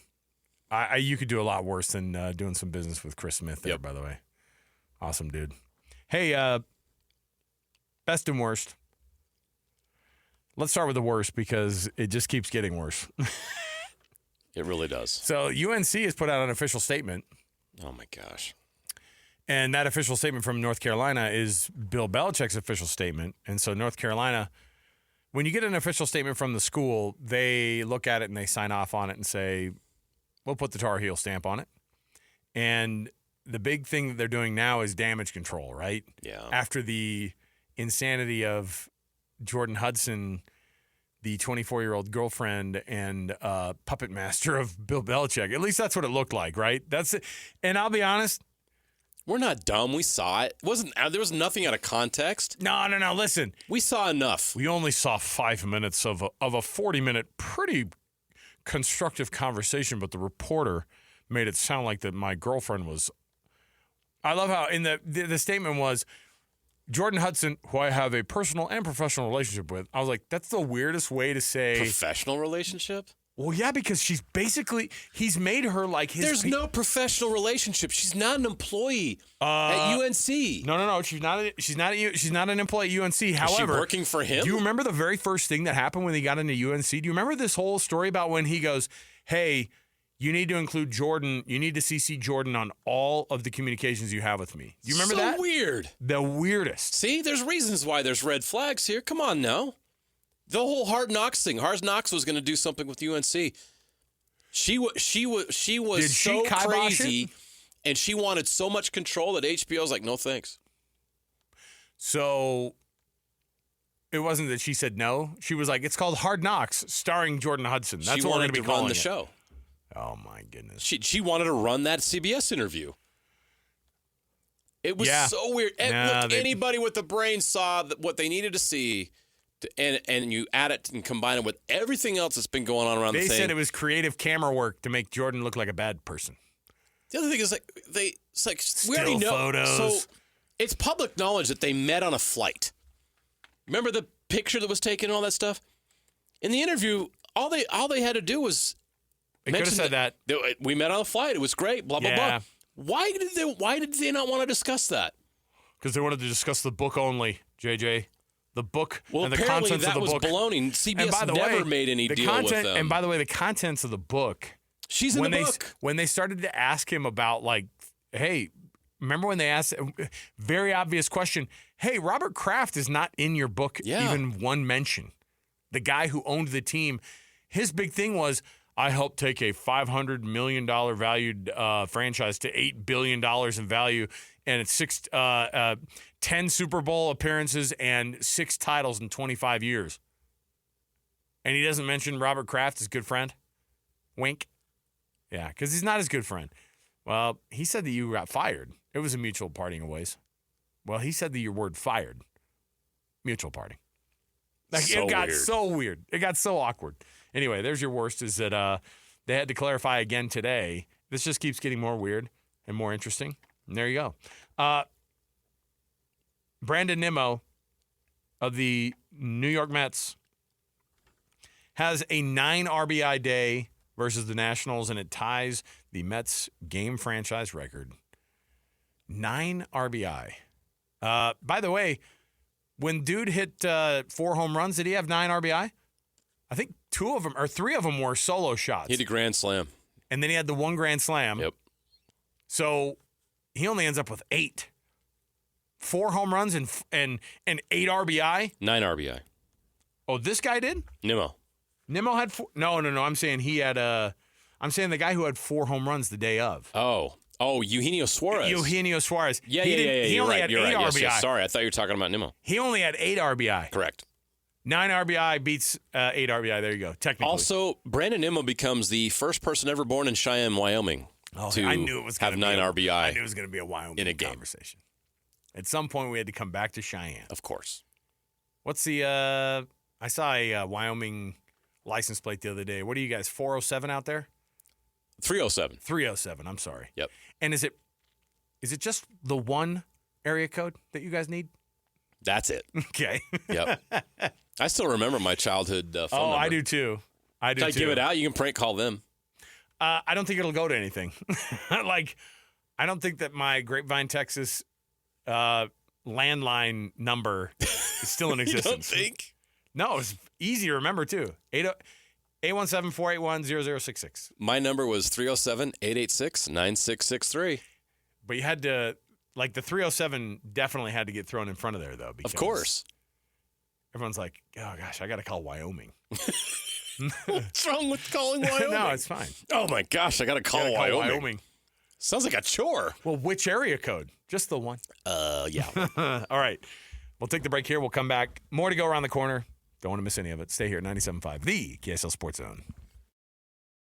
you could do a lot worse than doing some business with Chris Smith there, by the way. Awesome, dude. Hey, best and worst. Let's start with the worst because it just keeps getting worse. It really does. So UNC has put out an official statement. Oh, my gosh. And that official statement from North Carolina is Bill Belichick's official statement. And so North Carolina, when you get an official statement from the school, they look at it and they sign off on it and say, we'll put the Tar Heel stamp on it. And the big thing that they're doing now is damage control, right? Yeah. After the insanity of Jordan Hudson, the 24-year-old girlfriend and puppet master of Bill Belichick. At least that's what it looked like, right? That's it. And I'll be honest. We're not dumb. We saw it. There was nothing out of context. No. Listen. We saw enough. We only saw 5 minutes of a 40-minute pretty constructive conversation, but the reporter made it sound like that my girlfriend was. I love how in the statement was, Jordan Hudson, who I have a personal and professional relationship with. I was like, that's the weirdest way to say. Professional relationship? Well, yeah, because he's made her like his. There's no professional relationship. She's not an employee at UNC. No. She's not an employee at UNC. However, is she working for him? Do you remember the very first thing that happened when he got into UNC? Do you remember this whole story about when he goes, hey, you need to include Jordan. You need to CC Jordan on all of the communications you have with me. Do you remember that? So weird. The weirdest. See, there's reasons why there's red flags here. Come on now. The whole Hard Knocks thing. Hard Knocks was going to do something with UNC. She was so crazy, and she wanted so much control that HBO was like, no thanks. So it wasn't that she said no. She was like, it's called Hard Knocks, starring Jordan Hudson. That's what we're going to be calling run the it. show. Oh my goodness. She wanted to run that CBS interview. It was so weird. Anybody with a brain saw what they needed to see. And you add it and combine it with everything else that's been going on around the thing. They said it was creative camera work to make Jordan look like a bad person. The other thing is it's like we Still already know. photos. So it's public knowledge that they met on a flight. Remember the picture that was taken and all that stuff? In the interview, all they had to do was they could have said that we met on a flight. It was great. Blah blah blah. Why did they not want to discuss that? Because they wanted to discuss the book only, JJ. The book and the apparently contents of the book. That was baloney. CBS never made any deal with them. And by the way, the contents of the book. She's in the book. When they started to ask him about, like, hey, remember when they asked, very obvious question, hey, Robert Kraft is not in your book, even one mention. The guy who owned the team, his big thing was, I helped take a $500 million valued franchise to $8 billion in value, and it's 10 Super Bowl appearances and 6 titles in 25 years. And he doesn't mention Robert Kraft, his good friend? Wink. Yeah, because he's not his good friend. Well, he said that you got fired. It was a mutual parting of ways. Well, he said that your word fired. Mutual parting. Like, it got so weird. It got so awkward. Anyway, there's your worst, is that they had to clarify again today. This just keeps getting more weird and more interesting. And there you go. Brandon Nimmo of the New York Mets has a 9 RBI day versus the Nationals, and it ties the Mets game franchise record. 9 RBI. By the way, when dude hit 4 home runs, did he have 9 RBI? I think 2 of them or 3 of them were solo shots. He had a grand slam. And then he had the 1 grand slam. Yep. So he only ends up with 8. 4 home runs and 8 RBI? 9 RBI. Oh, this guy did? Nimmo had 4. No. I'm saying he had I'm saying the guy who had 4 home runs the day of. Oh, Eugenio Suarez. Yeah. He only had 8 RBI. Yes. Sorry, I thought you were talking about Nimmo. He only had 8 RBI. Correct. 9 RBI beats 8 RBI. There you go. Technically. Also, Brandon Nimmo becomes the first person ever born in Cheyenne, Wyoming, to I knew it was have 9 RBI. I knew it was going to be a Wyoming in a game. Conversation. At some point, we had to come back to Cheyenne. Of course. What's the? I saw a Wyoming license plate the other day. What are you guys? 407 out there? 307. 307. I'm sorry. Yep. And is it just the one area code that you guys need? That's it. Okay. Yep. I still remember my childhood phone number. I do too. I give it out? You can prank call them. I don't think it'll go to anything. Like, I don't think that my Grapevine, Texas landline number is still in existence. You don't think? No, it's easy to remember too. 817-481-0066. My number was 307-886-9663. But you had to, like, the 307 definitely had to get thrown in front of there, though. Of course. Everyone's like, oh, gosh, I got to call Wyoming. What's wrong with calling Wyoming? No, it's fine. Oh, my gosh, I got to call Wyoming. Sounds like a chore. Well, which area code? Just the one. Yeah. All right. We'll take the break here. We'll come back. More to go around the corner. Don't want to miss any of it. Stay here at 97.5, the KSL Sports Zone.